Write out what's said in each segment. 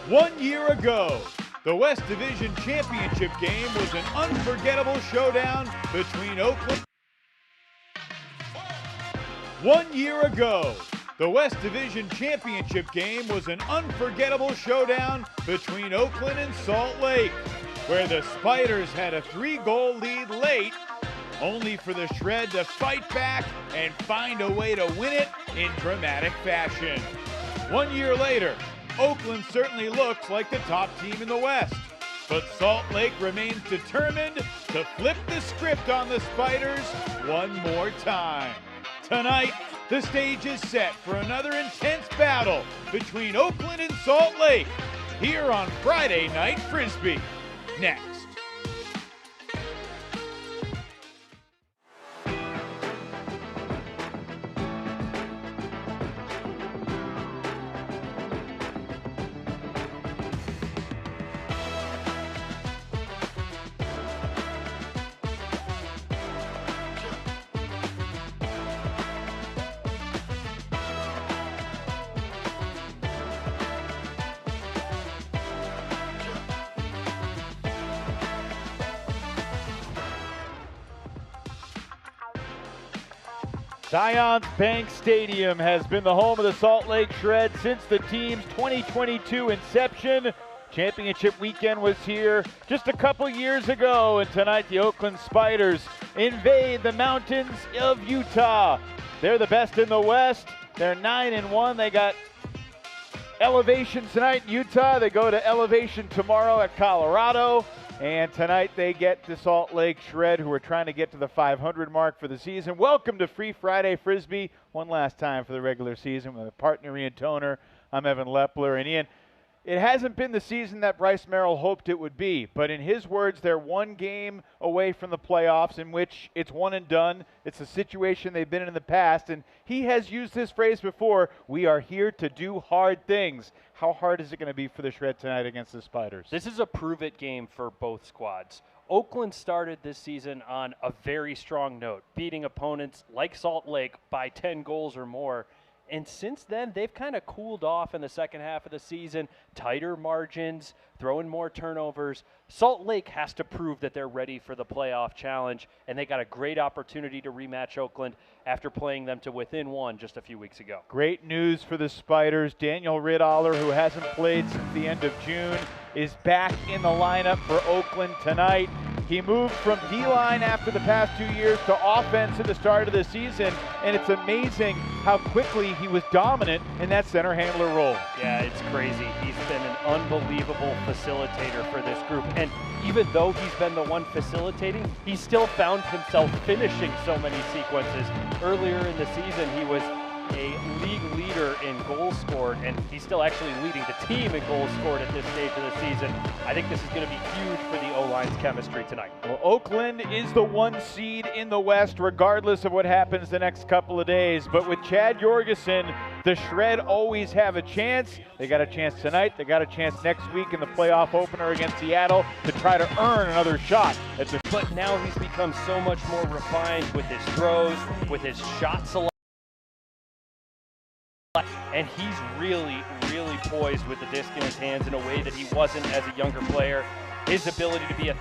1 year ago, the West Division Championship game was an unforgettable showdown between Oakland. 1 year ago, the West Division Championship game was an unforgettable showdown between Oakland and Salt Lake, where the Spiders had a 3-goal lead late, only for the Shred to fight back and find a way to win it in dramatic fashion. 1 year later, Oakland certainly looks like the top team in the West, but Salt Lake remains determined to flip the script on the Spiders one more time. Tonight, the stage is set for another intense battle between Oakland and Salt Lake here on Friday Night Frisbee. Next. Zions Bank Stadium has been the home of the Salt Lake Shred since the team's 2022 inception. Championship weekend was here just a couple years ago, and tonight the Oakland Spiders invade the mountains of Utah. They're the best in the West. They're 9-1. They got elevation tonight in Utah. They go to elevation tomorrow at Colorado. And tonight they get the Salt Lake Shred, who are trying to get to the 500 mark for the season. Welcome to Free Friday Frisbee, one last time for the regular season with my partner Ian Toner. I'm Evan Lepler. And Ian, it hasn't been the season that Bryce Merrill hoped it would be, but in his words, they're one game away from the playoffs, in which it's one and done. It's a situation they've been in the past, and he has used this phrase before: we are here to do hard things. How hard is it going to be for the Shred tonight against the Spiders? This is a prove-it game for both squads. Oakland started this season on a very strong note, beating opponents like Salt Lake by 10 goals or more. And since then, they've kind of cooled off in the second half of the season, tighter margins, throwing more turnovers. Salt Lake has to prove that they're ready for the playoff challenge, and they got a great opportunity to rematch Oakland after playing them to within one just a few weeks ago. Great news for the Spiders. Daniel Ridaller, who hasn't played since the end of June, is back in the lineup for Oakland tonight. He moved from D-line after the past 2 years to offense at the start of the season, and it's amazing how quickly he was dominant in that center handler role. Yeah, it's crazy. He's been an unbelievable facilitator for this group, and even though he's been the one facilitating, he still found himself finishing so many sequences. Earlier in the season, he was a league leader in goals scored, and he's still actually leading the team in goals scored at this stage of the season. I think this is going to be huge for the O-line's chemistry tonight. Well, Oakland is the 1 seed in the West, regardless of what happens the next couple of days. But with Chad Jorgensen, the Shred always have a chance. They got a chance tonight. They got a chance next week in the playoff opener against Seattle to try to earn another shot at the. But now he's become so much more refined with his throws, with his shot selection. And he's really, really poised with the disc in his hands in a way that he wasn't as a younger player. His ability to be a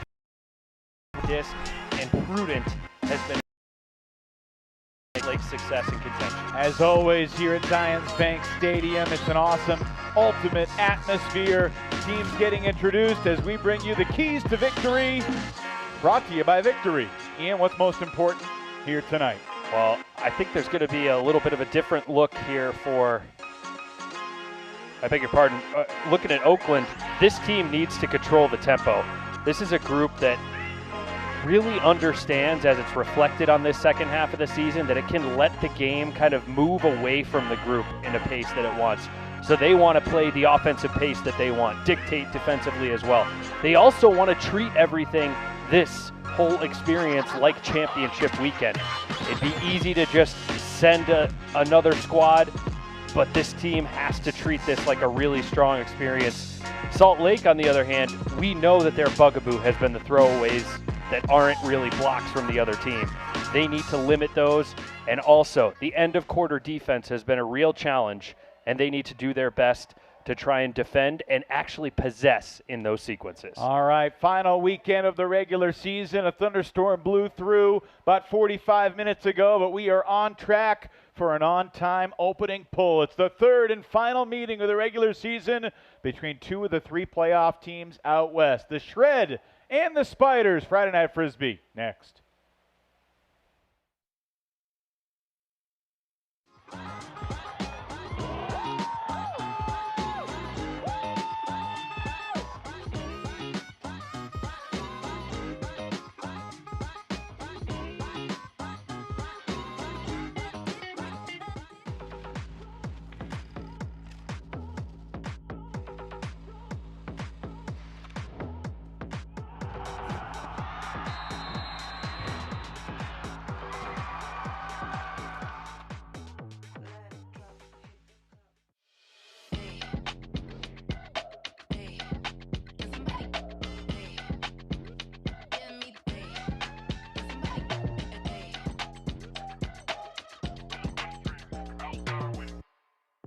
disc and prudent has been Lake's success and contention. As always, here at Zions Bank Stadium, it's an awesome, ultimate atmosphere. Teams getting introduced as we bring you the keys to victory, brought to you by Victory. Ian, what's most important here tonight? Well, I think there's going to be a little bit of a different look here for, I beg your pardon, looking at Oakland. This team needs to control the tempo. This is a group that really understands, as it's reflected on this second half of the season, that it can let the game kind of move away from the group in a pace that it wants. So they want to play the offensive pace that they want, dictate defensively as well. They also want to treat everything, this whole experience, like championship weekend. It'd be easy to just send another squad, but this team has to treat this like a really strong experience. Salt Lake, on the other hand, we know that their bugaboo has been the throwaways that aren't really blocks from the other team. They need to limit those, and also the end of quarter defense has been a real challenge, and they need to do their best to try and defend and actually possess in those sequences. All right, final weekend of the regular season. A thunderstorm blew through about 45 minutes ago, but we are on track for an on-time opening pull. It's the third and final meeting of the regular season between two of the three playoff teams out west, the Shred and the Spiders. Friday Night Frisbee next.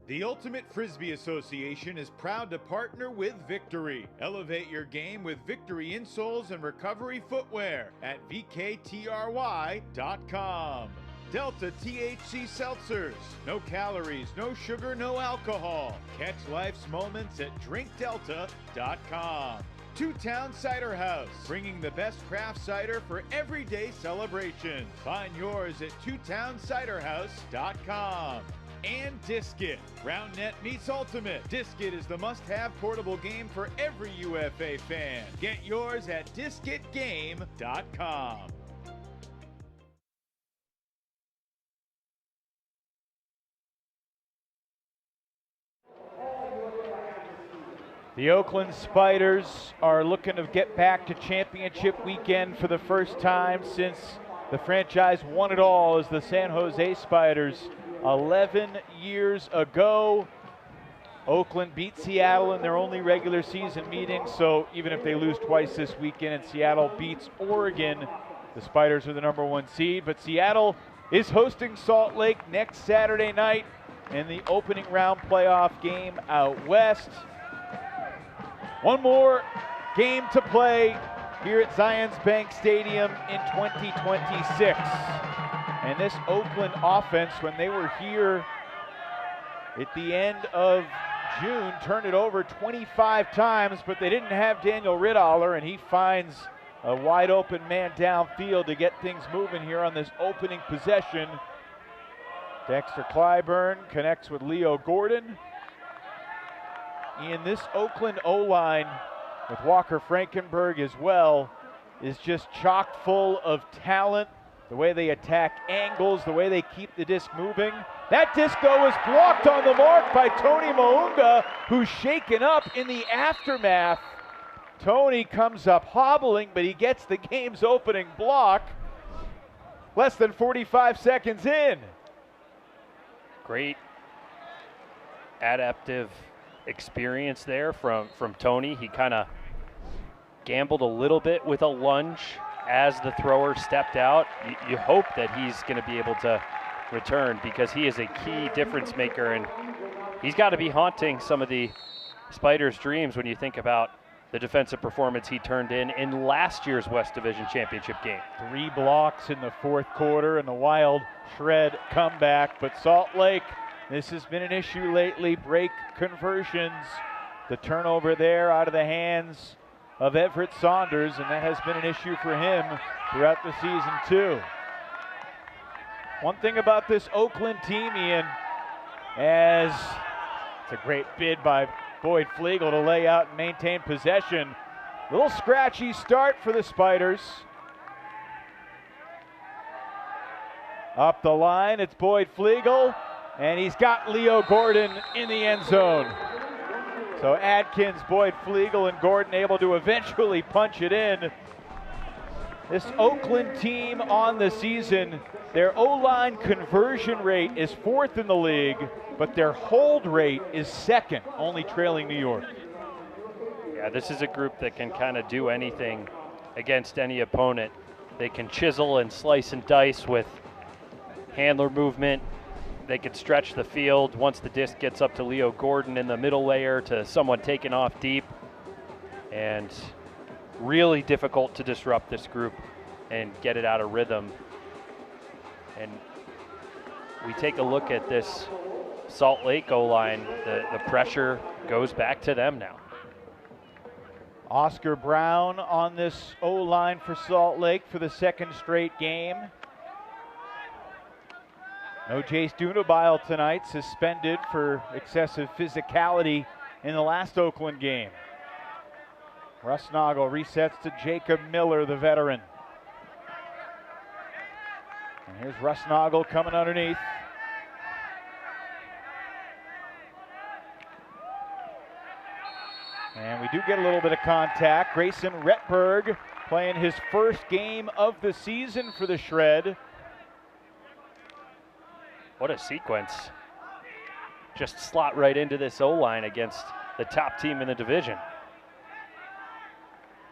The Ultimate Frisbee Association is proud to partner with Victory. Elevate your game with Victory insoles and recovery footwear at VKTRY.com. Delta THC Seltzers. No calories, no sugar, no alcohol. Catch life's moments at DrinkDelta.com. Two Town Cider House, bringing the best craft cider for everyday celebrations. Find yours at TwoTownCiderHouse.com. And Disc-It. Round Net meets Ultimate. Disc-It is the must-have portable game for every UFA fan. Get yours at DiscItGame.com. The Oakland Spiders are looking to get back to championship weekend for the first time since the franchise won it all as the San Jose Spiders 11 years ago. Oakland beat Seattle in their only regular season meeting, so even if they lose twice this weekend and Seattle beats Oregon, the Spiders are the #1 seed. But Seattle is hosting Salt Lake next Saturday night in the opening round playoff game out west. One more game to play here at Zions Bank Stadium in 2026. And this Oakland offense, when they were here at the end of June, turned it over 25 times, but they didn't have Daniel Riddaller, and he finds a wide open man downfield to get things moving here on this opening possession. Dexter Clyburn connects with Leo Gordon. And this Oakland O-line, with Walker Frankenberg as well, is just chock full of talent. The way they attack angles, the way they keep the disc moving. That disc, though, is blocked on the mark by Tony Mounga, who's shaken up in the aftermath. Tony comes up hobbling, but he gets the game's opening block less than 45 seconds in. Great adaptive experience there from Tony. He kind of gambled a little bit with a lunge as the thrower stepped out. You hope that he's going to be able to return because he is a key difference maker, and he's got to be haunting some of the Spiders' dreams when you think about the defensive performance he turned in last year's West Division Championship game. 3 blocks in the fourth quarter and the wild Shred comeback, but Salt Lake, this has been an issue lately. Break conversions, the turnover there out of the hands of Everett Saunders, and that has been an issue for him throughout the season too. One thing about this Oakland team, Ian, as it's a great bid by Boyd Flegel to lay out and maintain possession. Little scratchy start for the Spiders. Up the line, it's Boyd Flegel, and he's got Leo Gordon in the end zone. So Adkins, Boyd Flegel, and Gordon able to eventually punch it in. This Oakland team on the season, their O-line conversion rate is 4th in the league, but their hold rate is 2nd, only trailing New York. Yeah, this is a group that can kind of do anything against any opponent. They can chisel and slice and dice with handler movement, they could stretch the field once the disc gets up to Leo Gordon in the middle layer to someone taking off deep. And really difficult to disrupt this group and get it out of rhythm. And we take a look at this Salt Lake O-line, the pressure goes back to them now. Oscar Brown on this O-line for Salt Lake for the second straight game. No Jace Dunabile tonight, suspended for excessive physicality in the last Oakland game. Russ Noggle resets to Jacob Miller, the veteran. And here's Russ Noggle coming underneath. And we do get a little bit of contact. Grayson Retberg playing his first game of the season for the Shred. What a sequence. Just slot right into this O-line against the top team in the division.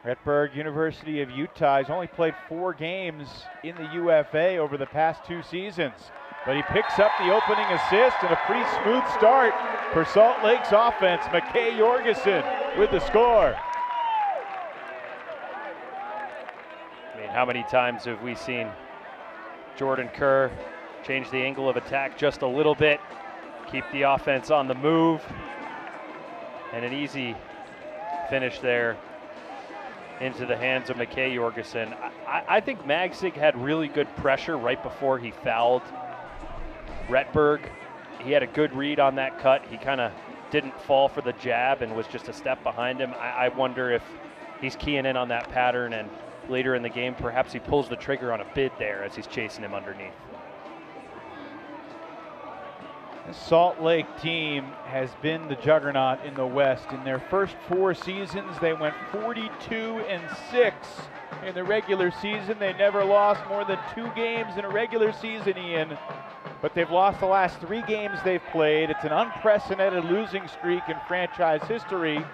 Retberg, University of Utah, has only played 4 games in the UFA over the past 2 seasons. But he picks up the opening assist and a pretty smooth start for Salt Lake's offense. McKay Jorgensen with the score. I mean, how many times have we seen Jordan Kerr change the angle of attack just a little bit, keep the offense on the move, and an easy finish there into the hands of McKay Jorgensen. I think Magzig had really good pressure right before he fouled Retberg. He had a good read on that cut. He kind of didn't fall for the jab and was just a step behind him. I wonder if he's keying in on that pattern, and later in the game perhaps he pulls the trigger on a bid there as he's chasing him underneath. The Salt Lake team has been the juggernaut in the West. In their first 4 seasons, they went 42-6 in the regular season. They never lost more than 2 games in a regular season, Ian. But they've lost the last 3 games they've played. It's an unprecedented losing streak in franchise history.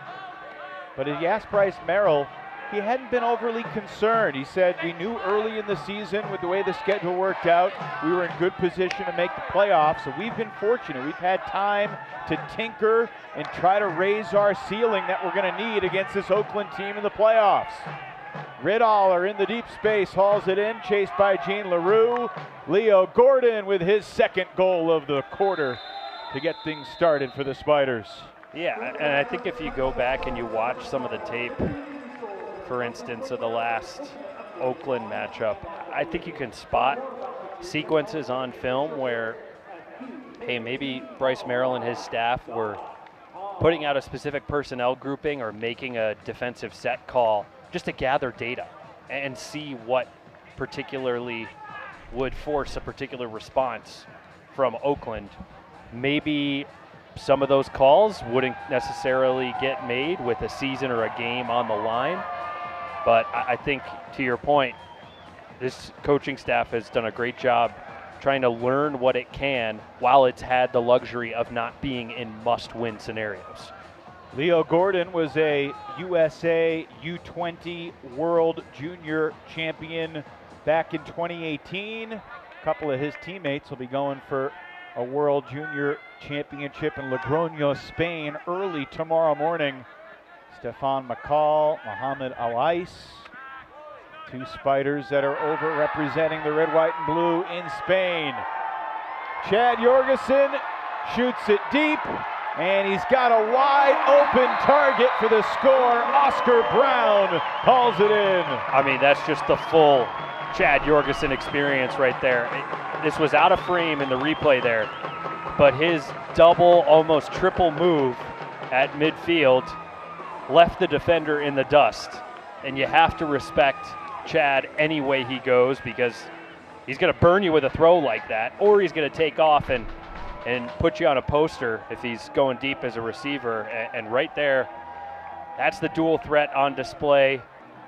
But if you ask Bryce Merrill, he hadn't been overly concerned. He said, we knew early in the season with the way the schedule worked out, we were in good position to make the playoffs. So we've been fortunate. We've had time to tinker and try to raise our ceiling that we're going to need against this Oakland team in the playoffs. Ridaller in the deep space, hauls it in, chased by Gene LaRue. Leo Gordon with his second goal of the quarter to get things started for the Spiders. Yeah, and I think if you go back and you watch some of the tape, for instance, of the last Oakland matchup, I think you can spot sequences on film where, hey, maybe Bryce Merrill and his staff were putting out a specific personnel grouping or making a defensive set call just to gather data and see what particularly would force a particular response from Oakland. Maybe some of those calls wouldn't necessarily get made with a season or a game on the line. But I think, to your point, this coaching staff has done a great job trying to learn what it can while it's had the luxury of not being in must-win scenarios. Leo Gordon was a USA U20 World Junior Champion back in 2018. A couple of his teammates will be going for a World Junior Championship in Logroño, Spain, early tomorrow morning. Stefan McCall, Mohamed Alais, 2 Spiders that are over representing the red, white, and blue in Spain. Chad Jorgensen shoots it deep, and he's got a wide open target for the score. Oscar Brown hauls it in. I mean, that's just the full Chad Jorgensen experience right there. This was out of frame in the replay there, but his double, almost triple move at midfield left the defender in the dust. And you have to respect Chad any way he goes, because he's going to burn you with a throw like that, or he's going to take off and put you on a poster if he's going deep as a receiver. And right there, that's the dual threat on display,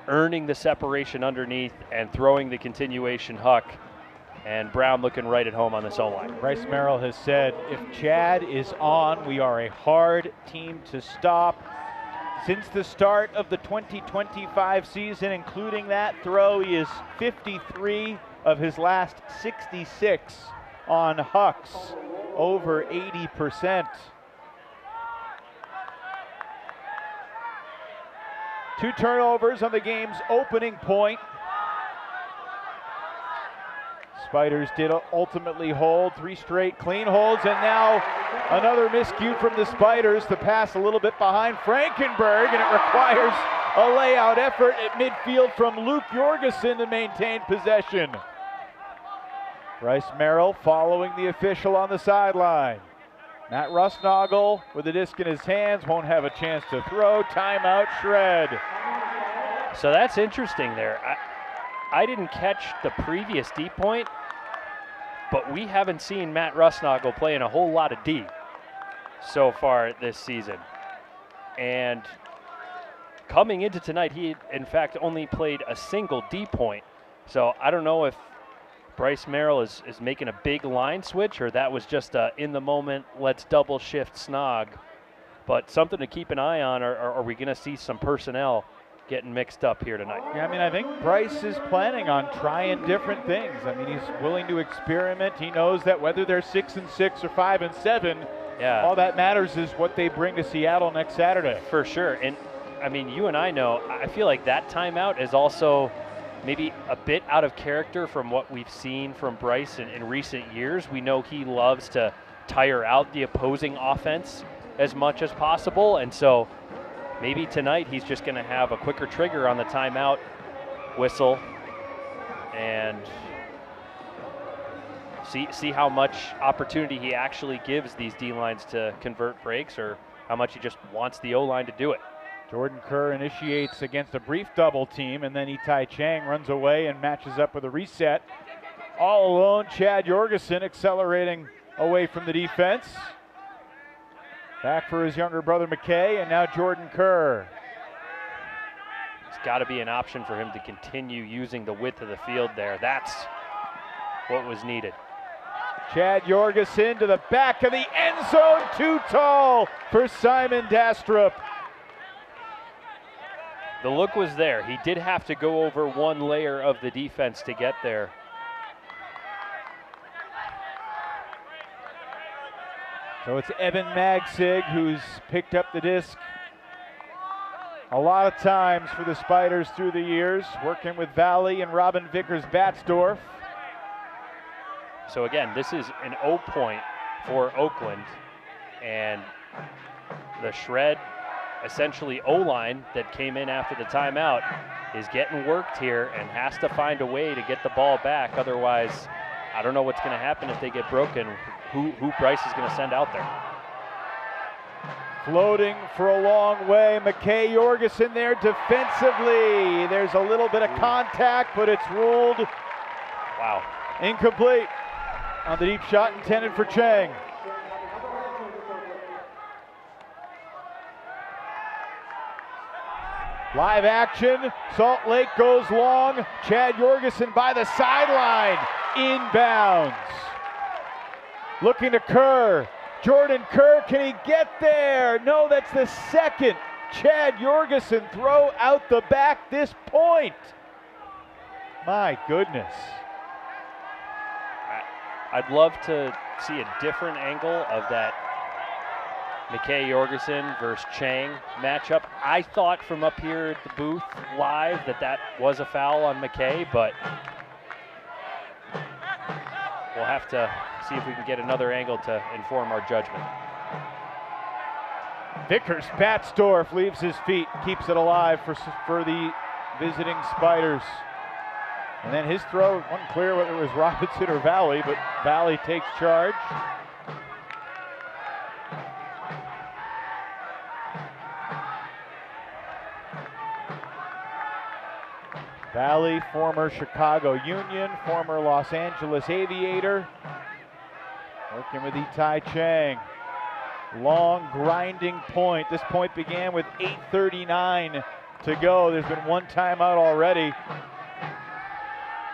earning the separation underneath and throwing the continuation huck. And Brown looking right at home on this O-line. Bryce Merrill has said, if Chad is on, we are a hard team to stop. Since the start of the 2025 season, including that throw, he is 53 of his last 66 on hucks. over 80%. 2 turnovers on the game's opening point. Spiders did ultimately hold 3 straight clean holds, and now another miscue from the Spiders. The pass a little bit behind Frankenberg, and it requires a layout effort at midfield from Luke Jorgensen to maintain possession. Bryce Merrill following the official on the sideline. Matt Rusnagel with the disc in his hands, won't have a chance to throw. Timeout, Shred. So that's interesting there. I didn't catch the previous D point, but we haven't seen Matt Rusnagel playing a whole lot of D so far this season. And coming into tonight, he in fact only played a single D point. So I don't know if Bryce Merrill is making a big line switch, or that was just a in the moment, let's double shift snog. But something to keep an eye on, or are we going to see some personnel getting mixed up here tonight? Yeah, I mean, I think Bryce is planning on trying different things. I mean, he's willing to experiment. He knows that whether they're 6-6 or 5-7, yeah, all that matters is what they bring to Seattle next Saturday. For sure. And I mean, you and I know, I feel like that timeout is also maybe a bit out of character from what we've seen from Bryce in recent years. We know he loves to tire out the opposing offense as much as possible, and so maybe tonight he's just going to have a quicker trigger on the timeout whistle and see how much opportunity he actually gives these D-lines to convert breaks, or how much he just wants the O-line to do it. Jordan Kerr initiates against a brief double team, and then Itai Chang runs away and matches up with a reset. All alone, Chad Jorgensen accelerating away from the defense. Back for his younger brother McKay, and now Jordan Kerr. It's got to be an option for him to continue using the width of the field there. That's what was needed. Chad Jorgensen to the back of the end zone, too tall for Simon Dastrup. The look was there. He did have to go over one layer of the defense to get there. So it's Evan Magsig who's picked up the disc a lot of times for the Spiders through the years, working with Valley and Robin Vickers-Batzdorf. So again, this is an O point for Oakland, and the Shred, essentially O-line that came in after the timeout, is getting worked here and has to find a way to get the ball back. Otherwise, I don't know what's going to happen if they get broken, who Bryce is going to send out there. Floating for a long way, McKay Jorgensen there defensively. There's a little bit of contact, but it's ruled incomplete on the deep shot intended for Chang. Live action, Salt Lake goes long. Chad Jorgensen by the sideline, inbounds. Looking to Kerr. Jordan Kerr, can he get there? No, that's the second Chad Jorgensen throw out the back this point. My goodness. I'd love to see a different angle of that McKay Jorgensen versus Chang matchup. I thought from up here at the booth live that was a foul on McKay, but we'll have to see if we can get another angle to inform our judgment. Vickers-Batzdorf leaves his feet, keeps it alive for the visiting Spiders. And then his throw, unclear whether it was Robinson or Valley, but Valley takes charge. Valley, former Chicago Union, former Los Angeles Aviator. Working with Itai Chang. Long grinding point. This point began with 8:39 to go. There's been one timeout already.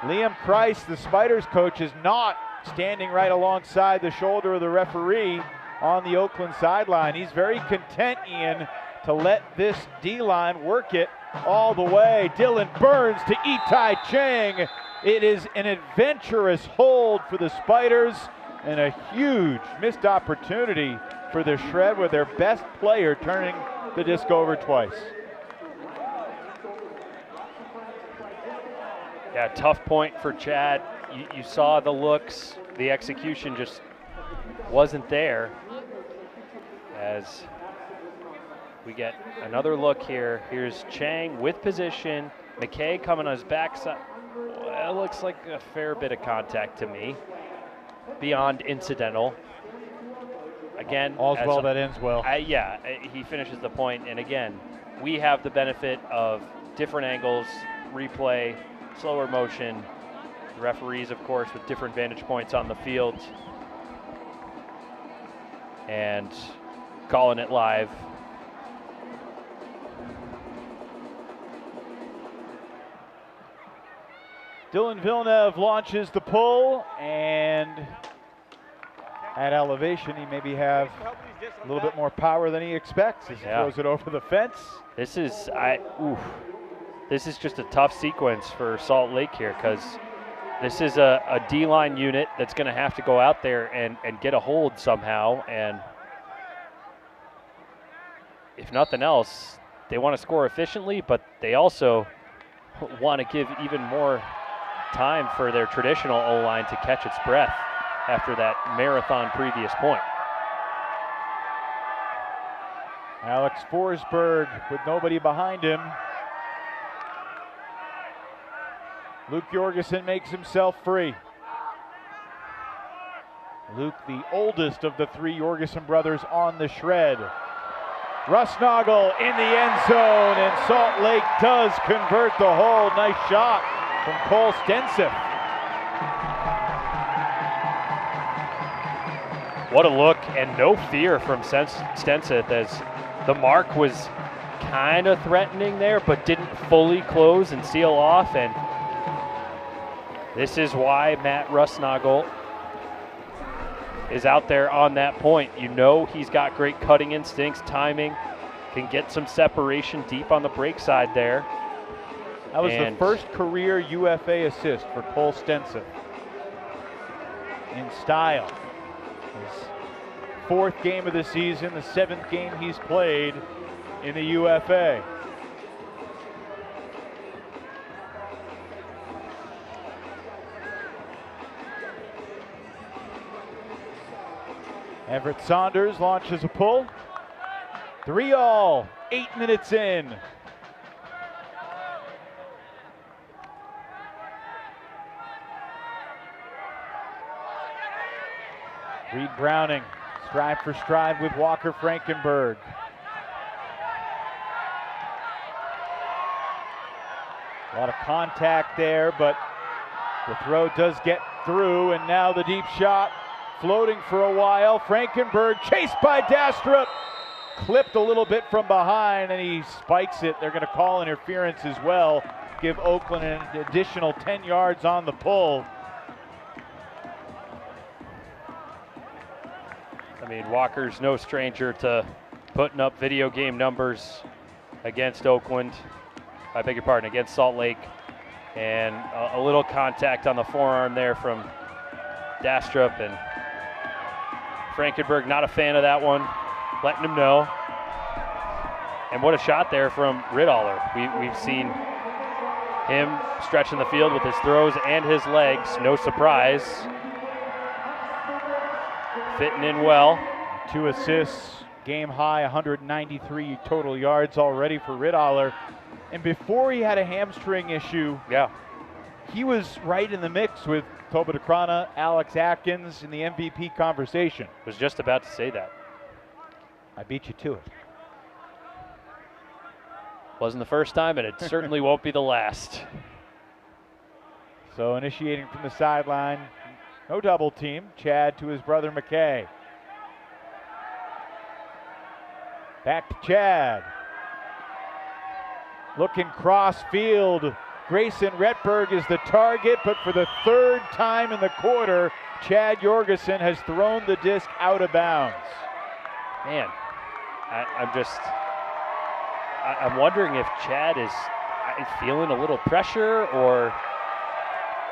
Liam Kreis, the Spiders coach, is not standing right alongside the shoulder of the referee on the Oakland sideline. He's very content, Ian, to let this D-line work it all the way. Dylan Burns to Itai Chang. It is an adventurous hold for the Spiders. And a huge missed opportunity for the Shred with their best player turning the disc over twice. Yeah, tough point for Chad. You saw the looks, the execution just wasn't there. As we get another look here. Here's Chang with position. McKay coming on his backside. Well, it looks like a fair bit of contact to me. Beyond incidental. Again, all's well that ends well. Yeah, he finishes the point, and again, we have the benefit of different angles, replay, slower motion. The referees, of course, with different vantage points on the field, and calling it live. Dylan Villeneuve launches the pull, and at elevation, he maybe have a little bit more power than he expects as he throws it over the fence. This is just a tough sequence for Salt Lake here, because this is a D-line unit that's going to have to go out there and get a hold somehow. And if nothing else, they want to score efficiently, but they also want to give even more time for their traditional O-line to catch its breath after that marathon previous point. Alex Forsberg with nobody behind him. Luke Jorgensen makes himself free. Luke, the oldest of the three Jorgensen brothers on the Shred. Rusnagel in the end zone, and Salt Lake does convert the hold. Nice shot from Cole Stenseth. What a look, and no fear from Stenseth, as the mark was kind of threatening there, but didn't fully close and seal off. And this is why Matt Rusnagel is out there on that point. You know he's got great cutting instincts, timing, can get some separation deep on the break side there. That was the first career UFA assist for Cole Stenseth in style. His fourth game of the season, the seventh game he's played in the UFA. Everett Saunders launches a pull. 3-all, 8 minutes in. Reed Browning, stride for stride with Walker Frankenberg. A lot of contact there, but the throw does get through, and now the deep shot floating for a while. Frankenberg chased by Dastrup, clipped a little bit from behind, and he spikes it. They're going to call interference as well, give Oakland an additional 10 yards on the pull. I mean, Walker's no stranger to putting up video game numbers against Oakland. I beg your pardon, against Salt Lake. And a little contact on the forearm there from Dastrup, and Frankenberg not a fan of that one, letting him know. And what a shot there from Riddaller. We've seen him stretching the field with his throws and his legs, no surprise. Fitting in well. 2 assists, game high, 193 total yards already for Riddaller. And before he had a hamstring issue, he was right in the mix with Toba DeCrana, Alex Atkins in the MVP conversation. Was just about to say that. I beat you to it. Wasn't the first time, and it certainly won't be the last. So initiating from the sideline, no double team. Chad to his brother McKay. Back to Chad. Looking cross field. Grayson Retberg is the target, but for the third time in the quarter, Chad Jorgensen has thrown the disc out of bounds. Man, I'm wondering if Chad is feeling a little pressure, or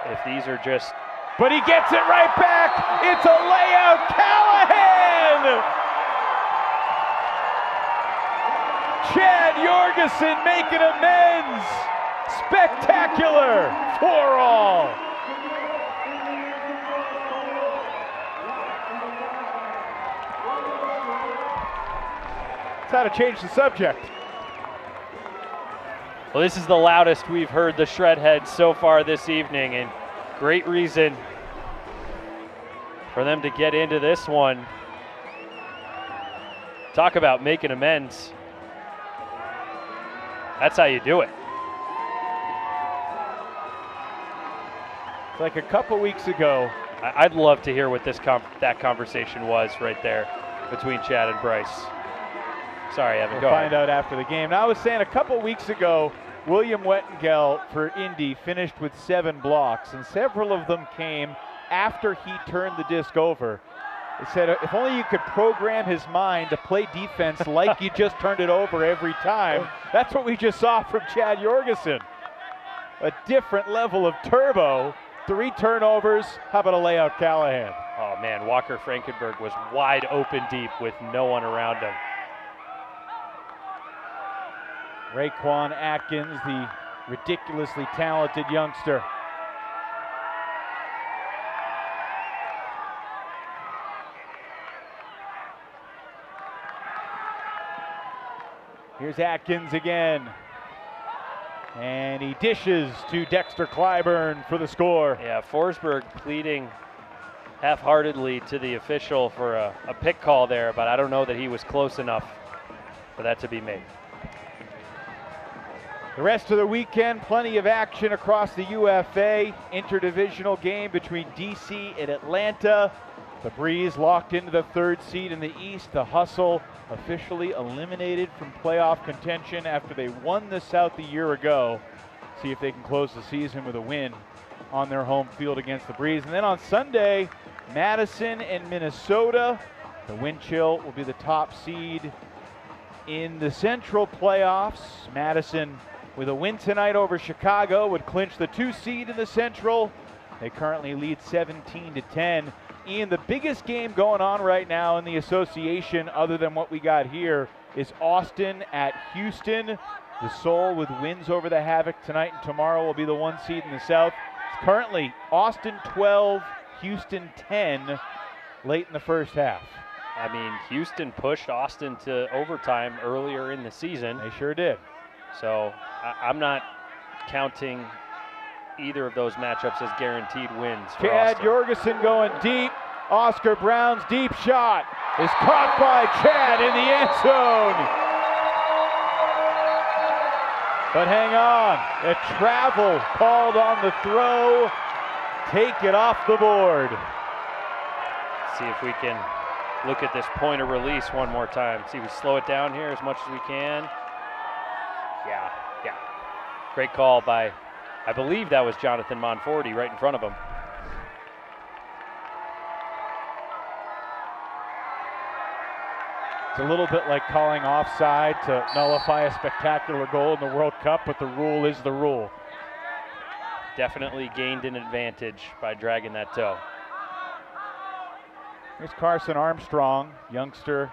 if these are just but he gets it right back. It's a layout, Callahan! Chad Jorgensen making amends. Spectacular for all. It's how to change the subject. Well, this is the loudest we've heard the Shredheads so far this evening, and great reason for them to get into this one. Talk about making amends. That's how you do it. Like a couple weeks ago. I'd love to hear what that conversation was right there between Chad and Bryce. Sorry, Evan, we'll find out after the game. Now, I was saying a couple weeks ago, William Wettengel for Indy finished with 7 blocks, and several of them came after he turned the disc over. They said if only you could program his mind to play defense like you just turned it over every time. That's what we just saw from Chad Jorgensen. A different level of turbo. 3 turnovers. How about a layout, Callahan? Oh, man, Walker Frankenberg was wide open deep with no one around him. Raekwon Atkins, the ridiculously talented youngster. Here's Atkins again. And he dishes to Dexter Clyburn for the score. Yeah, Forsberg pleading half-heartedly to the official for a pick call there, but I don't know that he was close enough for that to be made. The rest of the weekend, plenty of action across the UFA. Interdivisional game between DC and Atlanta. The Breeze locked into the 3rd seed in the East. The Hustle officially eliminated from playoff contention after they won the South a year ago. See if they can close the season with a win on their home field against the Breeze. And then on Sunday, Madison and Minnesota. The Wind Chill will be the top seed in the Central playoffs. Madison, with a win tonight over Chicago, would clinch the 2 seed in the Central. They currently lead 17-10. Ian, the biggest game going on right now in the association, other than what we got here, is Austin at Houston. The Soul with wins over the Havoc tonight and tomorrow will be the 1 seed in the South. It's currently Austin 12, Houston 10, late in the first half. I mean, Houston pushed Austin to overtime earlier in the season. They sure did. So I'm not counting either of those matchups as guaranteed wins for Chad Austin. Jorgensen going deep. Oscar Brown's deep shot is caught by Chad in the end zone. But hang on, a travel called on the throw. Take it off the board. See if we can look at this point of release one more time. See if we slow it down here as much as we can. Yeah. Great call by, I believe that was Jonathan Monforti right in front of him. It's a little bit like calling offside to nullify a spectacular goal in the World Cup, but the rule is the rule. Definitely gained an advantage by dragging that toe. Here's Carson Armstrong, youngster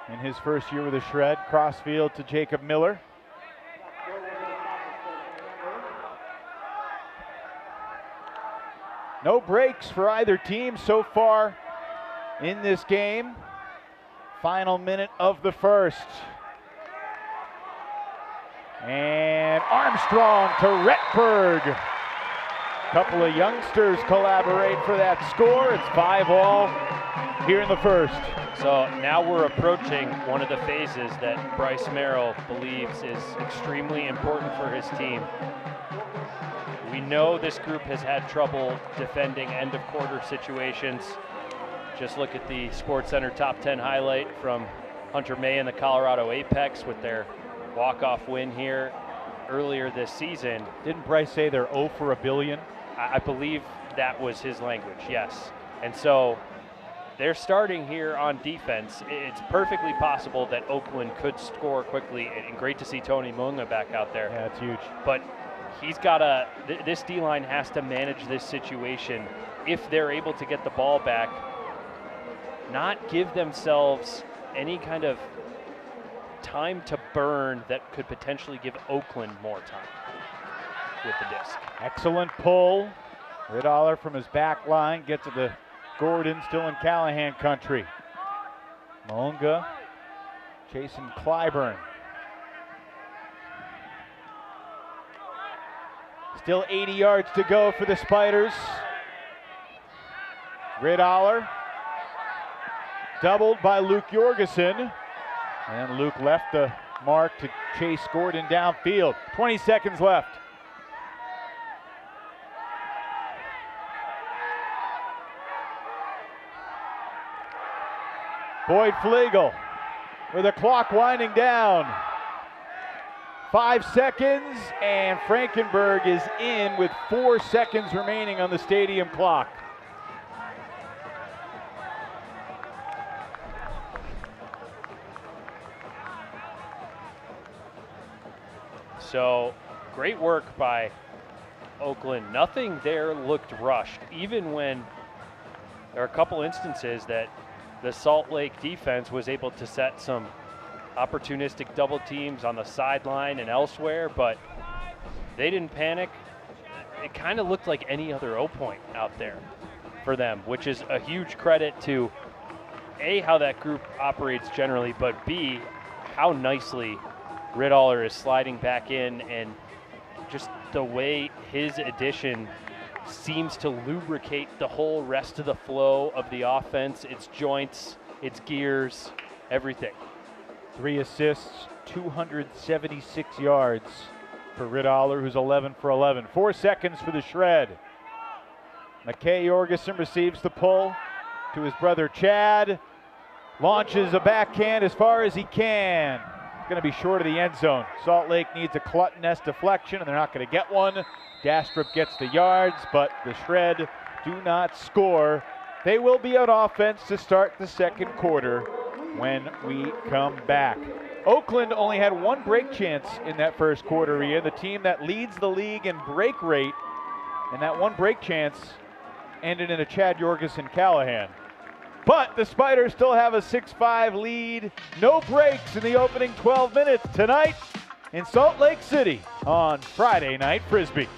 in his first year with the Shred. Crossfield to Jacob Miller. No breaks for either team so far in this game. Final minute of the first. And Armstrong to Retberg. Couple of youngsters collaborate for that score. It's 5-all here in the first. So now we're approaching one of the phases that Bryce Merrill believes is extremely important for his team. We know this group has had trouble defending end of quarter situations. Just look at the SportsCenter top 10 highlight from Hunter May and the Colorado Apex with their walk-off win here earlier this season. Didn't Bryce say they're 0 for a billion? I believe that was his language, yes. And so they're starting here on defense. It's perfectly possible that Oakland could score quickly, and great to see Tony Munga back out there. Yeah, it's huge. But he's got to, this D-line has to manage this situation if they're able to get the ball back, not give themselves any kind of time to burn that could potentially give Oakland more time with the disc. Excellent pull. Riddaller from his back line gets to the Gordon, still in Callahan country. Monga chasing Clyburn. Still 80 yards to go for the Spiders. Riddaller doubled by Luke Jorgensen. And Luke left the mark to chase Gordon downfield. 20 seconds left. Boyd Flegel with the clock winding down. 5 seconds, and Frankenberg is in with 4 seconds remaining on the stadium clock. So great work by Oakland. Nothing there looked rushed, even when there are a couple instances that the Salt Lake defense was able to set some opportunistic double teams on the sideline and elsewhere, but they didn't panic. It kind of looked like any other O-point out there for them, which is a huge credit to A, how that group operates generally, but B, how nicely Riddaller is sliding back in, and just the way his addition seems to lubricate the whole rest of the flow of the offense, its joints, its gears, everything. 3 assists, 276 yards for Riddaller, who's 11 for 11. 4 seconds for the shred. McKay Jorgensen receives the pull to his brother Chad. Launches a backhand as far as he can. Going to be short of the end zone. Salt Lake needs a Clutton-esque deflection, and they're not going to get one. Dastrup gets the yards, but the Shred do not score. They will be on offense to start the second quarter when we come back. Oakland only had 1 break chance in that first quarter, Ian. The team that leads the league in break rate, and that 1 break chance ended in a Chad Jorgensen Callahan. But the Spiders still have a 6-5 lead. No breaks in the opening 12 minutes tonight in Salt Lake City on Friday Night Frisbee.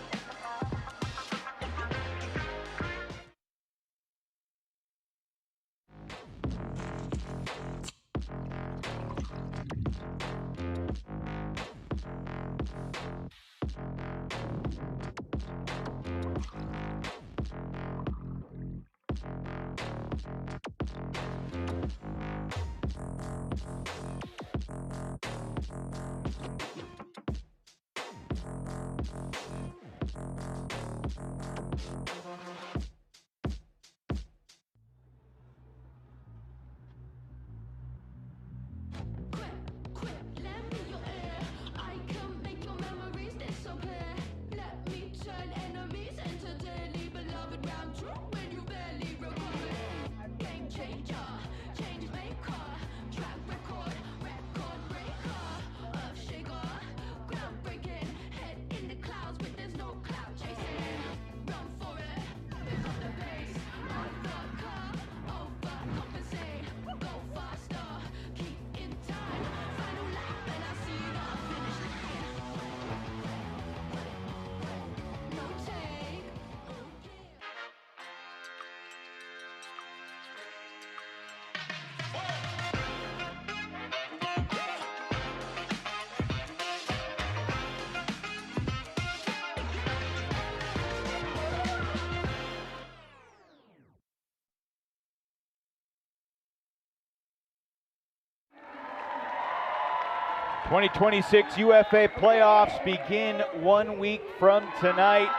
'26 UFA playoffs begin 1 week from tonight.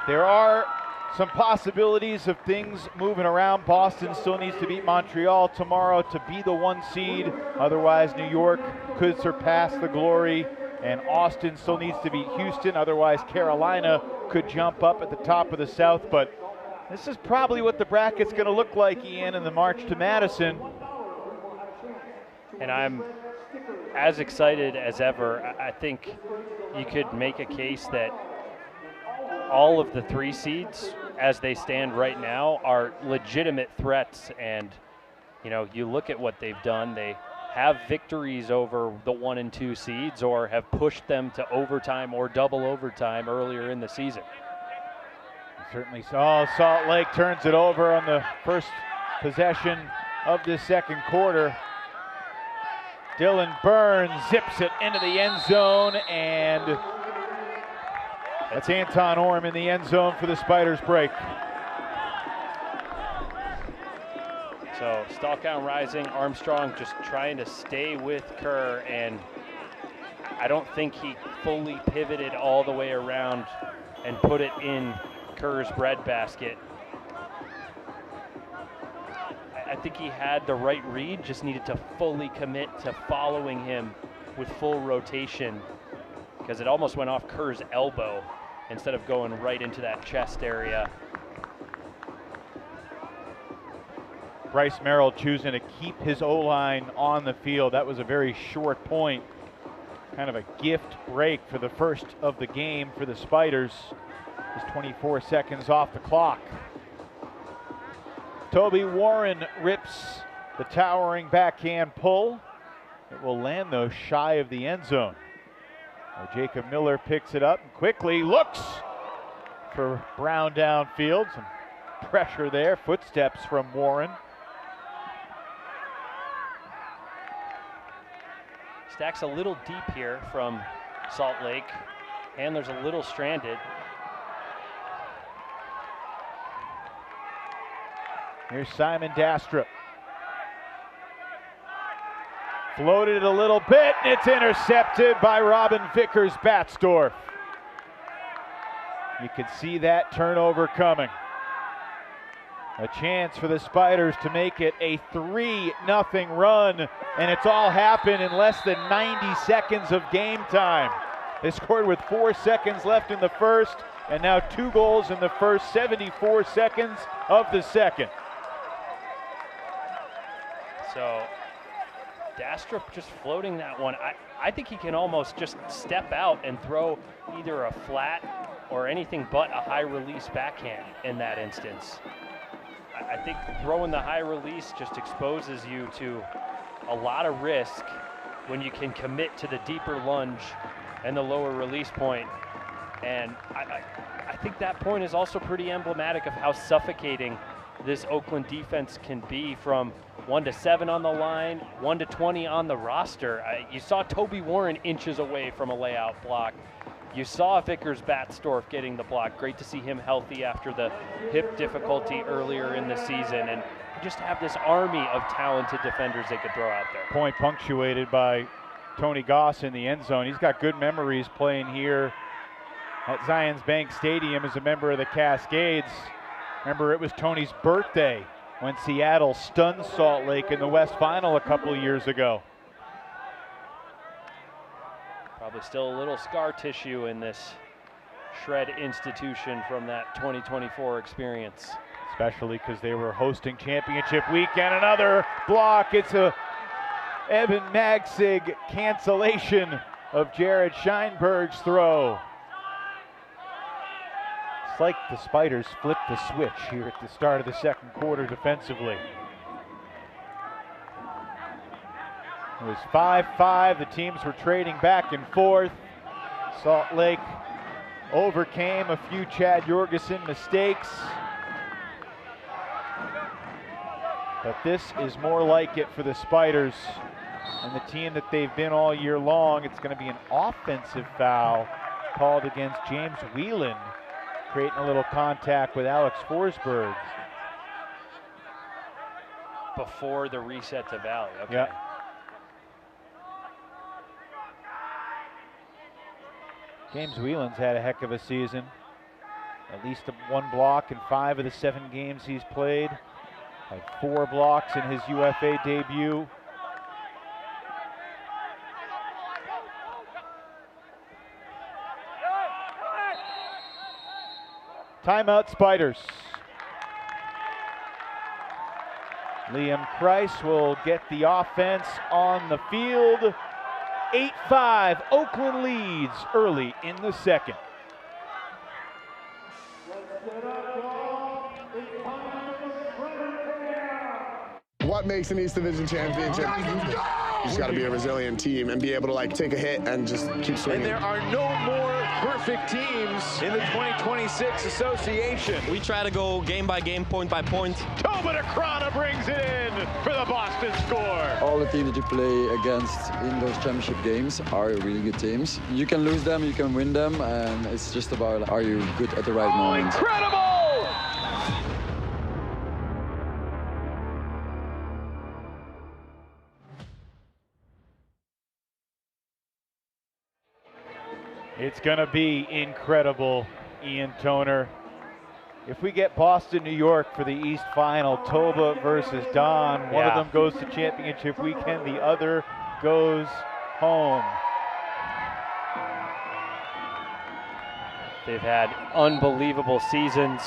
There are some possibilities of things moving around. Boston still needs to beat Montreal tomorrow to be the 1 seed. Otherwise, New York could surpass the Glory, and Austin still needs to beat Houston. Otherwise, Carolina could jump up at the top of the South. But this is probably what the bracket's going to look like, Ian, in the march to Madison. And I'm as excited as ever. I think you could make a case that all of the 3 seeds, as they stand right now, are legitimate threats. And, you know, you look at what they've done. They have victories over the 1 and 2 seeds, or have pushed them to overtime or double overtime earlier in the season. Certainly saw Salt Lake turns it over on the first possession of this second quarter. Dylan Burns zips it into the end zone, and that's Anton Orm in the end zone for the Spiders break. So Stalkown rising, Armstrong just trying to stay with Kerr, and I don't think he fully pivoted all the way around and put it in Kerr's breadbasket. I think he had the right read, just needed to fully commit to following him with full rotation, because it almost went off Kerr's elbow instead of going right into that chest area. Bryce Merrill choosing to keep his O-line on the field. That was a very short point. Kind of a gift break for the first of the game for the Spiders. Just 24 seconds off the clock. Toby Warren rips the towering backhand pull. It will land, though, shy of the end zone. Jacob Miller picks it up and quickly looks for Brown downfield. Some pressure there. Footsteps from Warren. Stack's a little deep here from Salt Lake. Handler's a little stranded. Here's Simon Dastrup. Floated a little bit, and it's intercepted by Robin Vickers-Batzdorf. You could see that turnover coming. A chance for the Spiders to make it a 3-0 run, and it's all happened in less than 90 seconds of game time. They scored with 4 seconds left in the first, and now 2 goals in the first 74 seconds of the second. So Dastrup just floating that one. I think he can almost just step out and throw either a flat or anything but a high release backhand in that instance. I think throwing the high release just exposes you to a lot of risk when you can commit to the deeper lunge and the lower release point. And I think that point is also pretty emblematic of how suffocating this Oakland defense can be, from 1 to 7 on the line, 1 to 20 on the roster. You saw Toby Warren inches away from a layout block. You saw Vickers-Batzdorf getting the block. Great to see him healthy after the hip difficulty earlier in the season. And you just have this army of talented defenders they could throw out there. Point punctuated by Tony Goss in the end zone. He's got good memories playing here at Zions Bank Stadium as a member of the Cascades. Remember, it was Tony's birthday when Seattle stunned Salt Lake in the West Final a couple of years ago. Probably still a little scar tissue in this Shred institution from that 2024 experience. Especially because they were hosting championship weekend. Another block. It's a Evan Magsig cancellation of Jared Scheinberg's throw. It's like the Spiders flipped the switch here at the start of the second quarter defensively. It was 5-5. The teams were trading back and forth. Salt Lake overcame a few Chad Jorgensen mistakes. But this is more like it for the Spiders and the team that they've been all year long. It's going to be an offensive foul called against James Whelan, creating a little contact with Alex Forsberg. Before the reset to Valley, okay. Yeah. James Whelan's had a heck of a season. At least 1 block in 5 of the 7 games he's played. Had 4 blocks in his UFA debut. Timeout, Spiders. Liam Kreis will get the offense on the field. 8-5, Oakland leads early in the second. What makes an East Division championship? You just got to be a resilient team and be able to like take a hit and just keep swinging. And there are no more perfect teams in the 2026 association. We try to go game by game, point by point. Tobin Akrana brings it in for the Boston score. All the teams that you play against in those championship games are really good teams. You can lose them, you can win them, and it's just about are you good at the right moment. Incredible! It's going to be incredible, Ian Toner. If we get Boston, New York for the East Final, Toba versus Don, one of them goes to championship weekend, the other goes home. They've had unbelievable seasons.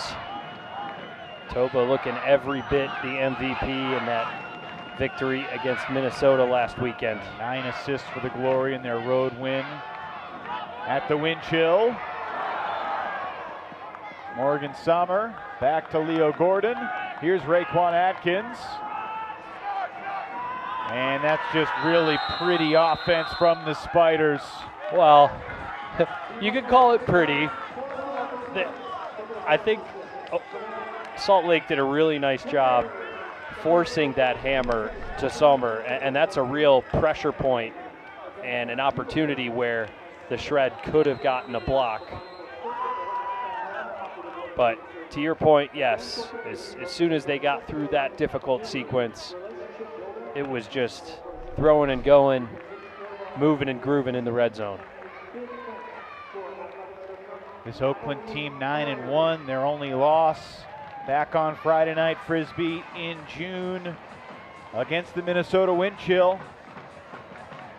Toba looking every bit the MVP in that victory against Minnesota last weekend. 9 assists for the Glory in their road win at the Wind Chill. Morgan Sommer back to Leo Gordon. Here's Raekwon Atkins. And that's just really pretty offense from the Spiders. Well, you could call it pretty. I think Salt Lake did a really nice job forcing that hammer to Sommer, and that's a real pressure point and an opportunity where the Shred could have gotten a block. But to your point, yes, as soon as they got through that difficult sequence, it was just throwing and going, moving and grooving in the red zone. This Oakland team 9-1, their only loss back on Friday night Frisbee in June against the Minnesota Wind Chill,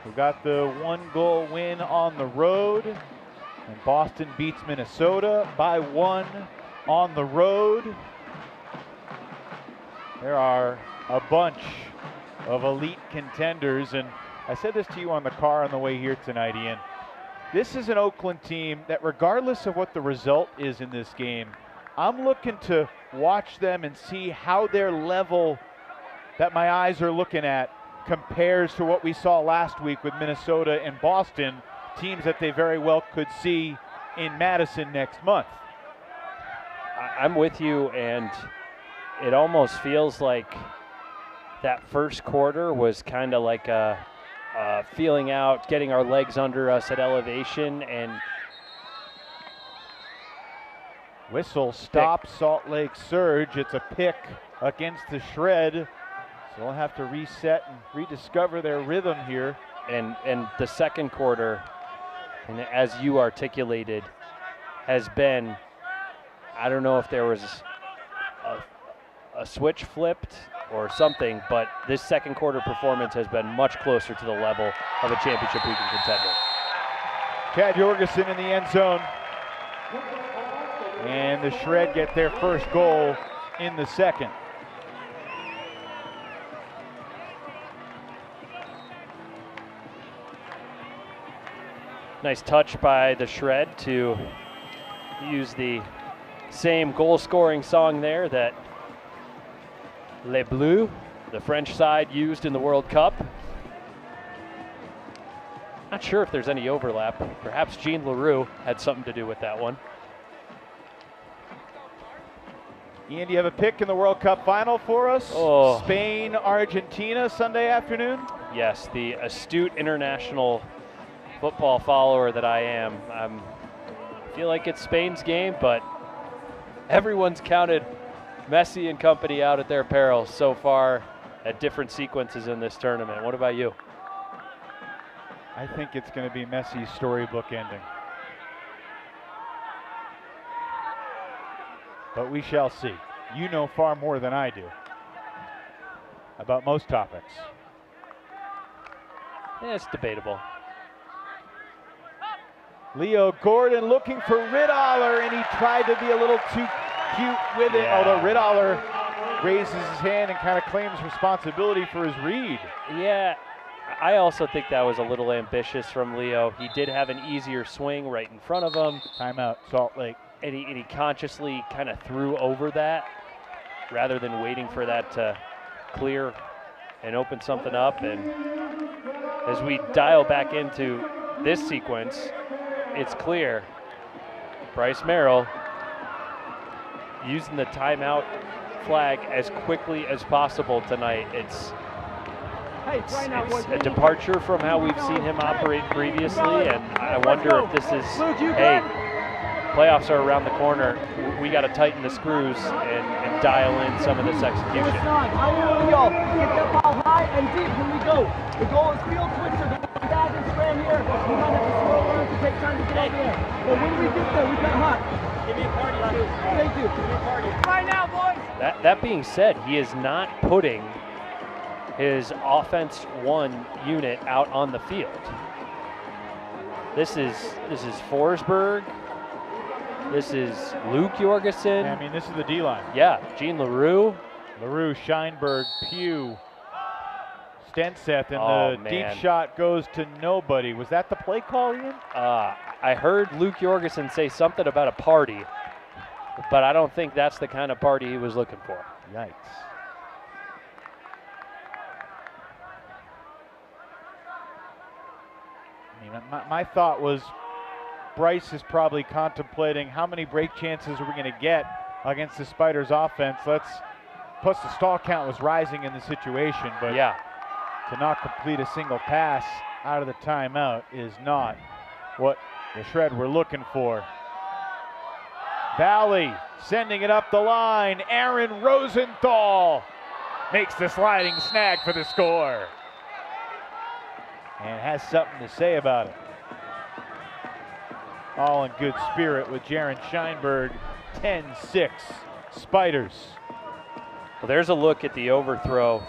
who got the 1-goal win on the road. And Boston beats Minnesota by 1 on the road. There are a bunch of elite contenders, and I said this to you on the car on the way here tonight, Ian. This is an Oakland team that regardless of what the result is in this game, I'm looking to watch them and see how their level that my eyes are looking at compares to what we saw last week with Minnesota and Boston, teams that they very well could see in Madison next month. I'm with you, and it almost feels like that first quarter was kind of like a feeling out, getting our legs under us at elevation, and whistle stops Salt Lake Surge. It's a pick against the Shred, so they'll have to reset and rediscover their rhythm here. And the second quarter, and as you articulated, has been, I don't know if there was a switch flipped or something, but this second quarter performance has been much closer to the level of a championship weekend contender. Chad Jorgensen in the end zone. And the Shred get their first goal in the second. Nice touch by the Shred to use the same goal-scoring song there that Les Bleus, the French side, used in the World Cup. Not sure if there's any overlap. Perhaps Jean Leroux had something to do with that one. Ian, do you have a pick in the World Cup final for us? Oh. Spain, Argentina, Sunday afternoon? Yes, the astute international football follower that I am. I feel like it's Spain's game, but everyone's counted Messi and company out at their peril so far at different sequences in this tournament. What about you? I think it's going to be Messi's storybook ending. But we shall see. You know far more than I do about most topics. Yeah, it's debatable. Leo Gordon looking for Riddaller, and he tried to be a little too cute with it, although Riddaller raises his hand and kind of claims responsibility for his read. Yeah, I also think that was a little ambitious from Leo. He did have an easier swing right in front of him. Timeout, Salt Lake. And he consciously kind of threw over that rather than waiting for that to clear and open something up. And as we dial back into this sequence, it's clear. Bryce Merrill using the timeout flag as quickly as possible tonight. It's a departure from how we've seen him operate previously, and I wonder if this is, hey, playoffs are around the corner. We got to tighten the screws and dial in some of this execution. Get that ball high and deep when we go. The goal is field switcher. The bag and scram here. We might have to slow down to take time to get over there. But when we get there, we got hot. Give me a party, thank you. Give me a party. Right now, boys. That being said, he is not putting his offense one unit out on the field. This is Forsberg. This is Luke Jorgensen. I mean, this is the D-line. Yeah, Gene LaRue. LaRue, Scheinberg, Pugh, Stenseth, and the deep shot goes to nobody. Was that the play call, Ian? I heard Luke Jorgensen say something about a party, but I don't think that's the kind of party he was looking for. Yikes. I mean, my thought was Bryce is probably contemplating how many break chances are we going to get against the Spiders offense. Plus the stall count was rising in the situation, but yeah, to not complete a single pass out of the timeout is not what the Shred were looking for. Valley sending it up the line. Aaron Rosenthal makes the sliding snag for the score and has something to say about it. All in good spirit with Jaron Scheinberg. 10-6 Spiders. Well, there's a look at the overthrow,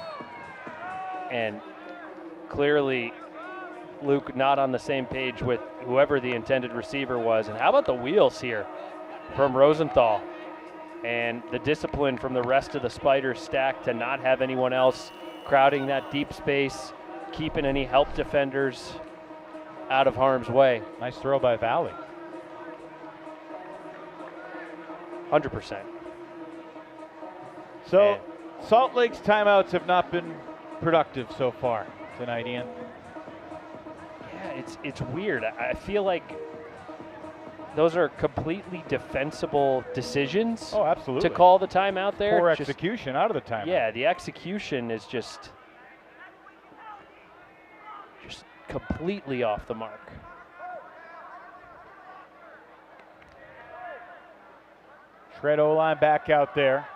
and clearly Luke not on the same page with whoever the intended receiver was. And how about the wheels here from Rosenthal and the discipline from the rest of the Spiders stack to not have anyone else crowding that deep space, keeping any help defenders out of harm's way. Nice throw by Valley. 100%. So Salt Lake's timeouts have not been productive so far tonight, Ian. Yeah, it's weird. I feel like those are completely defensible decisions. Oh, absolutely. To call the timeout there. Poor execution out of the timeout. Yeah, the execution is just completely off the mark. Shred O-line back out there.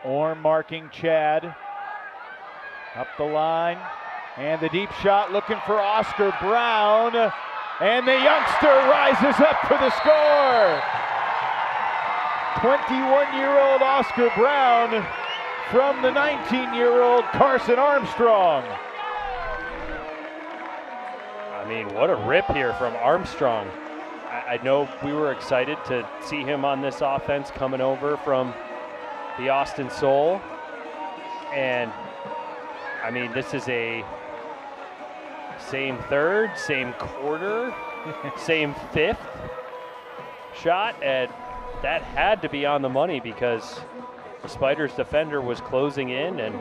Orm marking Chad. Up the line. And the deep shot looking for Oscar Brown. And the youngster rises up for the score. 21-year-old Oscar Brown from the 19-year-old Carson Armstrong. I mean, what a rip here from Armstrong. I know we were excited to see him on this offense coming over from the Austin Soul. And, I mean, this is a same third, same quarter, same fifth shot. And that had to be on the money because the Spiders defender was closing in and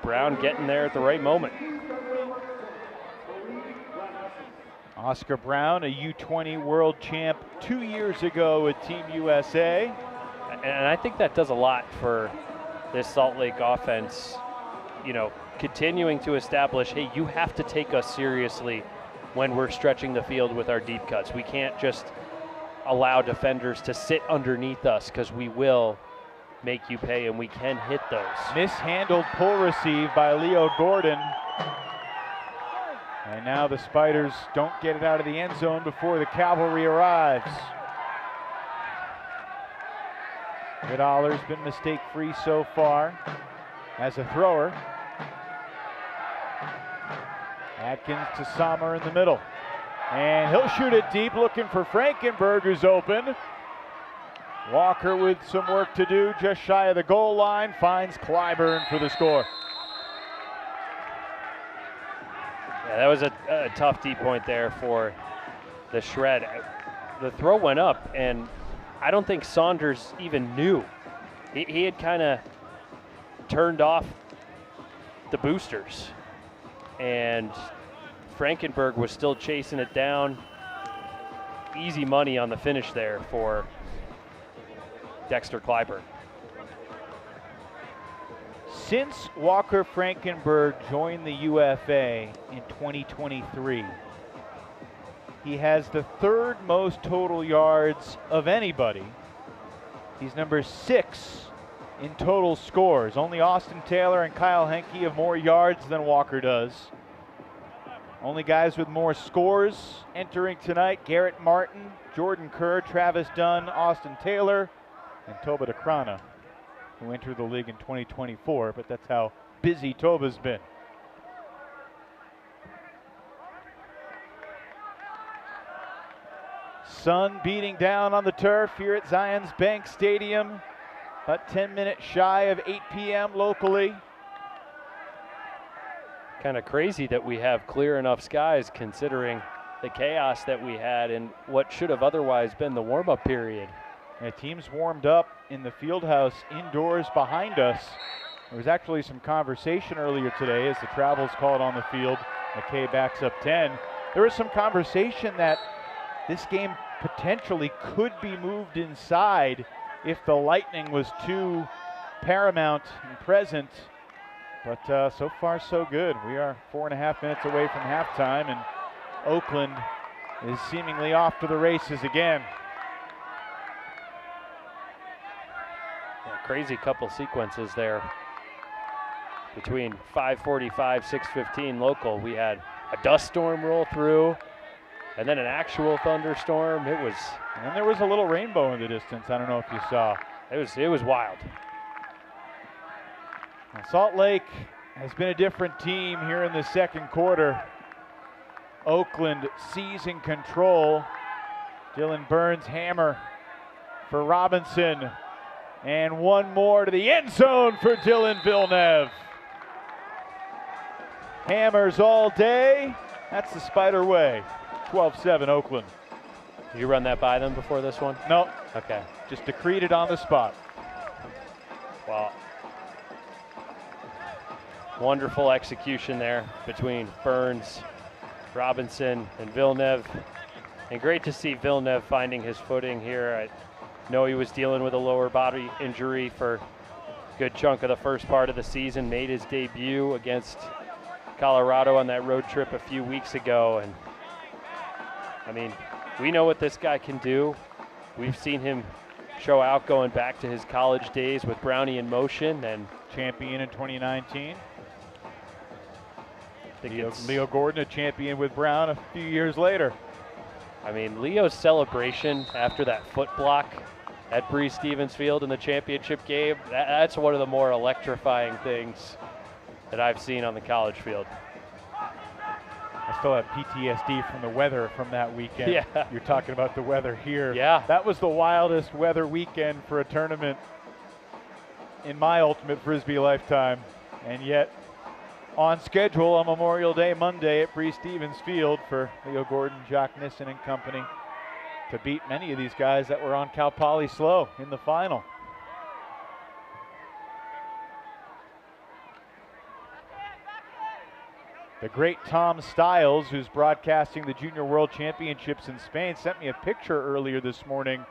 Brown getting there at the right moment. Oscar Brown, a U20 world champ 2 years ago with Team USA. And I think that does a lot for this Salt Lake offense, you know, continuing to establish, hey, you have to take us seriously when we're stretching the field with our deep cuts. We can't just allow defenders to sit underneath us because we will make you pay, and we can hit those. Mishandled pull receive by Leo Gordon. And now the Spiders don't get it out of the end zone before the cavalry arrives. Goodaller's been mistake-free so far as a thrower. Atkins to Sommer in the middle. And he'll shoot it deep, looking for Frankenberg, who's open. Walker with some work to do, just shy of the goal line, finds Clyburn for the score. Yeah, that was a tough deep point there for the Shred. The throw went up, and I don't think Saunders even knew. He had kind of turned off the boosters, and Frankenberg was still chasing it down. Easy money on the finish there for Dexter Clyburn. Since Walker Frankenberg joined the UFA in 2023, he has the third most total yards of anybody. He's number 6 in total scores. Only Austin Taylor and Kyle Henke have more yards than Walker does. Only guys with more scores entering tonight: Garrett Martin, Jordan Kerr, Travis Dunn, Austin Taylor, and Toba DeCrana, who entered the league in 2024, but that's how busy Toba's been. Sun beating down on the turf here at Zions Bank Stadium. About 10 minutes shy of 8 p.m. locally. Kind of crazy that we have clear enough skies considering the chaos that we had in what should have otherwise been the warm-up period. The teams warmed up in the field house indoors behind us. There was actually some conversation earlier today as the Travels called on the field. McKay backs up 10. There was some conversation that this game potentially could be moved inside if the lightning was too paramount and present. But so far so good. We are 4.5 minutes away from halftime, and Oakland is seemingly off to the races again. Crazy couple sequences there. Between 5:45, 6:15 local, we had a dust storm roll through, and then an actual thunderstorm. It was, and there was a little rainbow in the distance. I don't know if you saw. It was wild. Well, Salt Lake has been a different team here in the second quarter. Oakland seizing control. Dylan Burns hammer for Robinson. And one more to the end zone for Dylan Villeneuve. Hammers all day. That's the Spider way. 12-7 Oakland. Did you run that by them before this one? No. Okay. Just decreed it on the spot. Wow. Wonderful execution there between Burns, Robinson, and Villeneuve. And great to see Villeneuve finding his footing here. I know he was dealing with a lower body injury for a good chunk of the first part of the season. Made his debut against Colorado on that road trip a few weeks ago. And I mean, we know what this guy can do. We've seen him show out going back to his college days with Brownie in Motion, and champion in 2019. Leo Gordon, a champion with Brown a few years later. I mean, Leo's celebration after that foot block at Breese Stevens Field in the championship game, that's one of the more electrifying things that I've seen on the college field. I still have PTSD from the weather from that weekend. Yeah. You're talking about the weather here. Yeah. That was the wildest weather weekend for a tournament in my ultimate Frisbee lifetime. And yet, on schedule on Memorial Day Monday at Breese Stevens Field for Leo Gordon, Jock Nissen and company to beat many of these guys that were on Cal Poly slow in the final. The great Tom Stiles, who's broadcasting the Junior World Championships in Spain, sent me a picture earlier this morning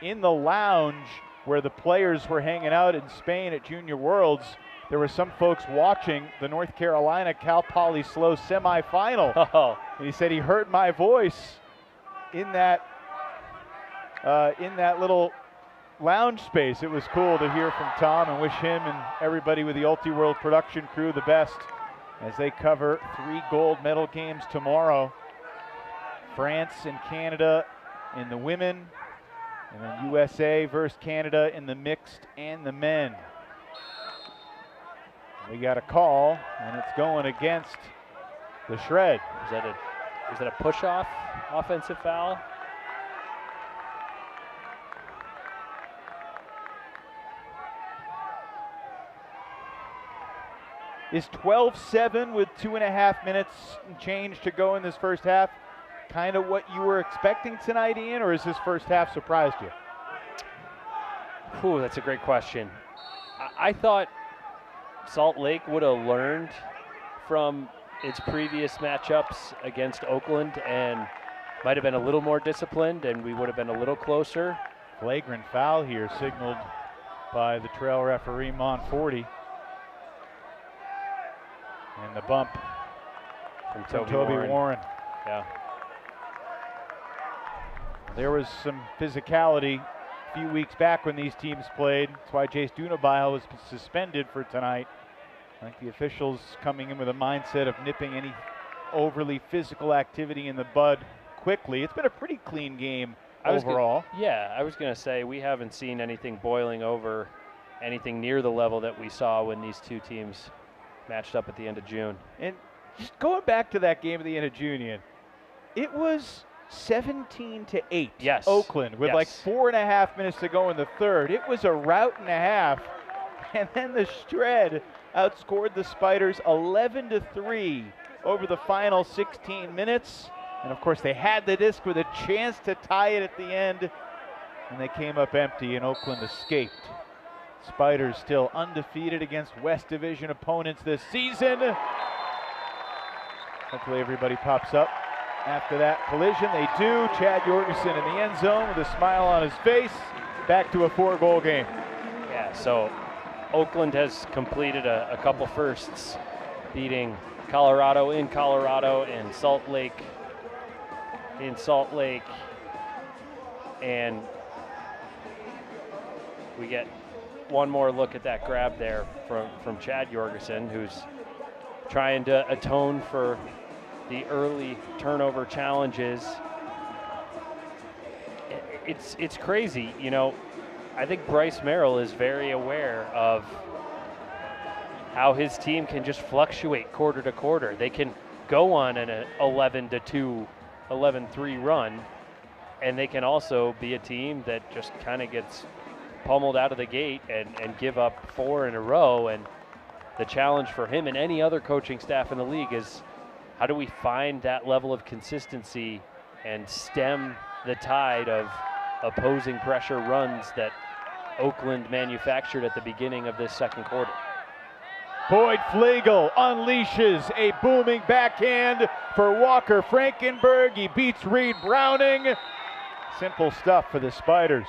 in the lounge where the players were hanging out in Spain at Junior Worlds. There were some folks watching the North Carolina Cal Poly slow semifinal. Oh. And he said he heard my voice in that little lounge space. It was cool to hear from Tom and wish him and everybody with the Ulti-World production crew the best as they cover 3 gold medal games tomorrow. France and Canada in the women, and then USA versus Canada in the mixed and the men. We got a call, and it's going against the Shred. Is that a push-off offensive foul? Is 12-7 with 2.5 minutes and change to go in this first half kind of what you were expecting tonight, Ian, or has this first half surprised you? Ooh, that's a great question. I thought Salt Lake would have learned from its previous matchups against Oakland and might have been a little more disciplined, and we would have been a little closer. Flagrant foul here signaled by the trail referee, Monforti. And the bump From Toby Warren. Yeah. There was some physicality a few weeks back when these teams played. That's why Jace Dunabile was suspended for tonight. I think the officials coming in with a mindset of nipping any overly physical activity in the bud quickly. It's been a pretty clean game overall. I was going to say we haven't seen anything boiling over, anything near the level that we saw when these two teams matched up at the end of June. And just going back to that game at the end of June, Ian, it was 17-8. Yes. Oakland with like 4.5 minutes to go in the third. It was a rout and a half, and then the Shred outscored the Spiders 11-3 over the final 16 minutes. And of course, they had the disc with a chance to tie it at the end, and they came up empty, and Oakland escaped. Spiders still undefeated against West Division opponents this season. Hopefully everybody pops up after that collision. They do. Chad Jorgensen in the end zone with a smile on his face. Back to a 4-goal game. Yeah, so Oakland has completed a couple firsts, beating Colorado and Salt Lake in Salt Lake. And we get one more look at that grab there from Chad Jorgensen, who's trying to atone for the early turnover challenges. It's crazy, you know. I think Bryce Merrill is very aware of how his team can just fluctuate quarter to quarter. They can go on an 11-2, 11-3 run, and they can also be a team that just kind of gets pummeled out of the gate and give up 4 in a row. And the challenge for him and any other coaching staff in the league is, how do we find that level of consistency and stem the tide of opposing pressure runs that Oakland manufactured at the beginning of this second quarter? Boyd Flegel unleashes a booming backhand for Walker Frankenberg. He beats Reed Browning. Simple stuff for the Spiders.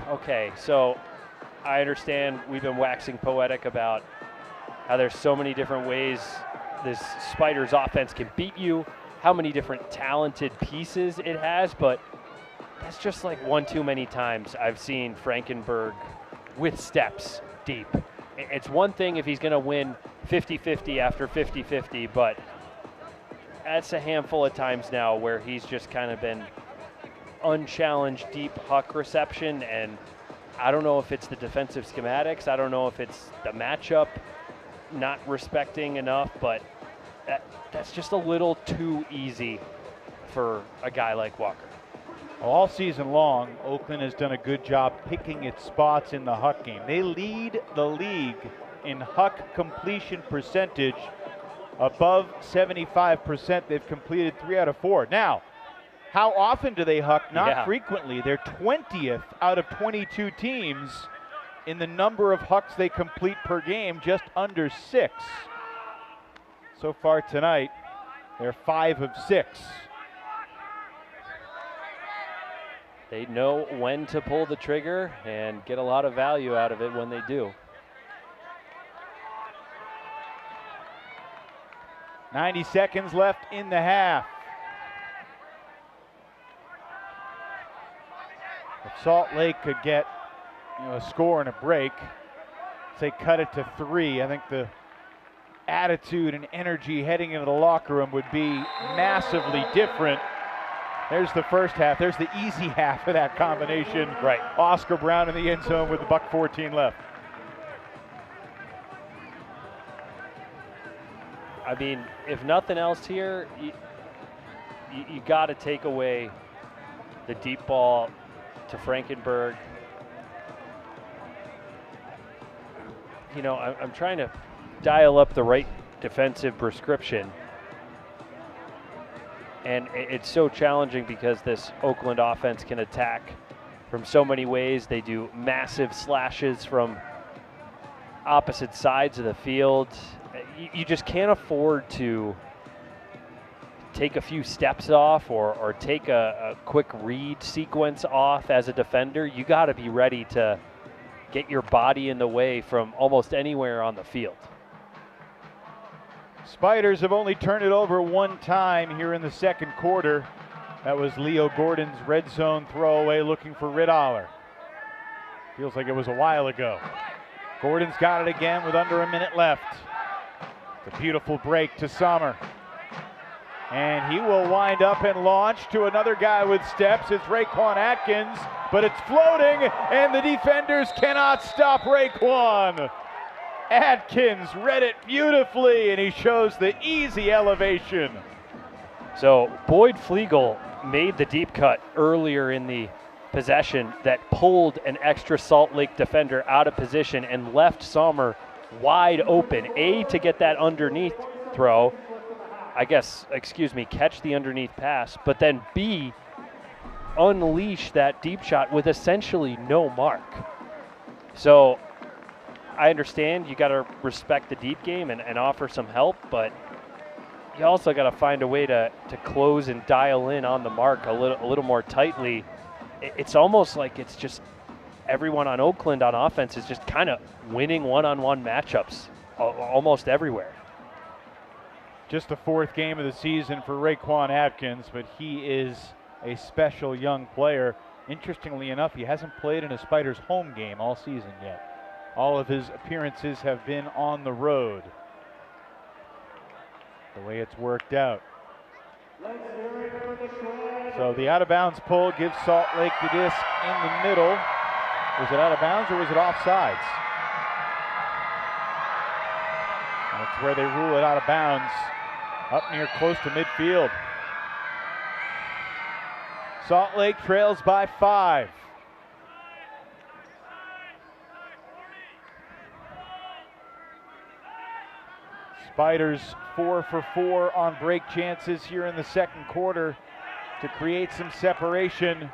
Okay, so I understand we've been waxing poetic about how there's so many different ways this Spiders offense can beat you, how many different talented pieces it has, but that's just like one too many times I've seen Frankenberg with steps deep. It's one thing if he's going to win 50-50 after 50-50, but that's a handful of times now where he's just kind of been unchallenged deep huck reception, and I don't know if it's the defensive schematics, I don't know if it's the matchup not respecting enough, but that's just a little too easy for a guy like Walker. All season long, Oakland has done a good job picking its spots in the huck game. They lead the league in huck completion percentage, above 75%. They've completed 3 out of 4. Now, how often do they huck? Not frequently. They're 20th out of 22 teams in the number of hucks they complete per game, just under 6. So far tonight, they're 5 of 6. They know when to pull the trigger and get a lot of value out of it when they do. 90 seconds left in the half. If Salt Lake could get a score and a break, say cut it to 3, I think the attitude and energy heading into the locker room would be massively different. There's the first half. There's the easy half of that combination. Right. Oscar Brown in the end zone with $1:14 left. I mean, if nothing else here, you got to take away the deep ball to Frankenberg. you know, I'm trying to dial up the right defensive prescription. And it's so challenging because this Oakland offense can attack from so many ways. They do massive slashes from opposite sides of the field. You just can't afford to take a few steps off or take a quick read sequence off as a defender. You got to be ready to get your body in the way from almost anywhere on the field. Spiders have only turned it over one time here in the second quarter. That was Leo Gordon's red zone throwaway looking for Riddaler. Feels like it was a while ago. Gordon's got it again with under a minute left. It's a beautiful break to Sommer. And he will wind up and launch to another guy with steps. It's Raekwon Atkins, but it's floating, and the defenders cannot stop Raekwon. Atkins read it beautifully, and he shows the easy elevation. So Boyd Flegel made the deep cut earlier in the possession that pulled an extra Salt Lake defender out of position and left Sommer wide open. A, to get that underneath throw, catch the underneath pass, but then B, unleash that deep shot with essentially no mark. So I understand you got to respect the deep game and offer some help, but you also got to find a way to close and dial in on the mark a little more tightly. It's almost like it's just everyone on Oakland on offense is just kind of winning one-on-one matchups almost everywhere. Just the fourth game of the season for Raekwon Atkins, but he is a special young player. Interestingly enough, he hasn't played in a Spiders home game all season yet. All of his appearances have been on the road. The way it's worked out. So the out of bounds pull gives Salt Lake the disc in the middle. Was it out of bounds or was it offsides? That's where they rule it out of bounds, up near close to midfield. Salt Lake trails by 5. Spiders 4 for 4 on break chances here in the second quarter to create some separation.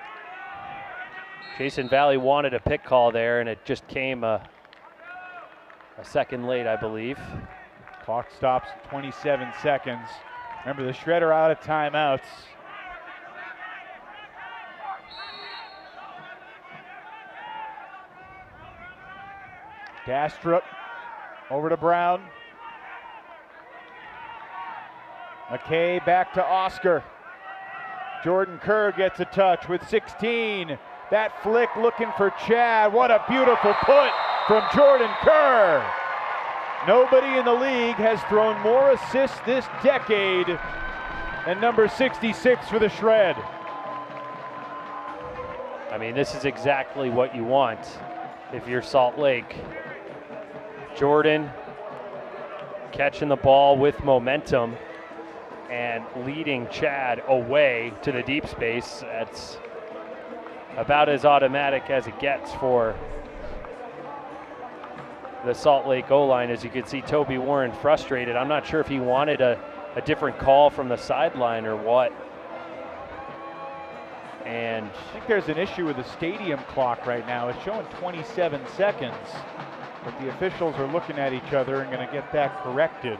Jason Valley wanted a pick call there, and it just came a second late, I believe. Clock stops at 27 seconds. Remember, the Shredder out of timeouts. Dastrup over to Brown. McKay back to Oscar. Jordan Kerr gets a touch with 16. That flick looking for Chad. What a beautiful put from Jordan Kerr. Nobody in the league has thrown more assists this decade than number 66 for the Shred. I mean, this is exactly what you want if you're Salt Lake. Jordan catching the ball with momentum and leading Chad away to the deep space. That's about as automatic as it gets for the Salt Lake O-line. As you can see, Toby Warren frustrated. I'm not sure if he wanted a different call from the sideline or what. And I think there's an issue with the stadium clock right now. It's showing 27 seconds, but the officials are looking at each other and going to get that corrected.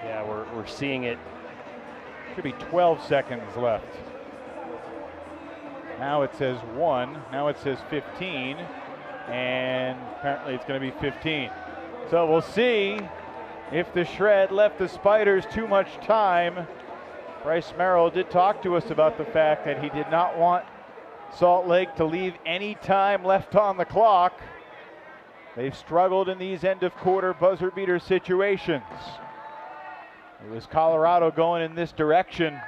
yeah, we're seeing it. Should be 12 seconds left. Now it says 1, now it says 15, and apparently it's going to be 15. So we'll see if the Shred left the Spiders too much time. Bryce Merrill did talk to us about the fact that he did not want Salt Lake to leave any time left on the clock. They've struggled in these end of quarter buzzer beater situations. It was Colorado going in this direction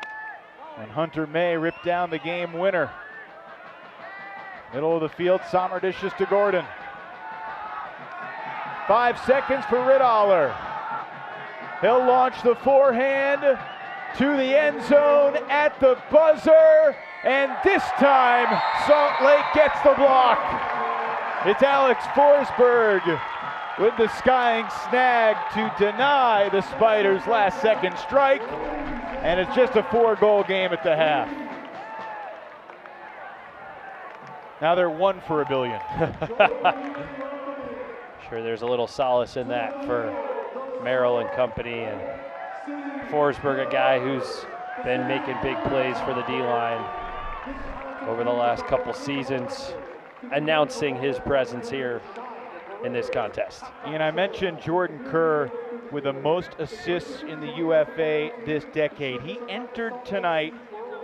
when Hunter May ripped down the game winner. Middle of the field, Sommer dishes to Gordon. 5 seconds for Riddaler. He'll launch the forehand to the end zone at the buzzer, and this time Salt Lake gets the block. It's Alex Forsberg with the skying snag to deny the Spiders' last-second strike, and it's just a 4-goal game at the half. Now they're 1 for $1 billion. Sure, there's a little solace in that for Merrill and company, and Forsberg, a guy who's been making big plays for the D-line over the last couple seasons, announcing his presence here in this contest. And I mentioned Jordan Kerr with the most assists in the UFA this decade. He entered tonight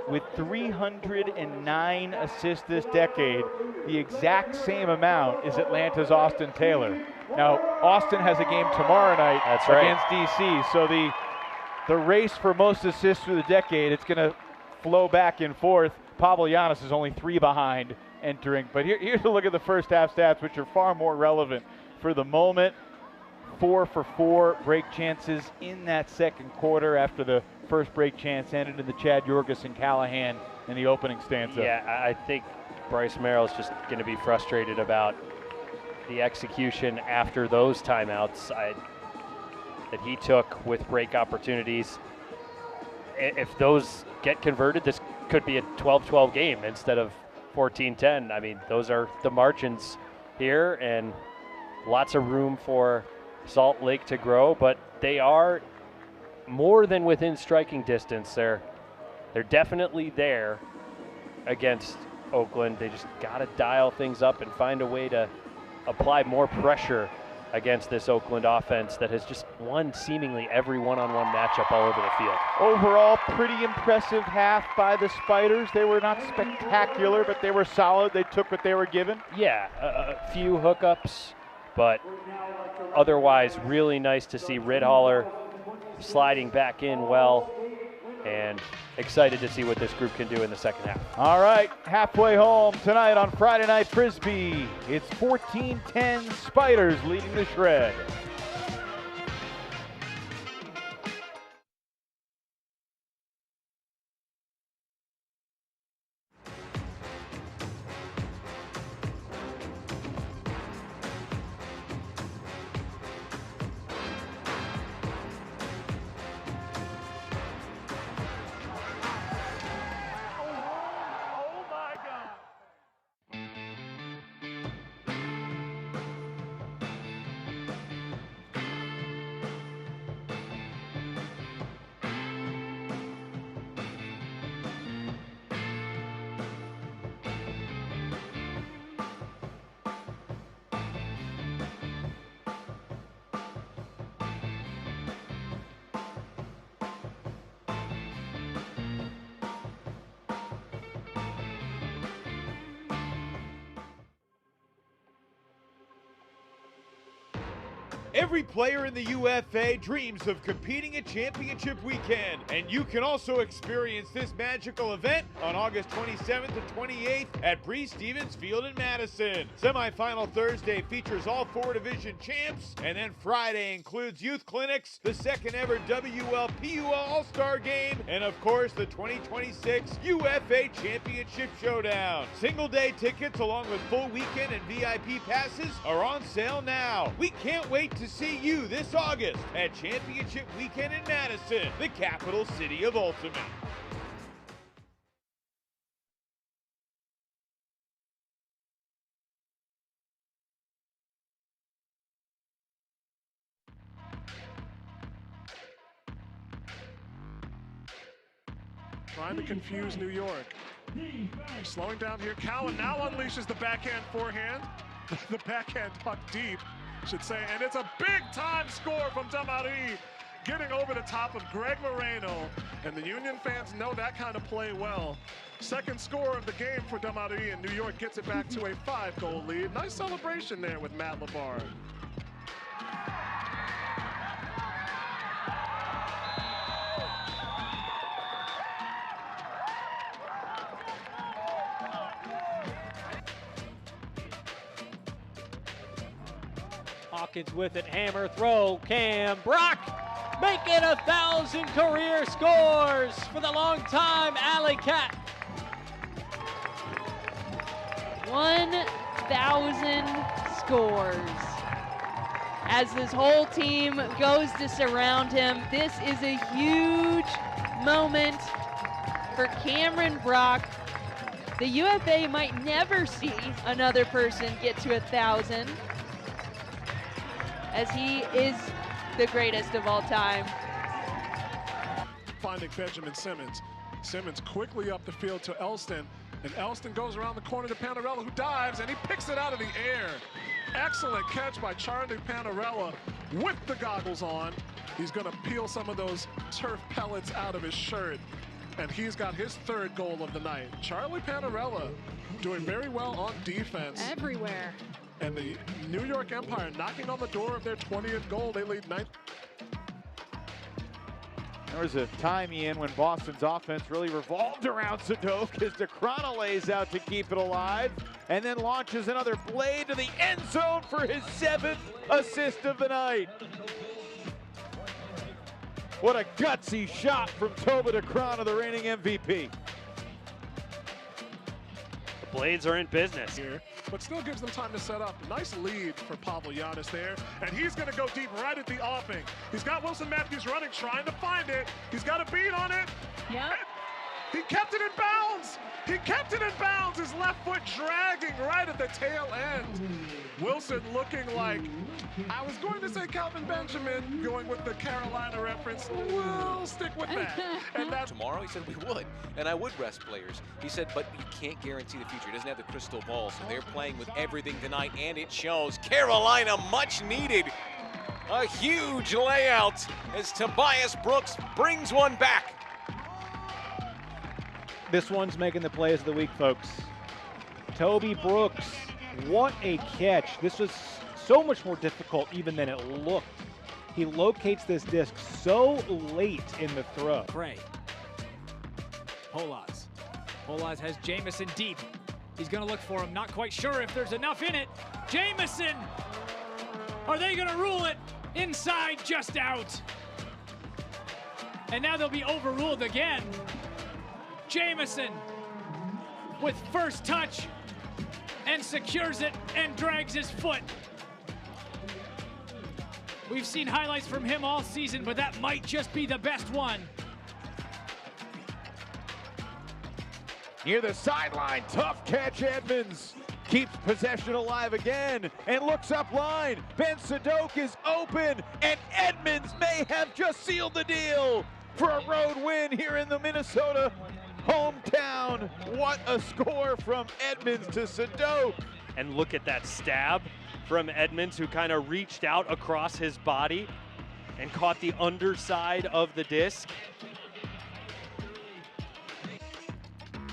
with 309 assists this decade. The exact same amount is Atlanta's Austin Taylor. Now, Austin has a game tomorrow night against DC, so the race for most assists through the decade, it's going to flow back and forth. Pavlianis is only 3 behind entering, but here's a look at the first half stats, which are far more relevant for the moment. 4 for 4 break chances in that second quarter after the first break chance ended in the Chad Yorgis and Callahan in the opening stanza. Yeah, I think Bryce Merrill is just going to be frustrated about the execution after those timeouts that he took with break opportunities. If those get converted, this could be a 12-12 game instead of 14-10. I mean, those are the margins here, and lots of room for Salt Lake to grow, but they are more than within striking distance. They're definitely there against Oakland. They just got to dial things up and find a way to apply more pressure against this Oakland offense that has just won seemingly every one-on-one matchup all over the field. Overall, pretty impressive half by the Spiders. They were not spectacular, but they were solid. They took what they were given. Yeah, a few hookups, but otherwise really nice to see Ridholler sliding back in well, and excited to see what this group can do in the second half. All right, halfway home tonight on Friday Night Frisbee. It's 14-10 Spiders leading the Shred. Every player in the UFA dreams of competing at championship weekend, and you can also experience this magical event on August 27th and 28th at Bree Stevens Field in Madison. Semifinal Thursday features all 4 division champs, and then Friday includes youth clinics, the second ever WLPUL All-Star Game, and of course the 2026 UFA Championship Showdown. Single day tickets along with full weekend and VIP passes are on sale now. We can't wait to see you this August at Championship Weekend in Madison, the capital city of Ultimate. Trying to confuse New York. Slowing down here. Cowan now unleashes the backhand forehand. The backhand puck deep, should say, and it's a big-time score from Damari, getting over the top of Greg Moreno, and the Union fans know that kind of play well. Second score of the game for Damari, and New York gets it back to a 5-goal lead. Nice celebration there with Matt LeBar. Hawkins with it, hammer, throw, Cam Brock making 1,000 career scores for the long-time AlleyCat. 1 1,000 scores. As this whole team goes to surround him, this is a huge moment for Cameron Brock. The UFA might never see another person get to 1,000, as he is the greatest of all time. Finding Benjamin Simmons. Simmons quickly up the field to Elston, and Elston goes around the corner to Panarella, who dives, and he picks it out of the air. Excellent catch by Charlie Panarella with the goggles on. He's going to peel some of those turf pellets out of his shirt, and he's got his third goal of the night. Charlie Panarella doing very well on defense. Everywhere. And the New York Empire knocking on the door of their 20th goal. They lead 9. There was a time, Ian, when Boston's offense really revolved around Sadok as DeCrona lays out to keep it alive and then launches another blade to the end zone for his 7th assist of the night. What a gutsy shot from Toba DeCrona, the reigning MVP. The Blades are in business here, but still gives them time to set up. Nice lead for Pavlianis there, and he's going to go deep right at the offing. He's got Wilson Matthews running, trying to find it. He's got a beat on it. Yeah. He kept it in bounds. He kept it in bounds. His left foot dragging right at the tail end. Wilson looking like, I was going to say Calvin Benjamin, going with the Carolina reference. We'll stick with that. And that's tomorrow, he said we would, and I would rest players. He said, but you can't guarantee the future. He doesn't have the crystal ball, so they're playing with everything tonight, and it shows. Carolina, much needed. A huge layout as Tobias Brooks brings one back. This one's making the plays of the week, folks. Toby Brooks, what a catch. This was so much more difficult even than it looked. He locates this disc so late in the throw. Gray. Polaz. Polaz has Jamison deep. He's going to look for him. Not quite sure if there's enough in it. Jamison! Are they going to rule it? Inside, just out. And now they'll be overruled again. Jamison with first touch and secures it and drags his foot. We've seen highlights from him all season, but that might just be the best one. Near the sideline, tough catch. Edmonds keeps possession alive again and looks up line. Ben Sadok is open, and Edmonds may have just sealed the deal for a road win here in the Minnesota hometown. What a score from Edmonds to Sadok. And look at that stab from Edmonds, who kind of reached out across his body and caught the underside of the disc.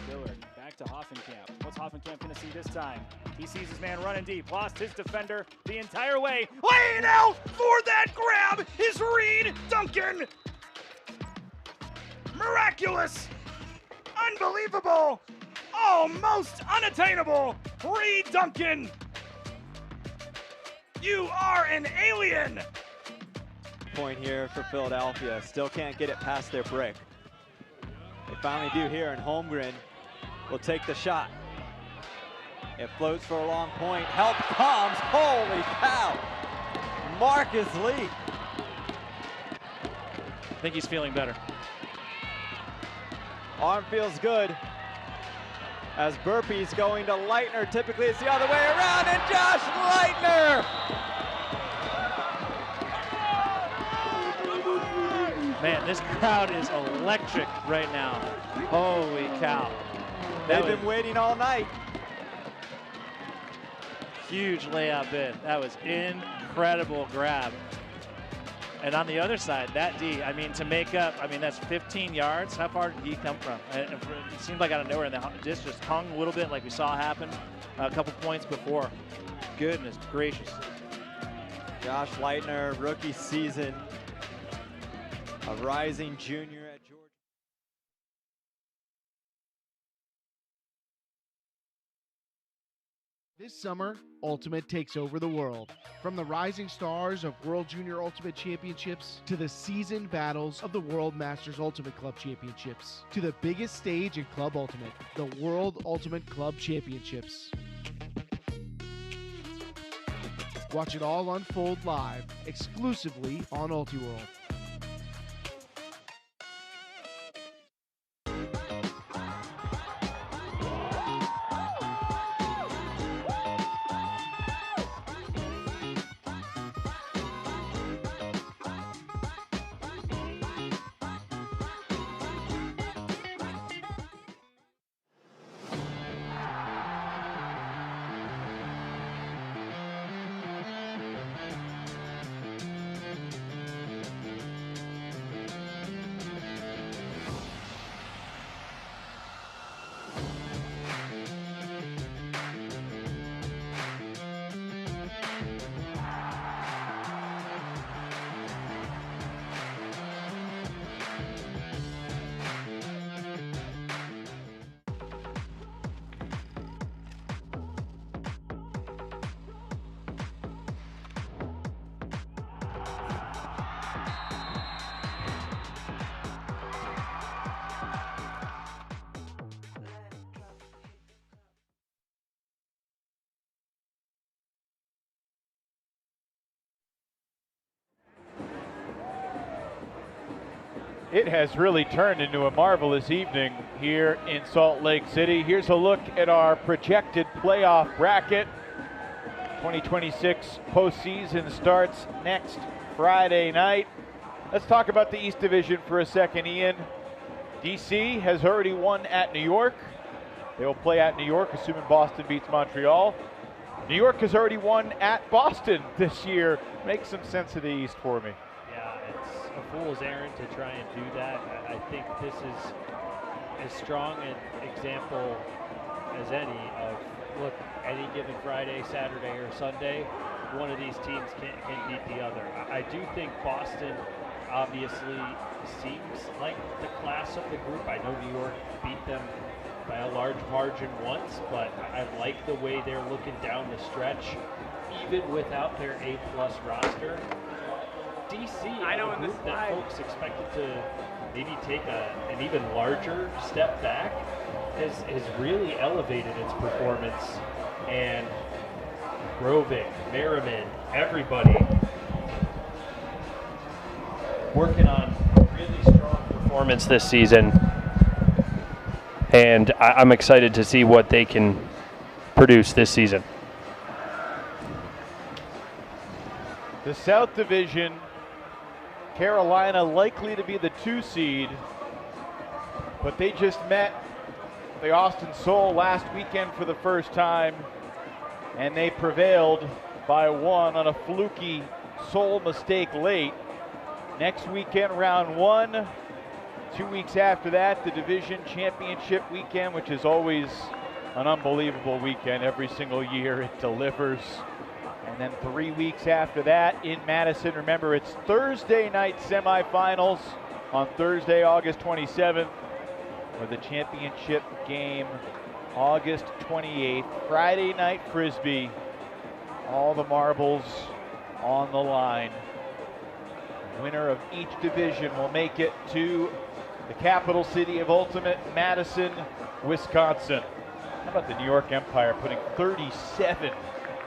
Dillard back to Hoffenkamp. What's Hoffenkamp going to see this time? He sees his man running deep, lost his defender the entire way. Laying out for that grab is Reed Duncan. Miraculous. Unbelievable. Almost unattainable. Reed Duncan. You are an alien. Point here for Philadelphia. Still can't get it past their brick. They finally do here, and Holmgren will take the shot. It floats for a long point. Help comes. Holy cow. Marcus Lee. I think he's feeling better. Arm feels good. As Burpee's going to Leitner. Typically it's the other way around, and Josh Leitner! Man, this crowd is electric right now. Holy cow. They've been waiting all night. Huge layup in. That was incredible grab. And on the other side, that D, I mean, to make up, I mean, that's 15 yards. How far did he come from? It seemed like out of nowhere, and the disc just hung a little bit like we saw happen a couple points before. Goodness gracious. Josh Leitner, rookie season. A rising junior at Georgia. This summer, Ultimate takes over the world. From the rising stars of World Junior Ultimate Championships to the seasoned battles of the World Masters Ultimate Club Championships to the biggest stage in Club Ultimate, the World Ultimate Club Championships. Watch it all unfold live, exclusively on Ultiworld. It has really turned into a marvelous evening here in Salt Lake City. Here's a look at our projected playoff bracket. 2026 postseason starts next Friday night. Let's talk about the East Division for a second, Ian. DC has already won at New York. They will play at New York, assuming Boston beats Montreal. New York has already won at Boston this year. Make some sense of the East for me. Yeah, it's a fool's errand to try and do that. I think this is as strong an example as any of, look, any given Friday, Saturday, or Sunday, one of these teams can beat the other. I do think Boston obviously seems like the class of the group. I know New York beat them by a large margin once, but I like the way they're looking down the stretch, even without their A-plus roster. DC, a group that folks expected to maybe take an even larger step back, has really elevated its performance. And Grovik, Merriman, everybody working on a really strong performance this season. And I'm excited to see what they can produce this season. The South Division, Carolina likely to be the 2 seed, but they just met the Austin Soul last weekend for the first time, and they prevailed by 1 on a fluky Soul mistake late. Next weekend, round 1. 2 weeks after that, the division championship weekend, which is always an unbelievable weekend every single year. It delivers. And then 3 weeks after that in Madison. Remember, it's Thursday night semifinals on Thursday, August 27th, with the championship game August 28th. Friday night Frisbee. All the marbles on the line. The winner of each division will make it to the capital city of Ultimate, Madison, Wisconsin. How about the New York Empire putting 37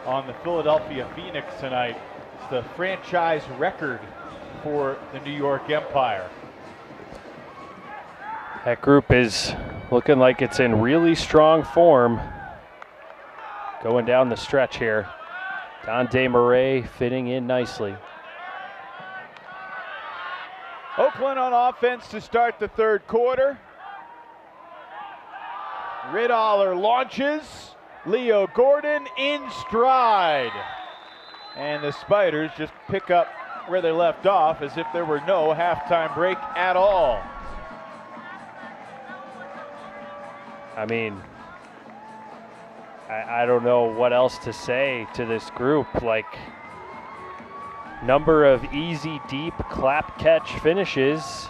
on the Philadelphia Phoenix tonight? It's the franchise record for the New York Empire. That group is looking like it's in really strong form going down the stretch here. Dante Murray fitting in nicely. Oakland on offense to start the third quarter. Riddaller launches. Leo Gordon in stride. And the Spiders just pick up where they left off as if there were no halftime break at all. I mean, I don't know what else to say to this group. Like, number of easy, deep clap catch finishes.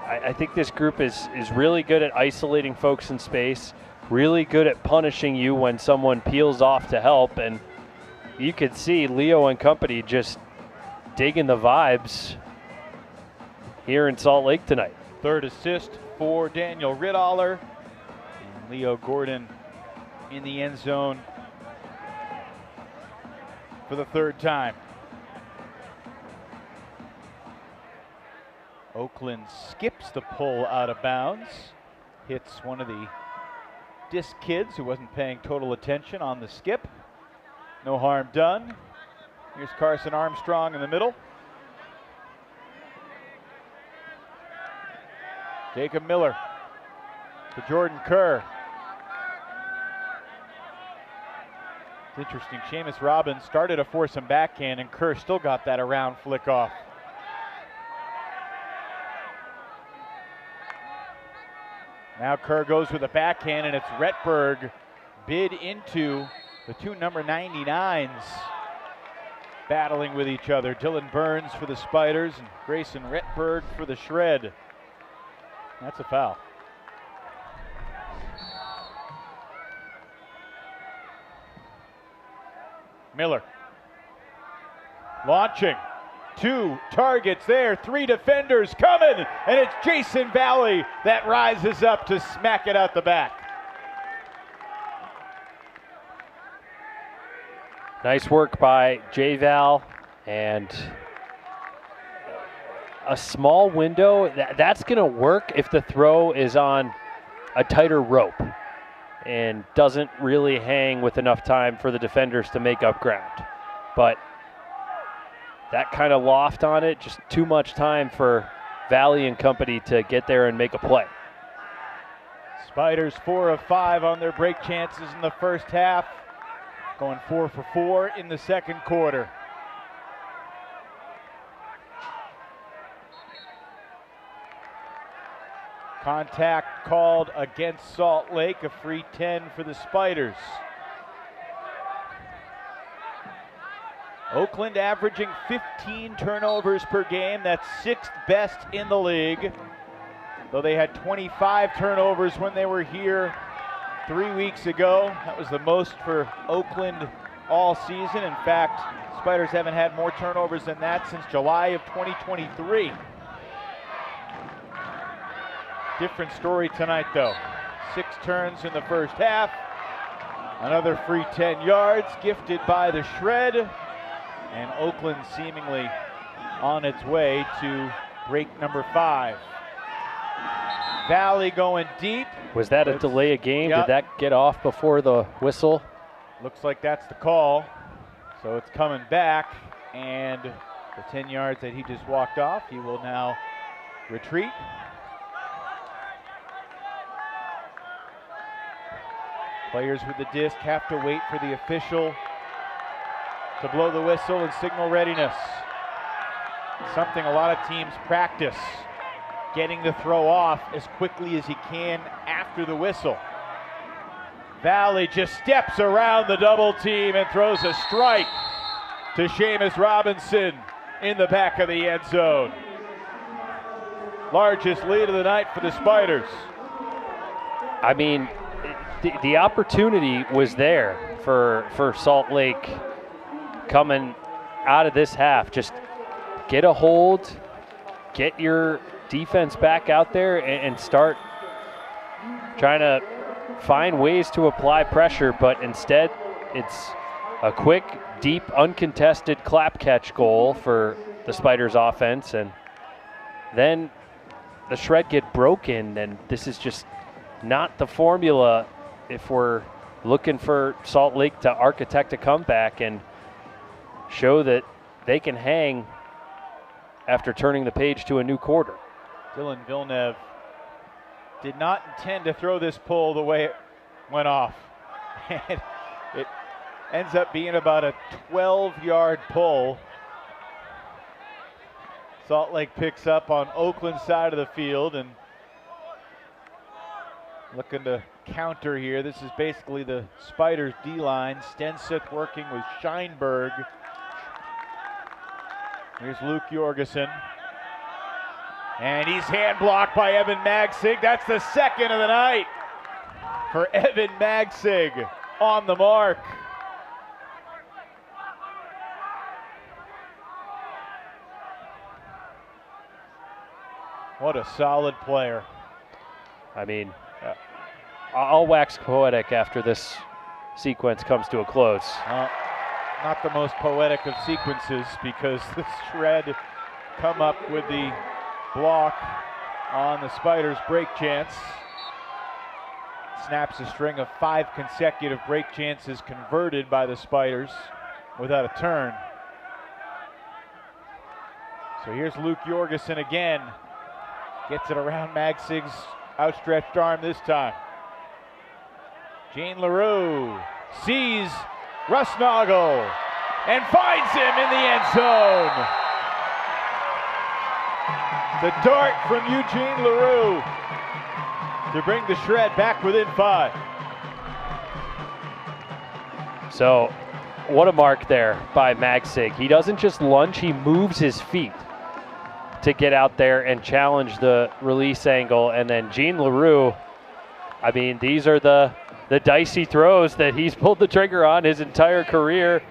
I think this group is really good at isolating folks in space, really good at punishing you when someone peels off to help. And you could see Leo and company just digging the vibes here in Salt Lake tonight. Third assist for Daniel Riddaller. And Leo Gordon in the end zone for the third time. Oakland skips the pull out of bounds. Hits one of the disc kids who wasn't paying total attention on the skip. No harm done. Here's Carson Armstrong in the middle. Jacob Miller to Jordan Kerr. It's interesting, Seamus Robbins started to force some backhand and Kerr still got that around flick off. Now Kerr goes with a backhand and it's Retberg bid into the two number 99s battling with each other. Dylan Burns for the Spiders and Grayson Retberg for the Shred. That's a foul. Miller launching. 2 targets there, 3 defenders coming, and it's Jason Valley that rises up to smack it out the back. Nice work by J-Val, and a small window. That's going to work if the throw is on a tighter rope and doesn't really hang with enough time for the defenders to make up ground. But that kind of loft on it, just too much time for Valley and company to get there and make a play. Spiders 4 of 5 on their break chances in the first half, going 4 for 4 in the second quarter. Contact called against Salt Lake, a free 10 for the Spiders. Oakland averaging 15 turnovers per game. That's 6th best in the league. Though they had 25 turnovers when they were here 3 weeks ago. That was the most for Oakland all season. In fact, Spiders haven't had more turnovers than that since July of 2023. Different story tonight though. 6 turns in the first half. Another free 10 yards gifted by the Shred. And Oakland seemingly on its way to break number 5. Valley going deep. Was that a delay of game? Yep. Did that get off before the whistle? Looks like that's the call. So it's coming back, and the 10 yards that he just walked off, he will now retreat. Players with the disc have to wait for the official to blow the whistle and signal readiness. Something a lot of teams practice, getting the throw off as quickly as he can after the whistle. Valley just steps around the double team and throws a strike to Seamus Robinson in the back of the end zone. Largest lead of the night for the Spiders. I mean, the opportunity was there for Salt Lake coming out of this half. Just get a hold, get your defense back out there and start trying to find ways to apply pressure, but instead it's a quick, deep, uncontested clap catch goal for the Spiders offense, and then the Shred get broken, and this is just not the formula if we're looking for Salt Lake to architect a comeback and show that they can hang after turning the page to a new quarter. Dylan Villeneuve did not intend to throw this pull the way it went off. And it ends up being about a 12-yard pull. Salt Lake picks up on Oakland's side of the field and looking to counter here. This is basically the Spiders D-line. Stenseth working with Scheinberg. Here's Luke Jorgensen. And he's hand blocked by Evan Magsig. That's the second of the night for Evan Magsig on the mark. What a solid player. I mean, I'll wax poetic after this sequence comes to a close. not the most poetic of sequences, because the Shred come up with the block on the Spiders' break chance. Snaps a string of 5 consecutive break chances converted by the Spiders without a turn. So here's Luke Jorgensen again. Gets it around Magsig's outstretched arm this time. Gene LaRue sees Rusnagel and finds him in the end zone. The dart from Eugene LaRue to bring the Shred back within 5. So, what a mark there by Magsig. He doesn't just lunge, he moves his feet to get out there and challenge the release angle. And then Gene LaRue, I mean, these are the dicey throws that he's pulled the trigger on his entire career.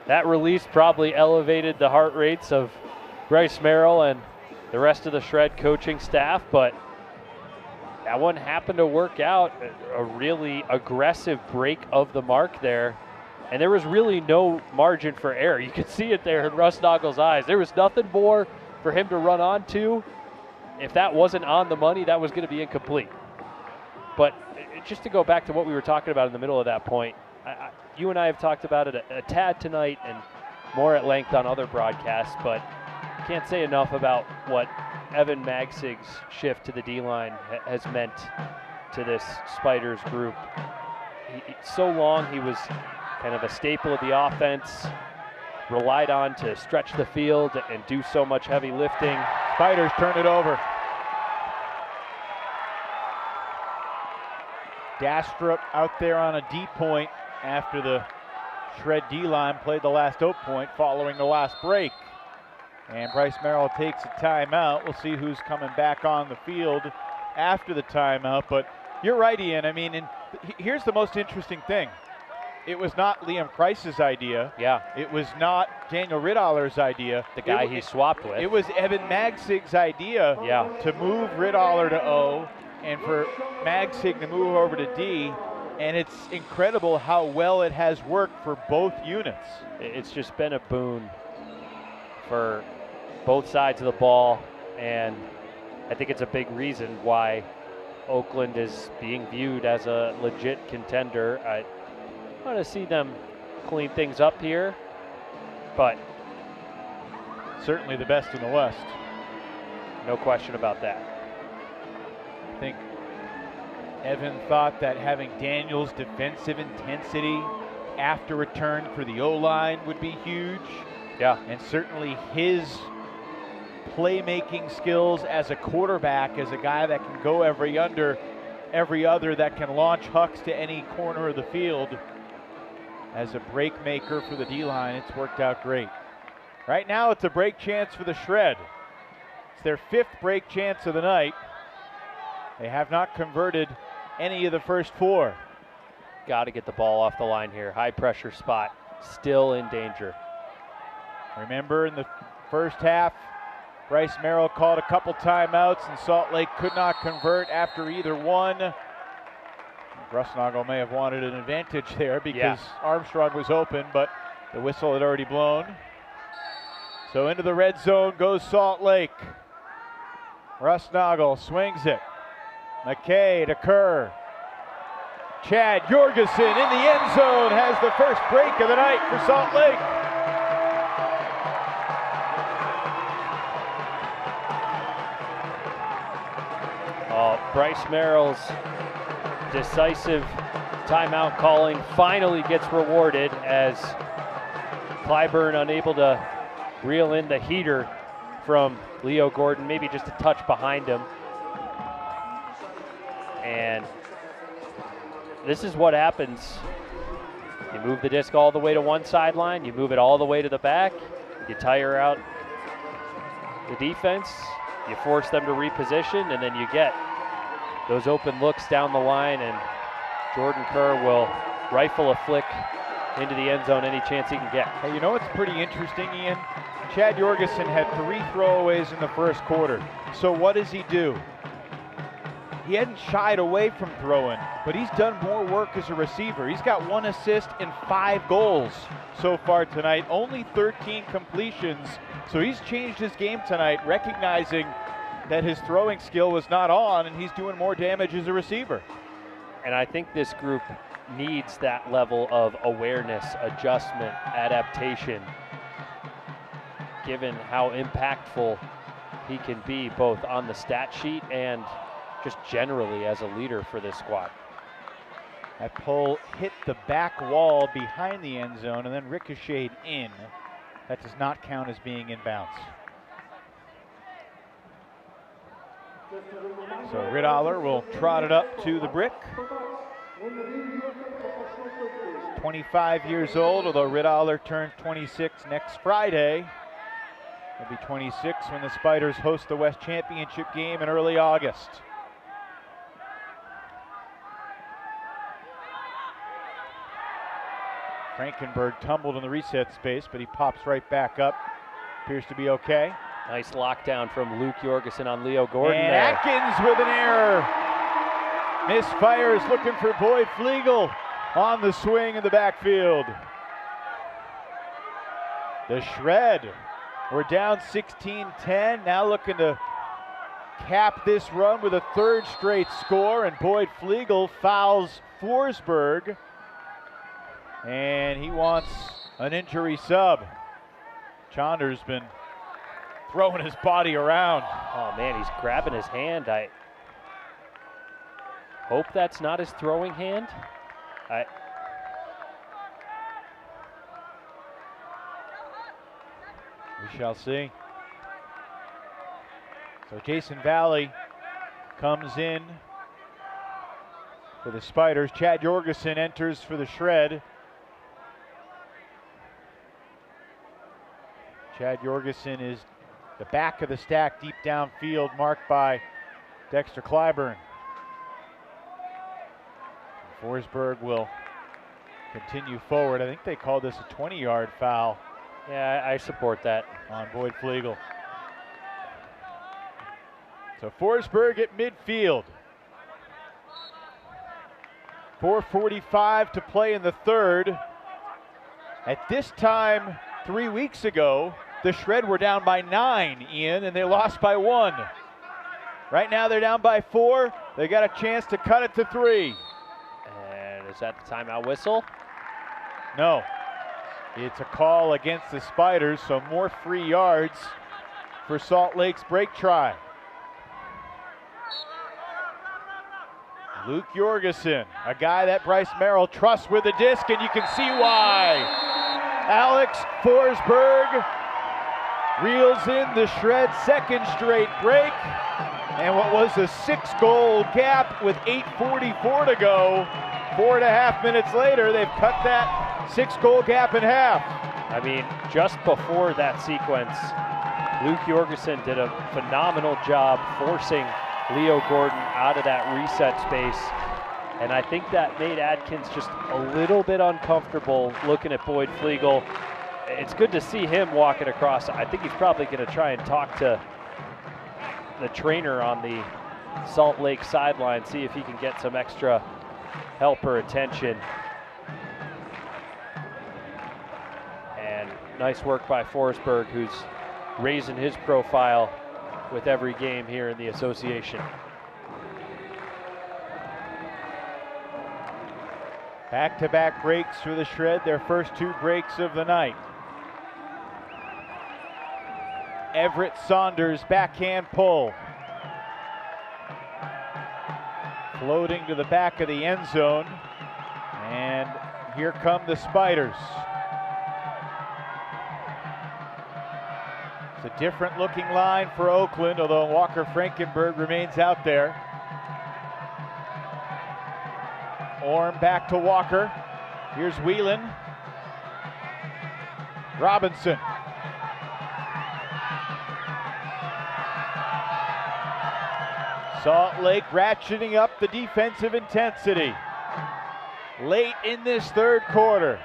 That release probably elevated the heart rates of Bryce Merrill and the rest of the Shred coaching staff, but that one happened to work out. A really aggressive break of the mark there. And there was really no margin for error. You could see it there in Rusnagel's eyes. There was nothing more for him to run onto. If that wasn't on the money, that was going to be incomplete. But just to go back to what we were talking about in the middle of that point, you and I have talked about it a tad tonight and more at length on other broadcasts, but can't say enough about what Evan Magsig's shift to the D-line has meant to this Spiders group. So long he was kind of a staple of the offense, relied on to stretch the field and do so much heavy lifting. Spiders turn it over. Dastrup out there on a D point after the Shred D-line played the last O point following the last break. And Bryce Merrill takes a timeout. We'll see who's coming back on the field after the timeout. But you're right, Ian. I mean, and here's the most interesting thing. It was not Liam Kreis's idea. Yeah. It was not Daniel Ridoller's idea. The guy he swapped with. It was Evan Magsig's idea to move Ridoller to O and for Magsig to move over to D. And it's incredible how well it has worked for both units. It's just been a boon for both sides of the ball, and I think it's a big reason why Oakland is being viewed as a legit contender. I want to see them clean things up here, but certainly the best in the West. No question about that. I think Evan thought that having Daniels' defensive intensity after return for the O-line would be huge. Yeah. And certainly his playmaking skills as a quarterback, as a guy that can go every other, that can launch hucks to any corner of the field. As a break maker for the D-line, it's worked out great. Right now it's a break chance for the Shred. It's their 5th break chance of the night. They have not converted any of the first 4. Got to get the ball off the line here. High pressure spot, still in danger. Remember in the first half, Bryce Merrill called a couple timeouts and Salt Lake could not convert after either one. Rusnagel may have wanted an advantage there because Armstrong was open, but the whistle had already blown. So into the red zone goes Salt Lake. Rusnagel swings it. McKay to Kerr. Chad Jorgensen in the end zone has the first break of the night for Salt Lake. Bryce Merrill's decisive timeout calling finally gets rewarded as Clyburn unable to reel in the heater from Leo Gordon, maybe just a touch behind him. And this is what happens. You move the disc all the way to one sideline, you move it all the way to the back, you tire out the defense, you force them to reposition, and then you get those open looks down the line, and Jordan Kerr will rifle a flick into the end zone any chance he can get. Hey, you know what's pretty interesting, Ian? Chad Jorgensen had 3 throwaways in the first quarter. So what does he do? he hadn't shied away from throwing, but he's done more work as a receiver. He's got 1 assist and 5 goals so far tonight, only 13 completions. So he's changed his game tonight, recognizing that his throwing skill was not on, and he's doing more damage as a receiver. And I think this group needs that level of awareness, adjustment, adaptation, given how impactful he can be both on the stat sheet and just generally as a leader for this squad. That pull hit the back wall behind the end zone and then ricocheted in. That does not count as being in bounds. So Riddaler will trot it up to the brick. 25 years old, although Riddaler turns 26 next Friday. He'll be 26 when the Spiders host the West Championship game in early August. Frankenberg tumbled in the reset space, but he pops right back up. Appears to be okay. Nice lockdown from Luke Jorgensen on Leo Gordon And there. Atkins with an error. Misfires, looking for Boyd Flegel on the swing in the backfield. The Shred. We're down 16-10, now looking to cap this run with a 3rd straight score, and Boyd Flegel fouls Forsberg, and he wants an injury sub. Chander's been throwing his body around. Oh man, he's grabbing his hand. I hope that's not his throwing hand. We shall see. So Jason Valley comes in for the Spiders. Chad Jorgensen enters for the Shred. Chad Jorgensen is the back of the stack, deep downfield, marked by Dexter Clyburn. Forsberg will continue forward. I think they called this a 20-yard foul. Yeah, I support that. On Boyd Flegel. So Forsberg at midfield. 4:45 to play in the 3rd. At this time 3 weeks ago, the Shred were down by 9, Ian, and they lost by 1. Right now they're down by 4. They got a chance to cut it to 3. And is that the timeout whistle? No. It's a call against the Spiders, so more free yards for Salt Lake's break try. Luke Jorgensen, a guy that Bryce Merrill trusts with the disc, and you can see why. Alex Forsberg reels in the Shred 2nd straight break, and what was a 6-goal gap with 8:44 to go. 4.5 minutes later, they've cut that 6-goal gap in half. I mean, just before that sequence, Luke Jorgensen did a phenomenal job forcing Leo Gordon out of that reset space. And I think that made Atkins just a little bit uncomfortable looking at Boyd Flegel. It's good to see him walking across. I think he's probably going to try and talk to the trainer on the Salt Lake sideline, see if he can get some extra help or attention. And nice work by Forsberg, who's raising his profile with every game here in the association. Back-to-back breaks for the Shred, their first 2 breaks of the night. Everett Saunders backhand pull. Floating to the back of the end zone. And here come the Spiders. It's a different looking line for Oakland, although Walker Frankenberg remains out there. Orm back to Walker. Here's Whelan. Robinson. Salt Lake ratcheting up the defensive intensity late in this 3rd quarter.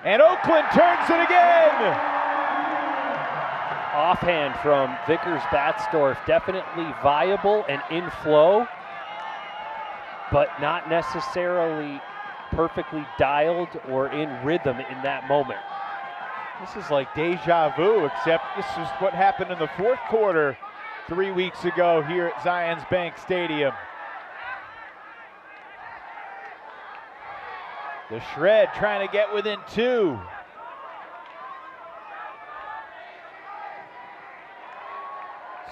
And Oakland turns it again. offhand from Vickers-Batsdorf, definitely viable and in flow, but not necessarily perfectly dialed or in rhythm in that moment. This is like deja vu, except this is what happened in the fourth quarter 3 weeks ago here at Zions Bank Stadium. The Shred trying to get within 2.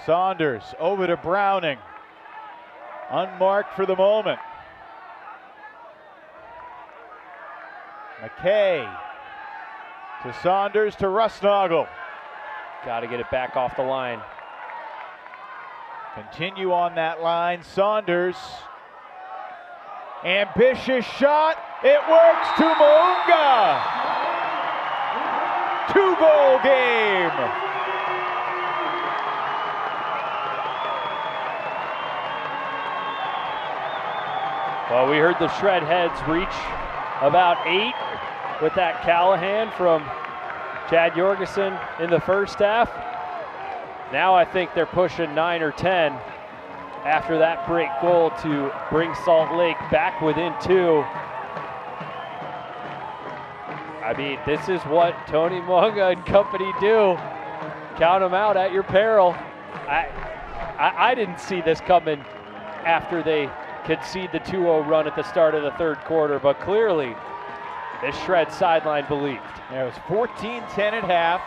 Saunders over to Browning. Unmarked for the moment. McKay to Saunders to Rustnagel. Got to get it back off the line. Continue on that line. Saunders. Ambitious shot. It works to Mounga. 2-goal game. Well, we heard the Shred heads reach about 8 with that Callahan from Chad Jorgensen in the first half. Now I think they're pushing 9 or 10 after that break goal to bring Salt Lake back within 2. I mean, this is what Tony Mounga and company do. Count them out at your peril. I didn't see this coming after they concede the 2-0 run at the start of the third quarter, but clearly this Shred sideline believed. Yeah, it was 14-10 at half.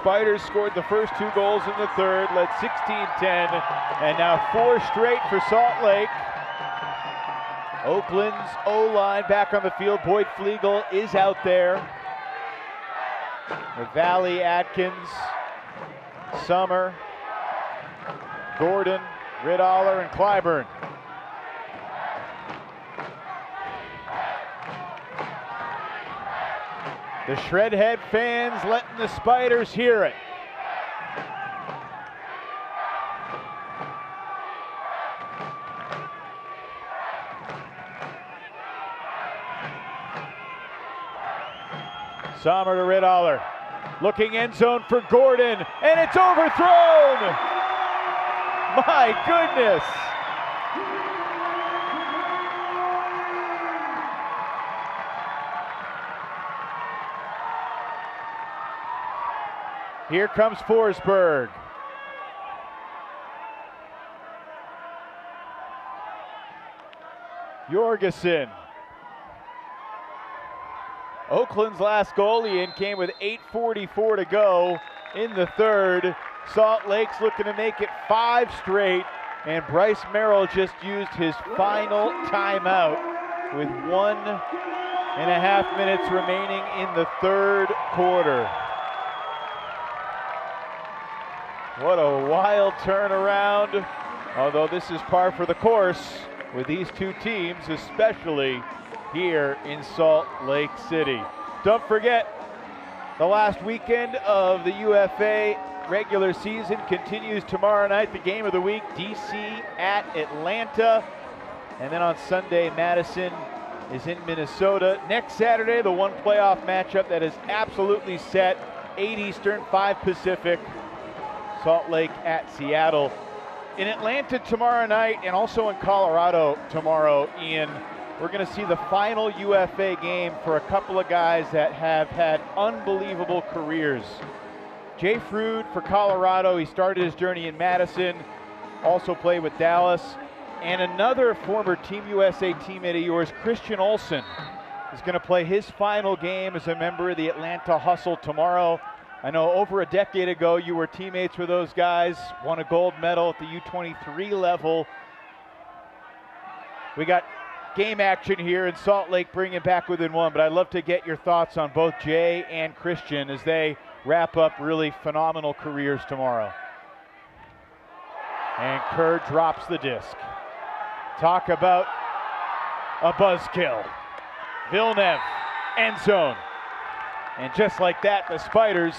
Spiders scored the first 2 goals in the third, led 16-10, and now 4 straight for Salt Lake. Oakland's O-line back on the field. Boyd Flegel is out there. Valley, Atkins, Summer, Gordon, Ridaller, and Clyburn. The Shredhead fans letting the Spiders hear it. Sommer to Ridaller. Looking end zone for Gordon, and it's overthrown! My goodness! Here comes Forsberg. Jorgensen. Oakland's last goal, Ian, came with 8:44 to go in the third. Salt Lake's looking to make it 5 straight, and Bryce Merrill just used his final timeout with 1.5 minutes remaining in the third quarter. What a wild turnaround, although this is par for the course with these two teams, especially here in Salt Lake City. Don't forget, the last weekend of the UFA regular season continues tomorrow night. The game of the week, DC at Atlanta. And then on Sunday, Madison is in Minnesota. Next Saturday, the one playoff matchup that is absolutely set, 8 Eastern, 5 Pacific. Salt Lake at Seattle. In Atlanta tomorrow night, and also in Colorado tomorrow, Ian, we're going to see the final UFA game for a couple of guys that have had unbelievable careers. Jay Frood for Colorado, he started his journey in Madison, also played with Dallas. And another former Team USA teammate of yours, Christian Olsen, is going to play his final game as a member of the Atlanta Hustle tomorrow. I know over a decade ago you were teammates with those guys, won a gold medal at the U23 level. We got game action here in Salt Lake, bringing it back within 1, but I'd love to get your thoughts on both Jay and Christian as they wrap up really phenomenal careers tomorrow. And Kerr drops the disc. Talk about a buzzkill. Villeneuve, end zone. And just like that, the Spiders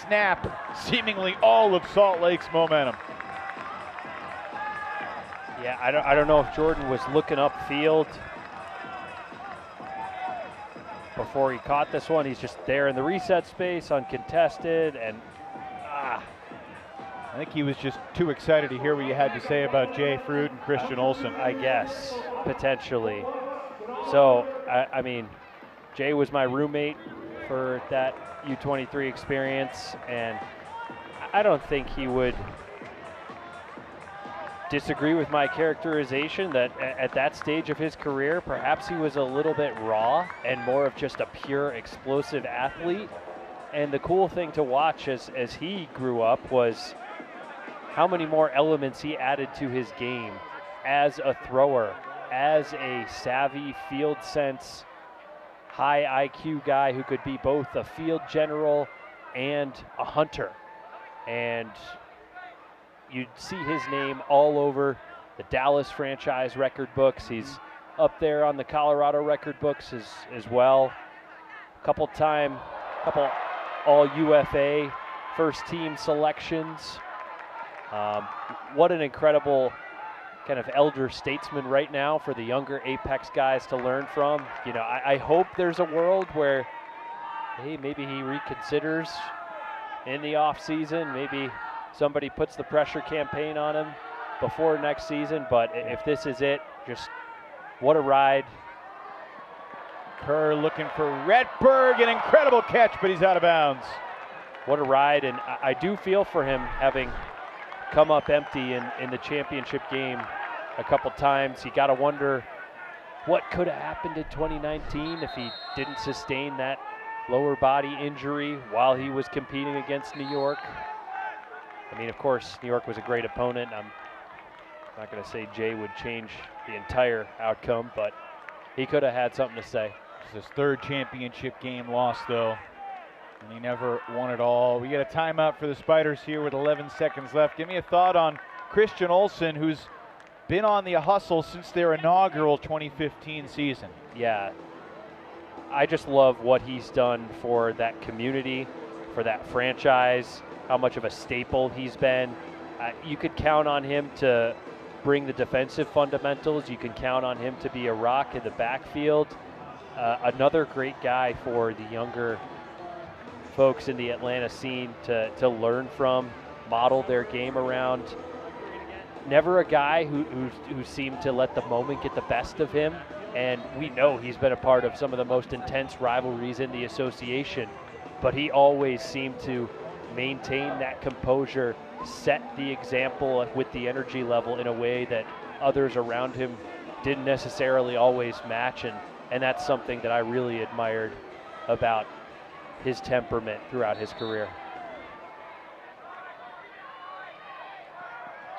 snap seemingly all of Salt Lake's momentum. Yeah, I don't know if Jordan was looking upfield before he caught this one. He's just there in the reset space, uncontested, and I think he was just too excited to hear what you had to say about Jay Fruit and Christian Olsen. I guess, potentially. So, I mean, Jay was my roommate for that U23 experience, and I don't think he would disagree with my characterization that at that stage of his career, perhaps he was a little bit raw and more of just a pure explosive athlete. And the cool thing to watch as he grew up was how many more elements he added to his game as a thrower, as a savvy field sense, high IQ guy who could be both a field general and a hunter. And you'd see his name all over the Dallas franchise record books. He's up there on the Colorado record books as well. Couple all UFA first team selections. What an incredible kind of elder statesman right now for the younger Apex guys to learn from. You know, I hope there's a world where, hey, maybe he reconsiders in the off season. Maybe somebody puts the pressure campaign on him before next season. But if this is it, just what a ride. Kerr looking for Redberg, an incredible catch, but he's out of bounds. What a ride, and I do feel for him having come up empty in the championship game a couple times. You got to wonder what could have happened in 2019 if he didn't sustain that lower body injury while he was competing against New York. I mean, of course, New York was a great opponent. I'm not going to say Jay would change the entire outcome, but he could have had something to say. It's his third championship game loss, though, and he never won it all. We get a timeout for the Spiders here with 11 seconds left. Give me a thought on Christian Olsen, who's been on the hustle since their inaugural 2015 season. Yeah, I just love what he's done for that community, for that franchise, how much of a staple he's been. You could count on him to bring the defensive fundamentals. You can count on him to be a rock in the backfield. Another great guy for the younger folks in the Atlanta scene to learn from, model their game around. Never a guy who seemed to let the moment get the best of him. And we know he's been a part of some of the most intense rivalries in the association, but he always seemed to maintain that composure, set the example with the energy level in a way that others around him didn't necessarily always match, and that's something that I really admired about his temperament throughout his career.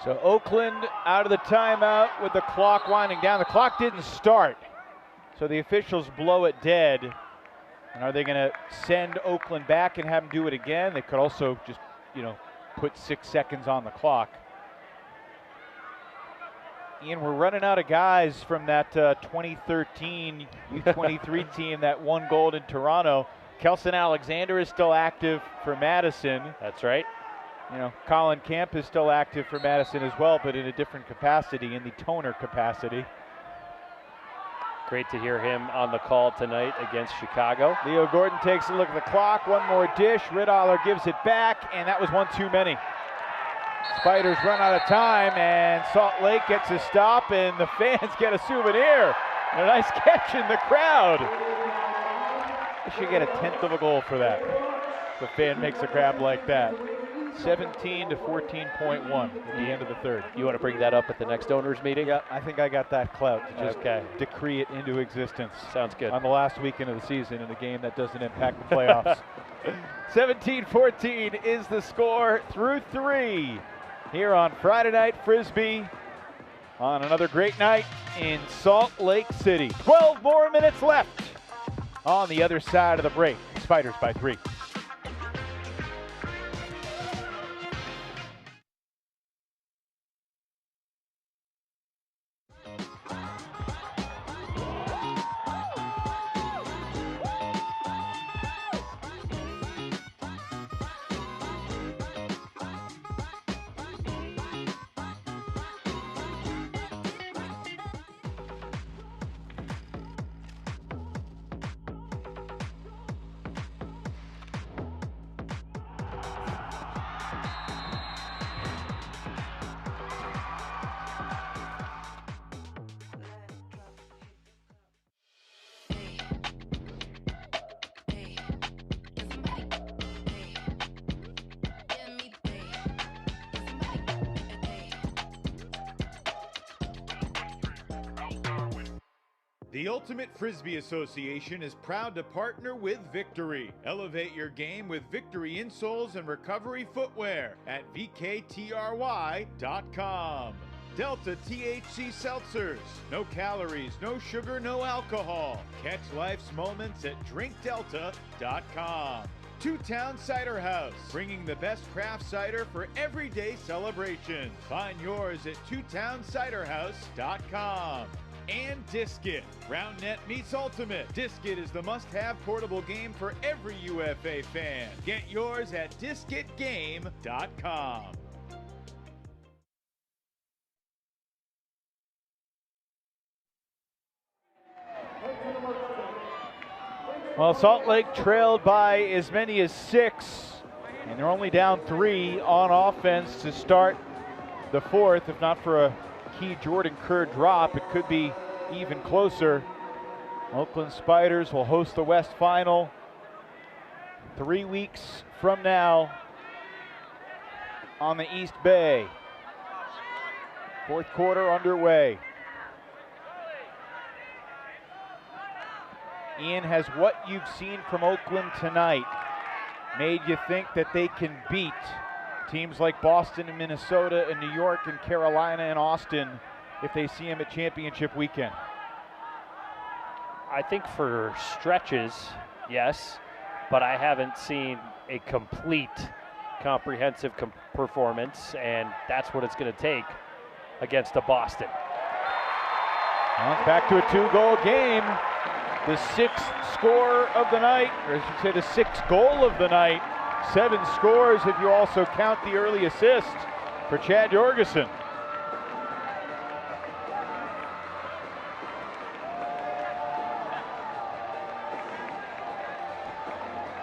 So Oakland out of the timeout with the clock winding down. The clock didn't start, so the officials blow it dead. And are they going to send Oakland back and have them do it again? They could also just, put 6 seconds on the clock. Ian, we're running out of guys from that 2013 U23 team that won gold in Toronto. Kelson Alexander is still active for Madison. That's right. Colin Camp is still active for Madison as well, but in a different capacity, in the Toner capacity. Great to hear him on the call tonight against Chicago. Leo Gordon takes a look at the clock. One more dish. Riddler gives it back, and that was one too many. Spiders run out of time, and Salt Lake gets a stop, and the fans get a souvenir. And a nice catch in the crowd. They should get a 10th of a goal for that. If a fan makes a grab like that. 17 to 14.1 at the end of the third. You want to bring that up at the next owners meeting? Yeah, I think I got that clout to just decree it into existence. Sounds good. On the last weekend of the season in a game that doesn't impact the playoffs. 17-14 is the score through 3 here on Friday Night Frisbee on another great night in Salt Lake City. 12 more minutes left on the other side of the break. Spiders by 3. The Ultimate Frisbee Association is proud to partner with Victory. Elevate your game with Victory insoles and recovery footwear at VKTRY.com. Delta THC Seltzers. No calories, no sugar, no alcohol. Catch life's moments at DrinkDelta.com. Two Town Cider House, bringing the best craft cider for everyday celebrations. Find yours at TwoTownCiderHouse.com. And Disc-It. Round Net meets Ultimate. Disc-It is the must-have portable game for every UFA fan. Get yours at DiscItGame.com. Well, Salt Lake trailed by as many as 6, and they're only down 3 on offense to start the 4th. If not for a key Jordan Kerr drop, it could be even closer. Oakland Spiders will host the West Final 3 weeks from now on the East Bay. 4th quarter underway. Ian, has what you've seen from Oakland tonight made you think that they can beat teams like Boston and Minnesota and New York and Carolina and Austin if they see them at championship weekend? I think for stretches, yes, but I haven't seen a complete, comprehensive performance, and that's what it's going to take against a Boston. Well, it's back to a 2-goal game. The 6th score of the night, or I should say the 6th goal of the night. 7 scores if you also count the early assist for Chad Jorgensen.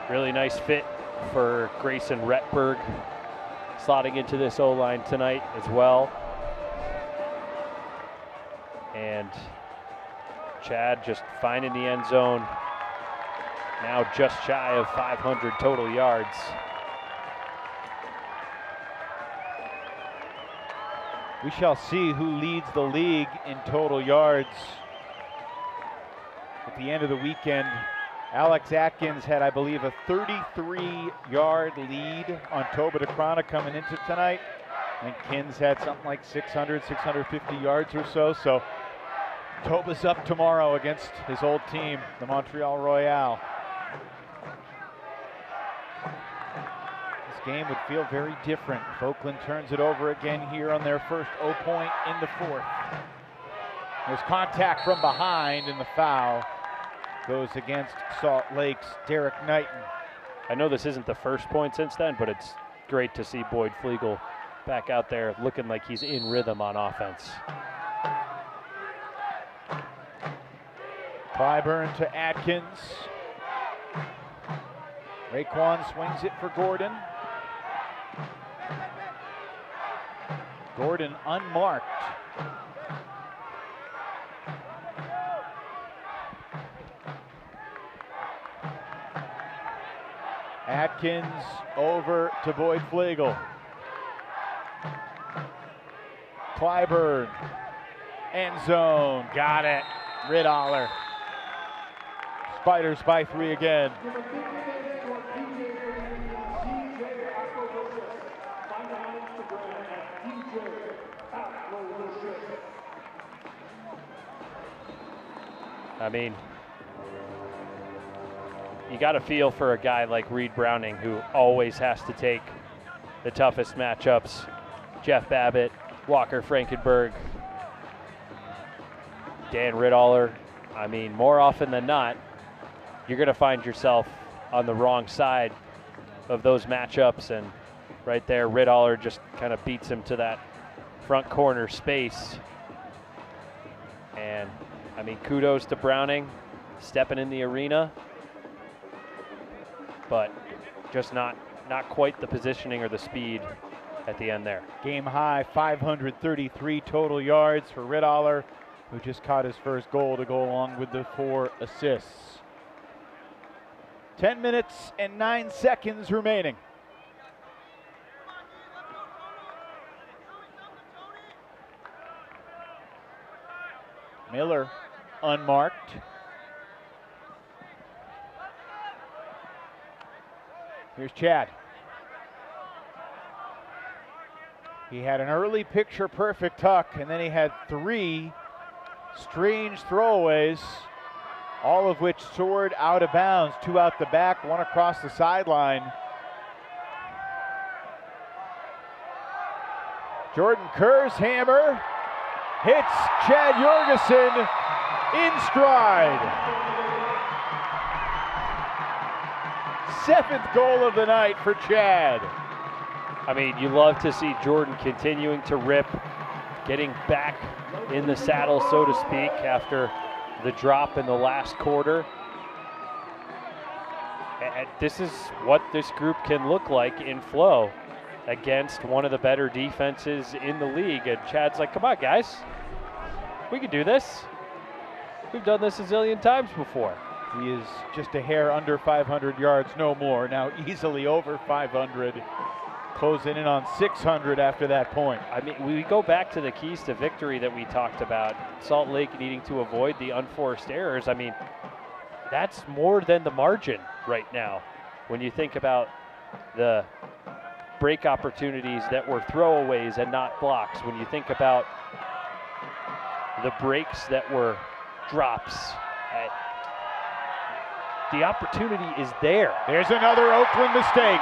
Really nice fit for Grayson Retberg, slotting into this O-line tonight as well. And Chad just finding the end zone, now just shy of 500 total yards. We shall see who leads the league in total yards at the end of the weekend. Alex Atkins had, I believe, a 33-yard lead on Toba DeCrona coming into tonight. I think Kins had something like 600, 650 yards or so. So Toba's up tomorrow against his old team, the Montreal Royale. This game would feel very different if Oakland turns it over again here on their first O point in the 4th. There's contact from behind, and the foul goes against Salt Lake's Derek Knighton. I know this isn't the first point since then, but it's great to see Boyd Flegel back out there looking like he's in rhythm on offense. Clyburn to Atkins. Raekwon swings it for Gordon. Gordon unmarked. Atkins over to Boyd Flegel. Clyburn. End zone. Got it. Riddoller. Spiders by 3 again. I mean, you got to feel for a guy like Reed Browning, who always has to take the toughest matchups. Jeff Babbitt, Walker Frankenberg, Dan Riddoller. I mean, more often than not, you're going to find yourself on the wrong side of those matchups. And right there, Riddoller just kind of beats him to that front corner space. And, I mean, kudos to Browning stepping in the arena, but just not quite the positioning or the speed at the end there. Game high 533 total yards for Riddoller, who just caught his first goal to go along with the 4 assists. 10 minutes and 9 seconds remaining. Miller unmarked. Here's Chad. He had an early picture perfect tuck, and then he had 3 strange throwaways, all of which soared out of bounds. 2 out the back, 1 across the sideline. Jordan Kerr's hammer hits Chad Jorgensen in stride. 7th goal of the night for Chad. I mean, you love to see Jordan continuing to rip, getting back in the saddle, so to speak, after the drop in the last quarter. And this is what this group can look like in flow against one of the better defenses in the league. And Chad's like, come on, guys. We can do this. We've done this a zillion times before. He is just a hair under 500 yards, no more. Now easily over 500. Closing in on 600 after that point. I mean, we go back to the keys to victory that we talked about. Salt Lake needing to avoid the unforced errors. I mean, that's more than the margin right now. When you think about the break opportunities that were throwaways and not blocks. When you think about the breaks that were drops. The opportunity is there. There's another Oakland mistake.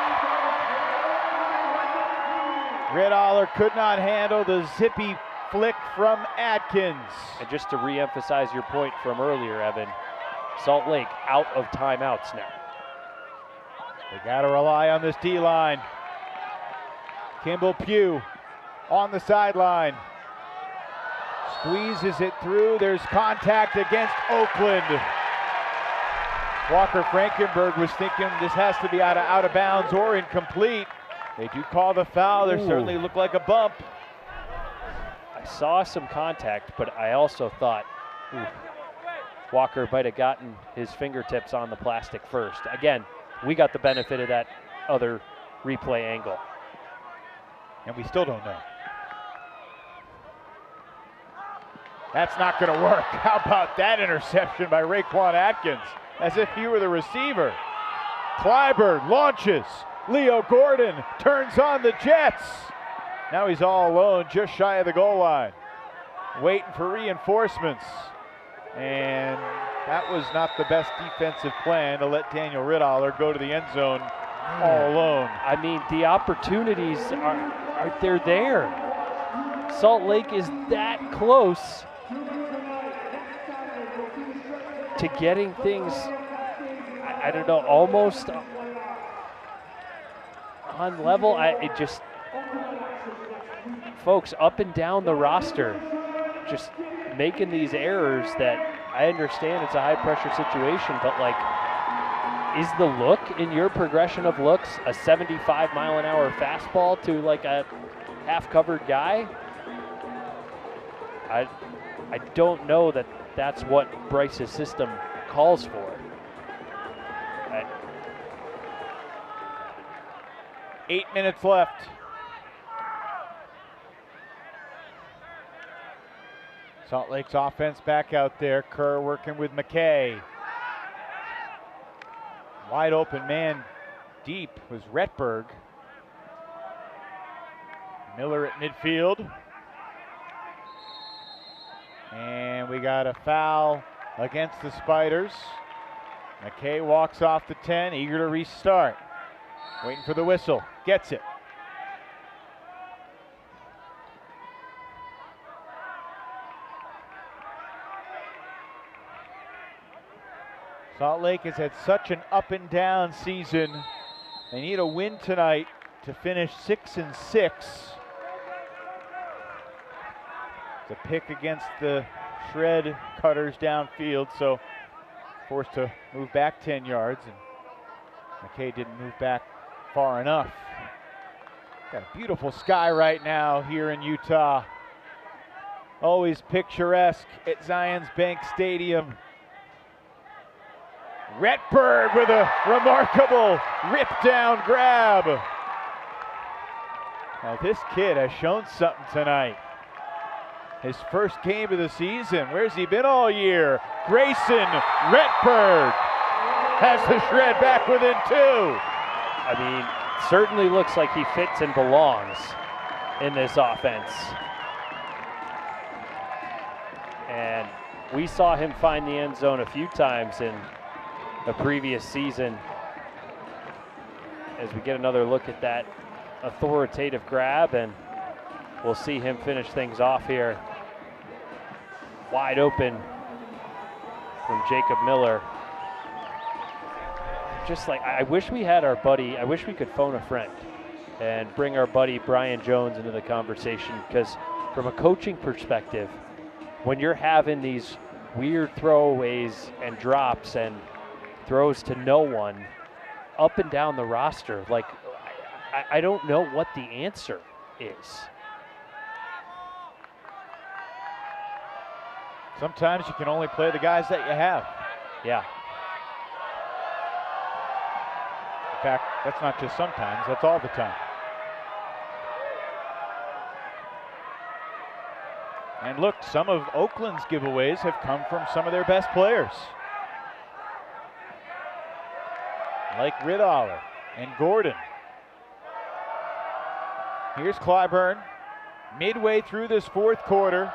Riddler could not handle the zippy flick from Atkins. And just to re-emphasize your point from earlier, Evan, Salt Lake out of timeouts now. They got to rely on this D-line. Kimball Pugh on the sideline. Squeezes it through. There's contact against Oakland. Walker Frankenberg was thinking this has to be out of bounds or incomplete. They do call the foul. There certainly looked like a bump. I saw some contact, but I also thought Walker might have gotten his fingertips on the plastic first. Again, we got the benefit of that other replay angle. And we still don't know. That's not going to work. How about that interception by Raekwon Atkins? As if he were the receiver. Clyburn launches. Leo Gordon turns on the Jets. Now he's all alone, just shy of the goal line. Waiting for reinforcements. And that was not the best defensive plan to let Daniel Riddler go to the end zone all alone. I mean, the opportunities they're there. Salt Lake is that close to getting things, I don't know, almost on level. Folks up and down the roster just making these errors that I understand it's a high pressure situation, but like, is the look in your progression of looks a 75-mile-an-hour fastball to like a half-covered guy? I don't know that that's what Bryce's system calls for. 8 minutes left. Salt Lake's offense back out there. Kerr working with McKay. Wide open man deep was Retberg. Miller at midfield. And we got a foul against the Spiders. McKay walks off the 10, eager to restart. Waiting for the whistle, gets it. Salt Lake has had such an up and down season. They need a win tonight to finish 6-6. It's a pick against the Shred Cutters downfield, so forced to move back 10 yards, and McKay didn't move back far enough. Got a beautiful sky right now here in Utah. Always picturesque at Zions Bank Stadium. Retberg with a remarkable rip down grab. Now this kid has shown something tonight. His first game of the season. Where's he been all year? Grayson Redberg has the shred back within 2. I mean, certainly looks like he fits and belongs in this offense. And we saw him find the end zone a few times in the previous season. As we get another look at that authoritative grab, and we'll see him finish things off here. Wide open from Jacob Miller. Just like, I wish we had our buddy, I wish we could phone a friend and bring our buddy Brian Jones into the conversation, because from a coaching perspective, when you're having these weird throwaways and drops and throws to no one up and down the roster, like, I don't know what the answer is. Sometimes you can only play the guys that you have. Yeah. In fact, that's not just sometimes, that's all the time. And look, some of Oakland's giveaways have come from some of their best players, like Riddaller and Gordon. Here's Clyburn, midway through this fourth quarter.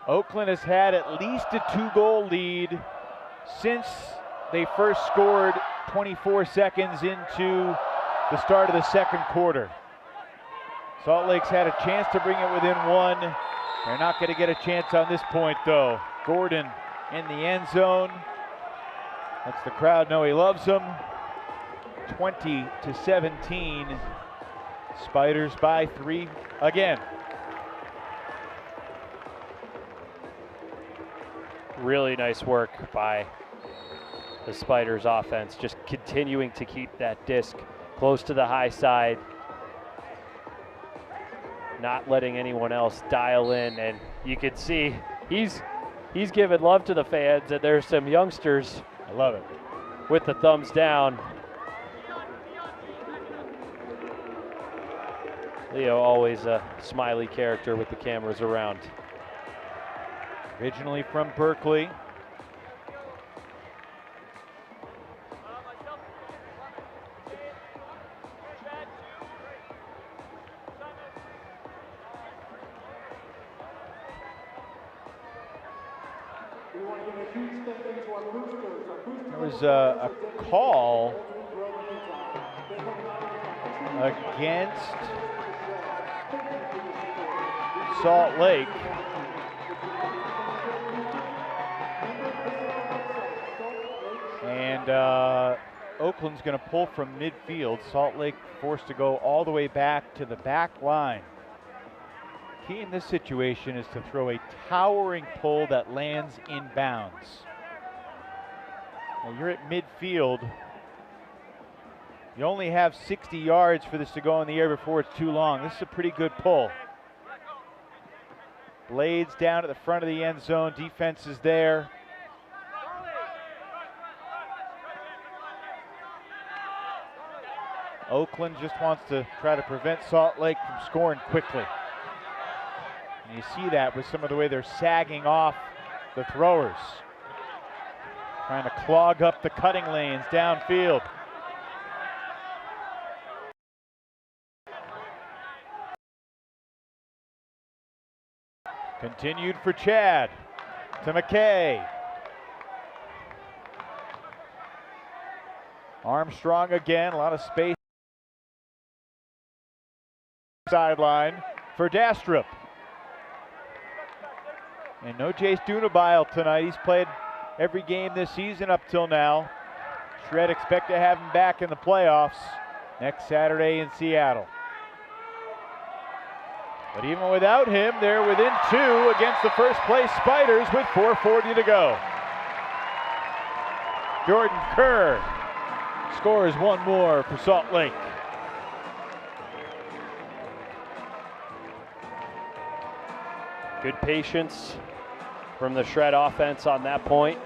Oakland has had at least a 2-goal lead since they first scored 24 seconds into the start of the second quarter. Salt Lake's had a chance to bring it within 1. They're not going to get a chance on this point, though. Gordon in the end zone. Lets the crowd know he loves them. 20-17. Spiders by 3 again. Really nice work by the Spiders offense, just continuing to keep that disc close to the high side, not letting anyone else dial in. And you can see he's giving love to the fans, and there's some youngsters, I love it, with the thumbs down. Leo, always a smiley character with the cameras around. Originally from Berkeley. There was a call against Salt Lake. And Oakland's going to pull from midfield. Salt Lake forced to go all the way back to the back line. Key in this situation is to throw a towering pull that lands in bounds. Now you're at midfield. You only have 60 yards for this to go in the air before it's too long. This is a pretty good pull. Blades down at the front of the end zone. Defense is there. Oakland just wants to try to prevent Salt Lake from scoring quickly. And you see that with some of the way they're sagging off the throwers, trying to clog up the cutting lanes downfield. Continued for Chad to McKay. Armstrong again, a lot of space. Sideline for Dastrup. And no Jace Dunabile tonight. He's played every game this season up till now. Shred expect to have him back in the playoffs next Saturday in Seattle. But even without him, they're within 2 against the first place Spiders with 4:40 to go. Jordan Kerr scores one more for Salt Lake. Good patience from the Shred offense on that point.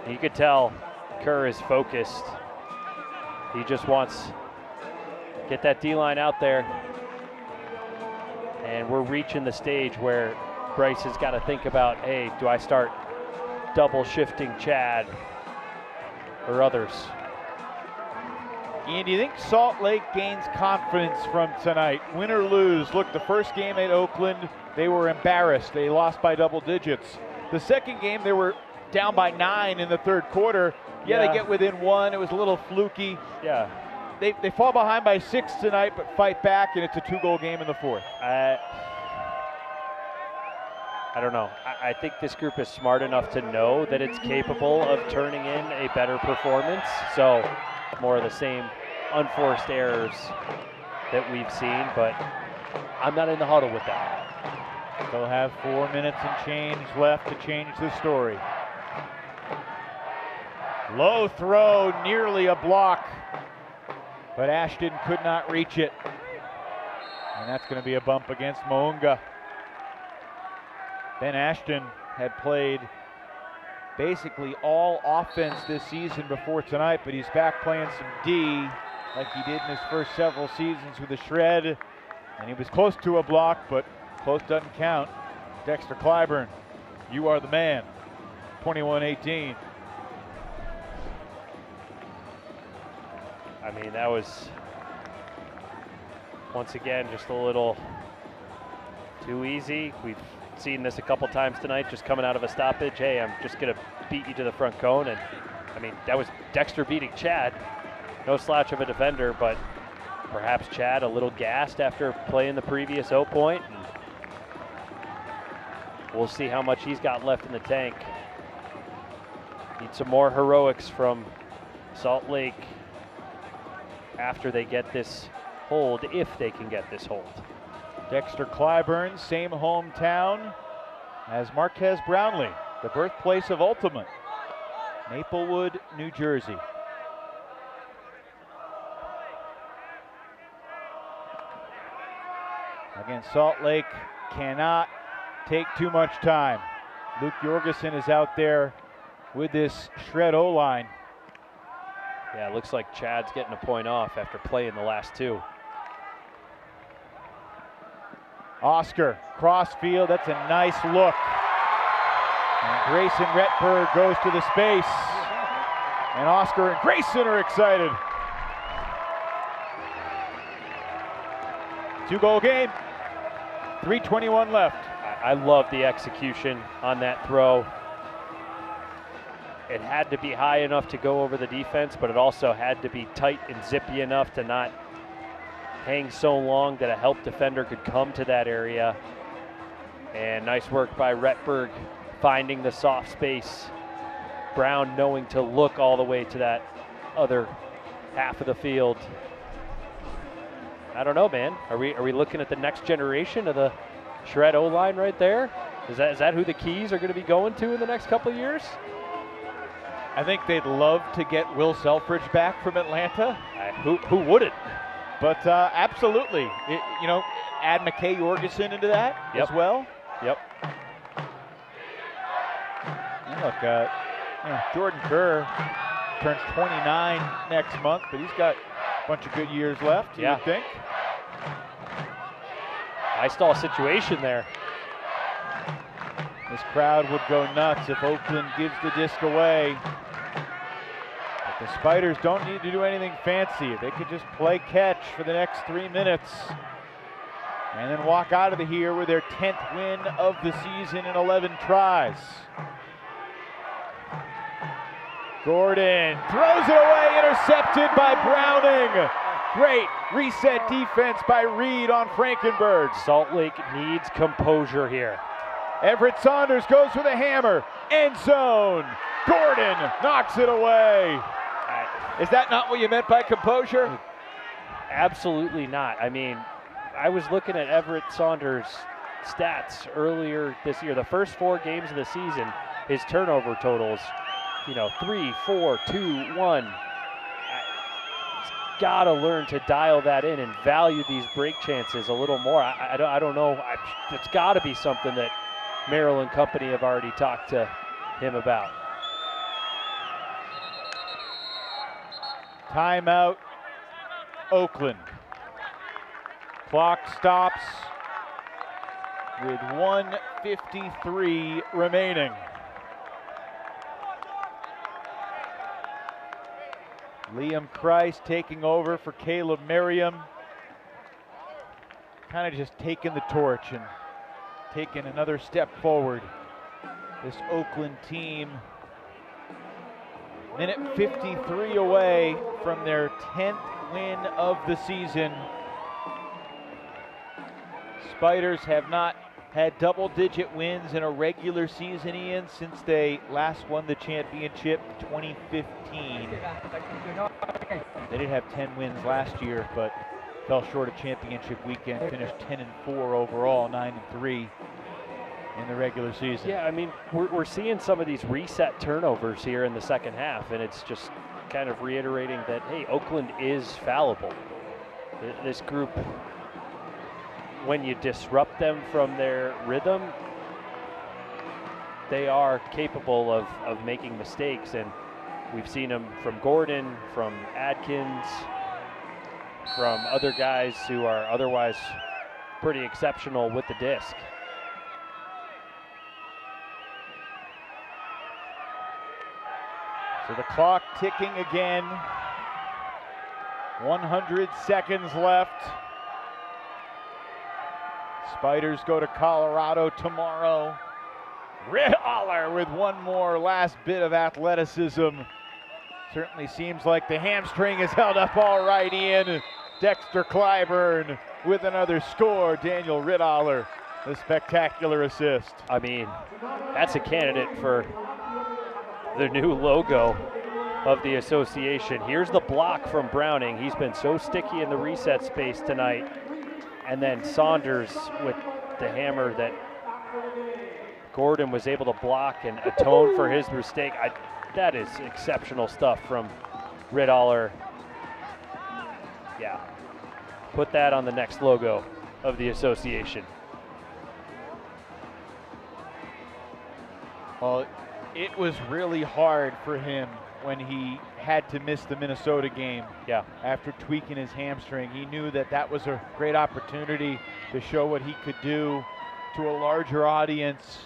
You could tell Kerr is focused. He just wants to get that D-line out there And we're reaching the stage where Bryce has got to think about, hey, do I start double shifting Chad or others? Ian, do you think Salt Lake gains confidence from tonight? Win or lose? Look, the first game at Oakland, they were embarrassed. They lost by double digits. The second game, they were down by 9 in the third quarter. Yeah, they get within 1. It was a little fluky. Yeah. They fall behind by 6 tonight, but fight back, and it's a 2-goal game in the fourth. I don't know. I think this group is smart enough to know that it's capable of turning in a better performance. So more of the same unforced errors that we've seen, but I'm not in the huddle with that. They'll have 4 minutes and change left to change the story. Low throw, nearly a block, but Ashton could not reach it. And that's going to be a bump against Mounga. Ben Ashton had played basically all offense this season before tonight, but he's back playing some D like he did in his first several seasons with a shred. And he was close to a block, but close doesn't count. Dexter Clyburn, you are the man. 21-18. I mean, that was, once again, just a little too easy. We've seen this a couple times tonight, just coming out of a stoppage. Hey, I'm just going to beat you to the front cone. And, I mean, that was Dexter beating Chad. No slouch of a defender, but perhaps Chad a little gassed after playing the previous 0 point. And we'll see how much he's got left in the tank. Need some more heroics from Salt Lake after they get this hold, if they can get this hold. Dexter Clyburn, same hometown as Marquez Brownlee, the birthplace of Ultimate, Maplewood, New Jersey. Again, Salt Lake cannot take too much time. Luke Jorgensen is out there with this shred O-line. Yeah, it looks like Chad's getting a point off after playing the last 2. Oscar, crossfield, that's a nice look. And Grayson Retberg goes to the space. And Oscar and Grayson are excited. 2-goal game, 3:21 left. I love the execution on that throw. It had to be high enough to go over the defense, but it also had to be tight and zippy enough to not hang so long that a help defender could come to that area. And nice work by Retberg finding the soft space. Brown knowing to look all the way to that other half of the field. I don't know, man. Are we looking at the next generation of the shred O-line right there? Is that who the keys are going to be going to in the next couple of years? I think they'd love to get Will Selfridge back from Atlanta. Who wouldn't? But absolutely, add McKay Jorgensen into that as well. Yep. And look, Jordan Kerr turns 29 next month, but he's got a bunch of good years left, you would think. I saw a situation there. This crowd would go nuts if Oakland gives the disc away. But the Spiders don't need to do anything fancy. They could just play catch for the next 3 minutes and then walk out of here with their 10th win of the season in 11 tries. Gordon throws it away, intercepted by Browning. Great reset defense by Reed on Frankenberg. Salt Lake needs composure here. Everett Saunders goes with a hammer. End zone. Gordon knocks it away. Is that not what you meant by composure? Absolutely not. I mean, I was looking at Everett Saunders' stats earlier this year. The first 4 games of the season, his turnover totals, 3, 4, 2, 1. He's got to learn to dial that in and value these break chances a little more. I don't know. It's got to be something that Merrill and company have already talked to him about. Timeout, Oakland. Clock stops with 1:53 remaining. Liam Kreis taking over for Caleb Merriam. Kind of just taking the torch and taking another step forward. This Oakland team, minute 53 away from their 10th win of the season. Spiders have not had double-digit wins in a regular season, Ian, since they last won the championship 2015. They did have 10 wins last year, but fell short of championship weekend, finished 10-4 overall, 9-3 in the regular season. Yeah, I mean, we're seeing some of these reset turnovers here in the second half, and it's just kind of reiterating that, hey, Oakland is fallible. This group, when you disrupt them from their rhythm, they are capable of making mistakes, and we've seen them from Gordon, from Adkins, from other guys who are otherwise pretty exceptional with the disc. So the clock ticking again. 100 seconds left. Spiders go to Colorado tomorrow. Riddaller with one more last bit of athleticism. Certainly seems like the hamstring is held up all right, Ian. Dexter Clyburn with another score. Daniel Riddaller, the spectacular assist. I mean, that's a candidate for the new logo of the association. Here's the block from Browning. He's been so sticky in the reset space tonight. And then Saunders with the hammer that Gordon was able to block and atone for his mistake. That is exceptional stuff from Riddaller. Yeah, put that on the next logo of the association. Well, it was really hard for him when he had to miss the Minnesota game. Yeah. After tweaking his hamstring, he knew that that was a great opportunity to show what he could do to a larger audience.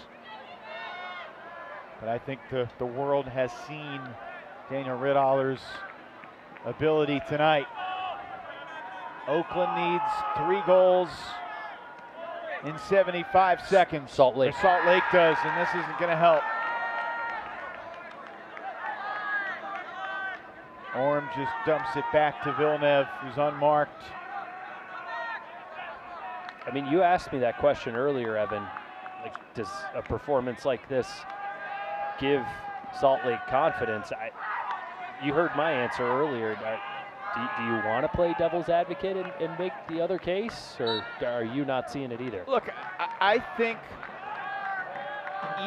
But I think the world has seen Daniel Riddaller's ability tonight. Oakland needs 3 goals in 75 seconds. Salt Lake. Or Salt Lake does, and this isn't going to help. Orm just dumps it back to Villeneuve, who's unmarked. I mean, you asked me that question earlier, Evan. Like, does a performance like this give Salt Lake confidence? You heard my answer earlier. Do you want to play devil's advocate and make the other case, or are you not seeing it either? Look, I think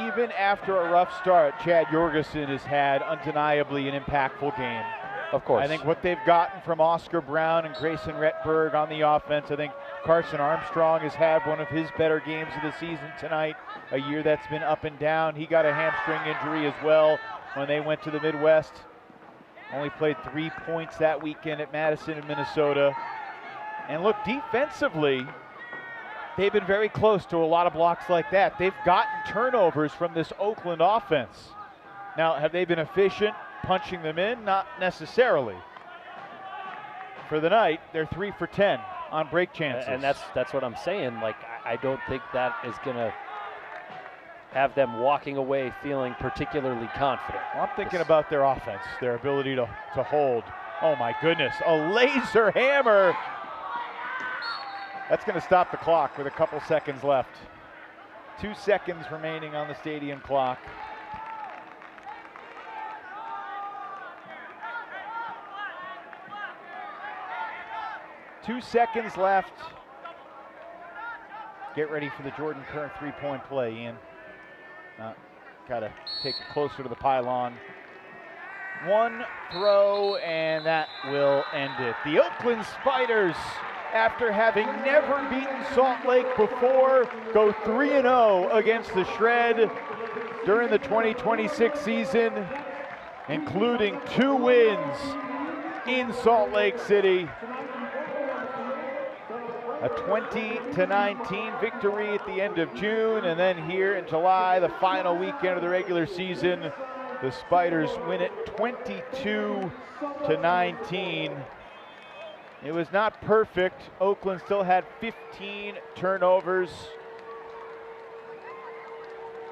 even after a rough start, Chad Jorgensen has had undeniably an impactful game. Of course. I think what they've gotten from Oscar Brown and Grayson Retberg on the offense, I think Carson Armstrong has had one of his better games of the season tonight, a year that's been up and down. He got a hamstring injury as well when they went to the Midwest. Only played 3 points that weekend at Madison in Minnesota. And look, defensively, they've been very close to a lot of blocks like that. They've gotten turnovers from this Oakland offense. Now, have they been efficient punching them in? Not necessarily. For the night, they're 3 for 10 on break chances. And that's what I'm saying. Like, I don't think that is going to have them walking away feeling particularly confident. Well, I'm thinking about their offense, their ability to hold. Oh my goodness, a laser hammer. That's going to stop the clock with a couple seconds left. 2 seconds remaining on the stadium clock. Two seconds left. Get ready for the Jordan Kern three-point play, Ian. Got to take it closer to the pylon. One throw, and that will end it. The Oakland Spiders, after having never beaten Salt Lake before, go 3-0 against the Shred during the 2026 season, including 2 wins in Salt Lake City. A 20-19 victory at the end of June, and then here in July, the final weekend of the regular season, the Spiders win it 22-19. It was not perfect. Oakland still had 15 turnovers.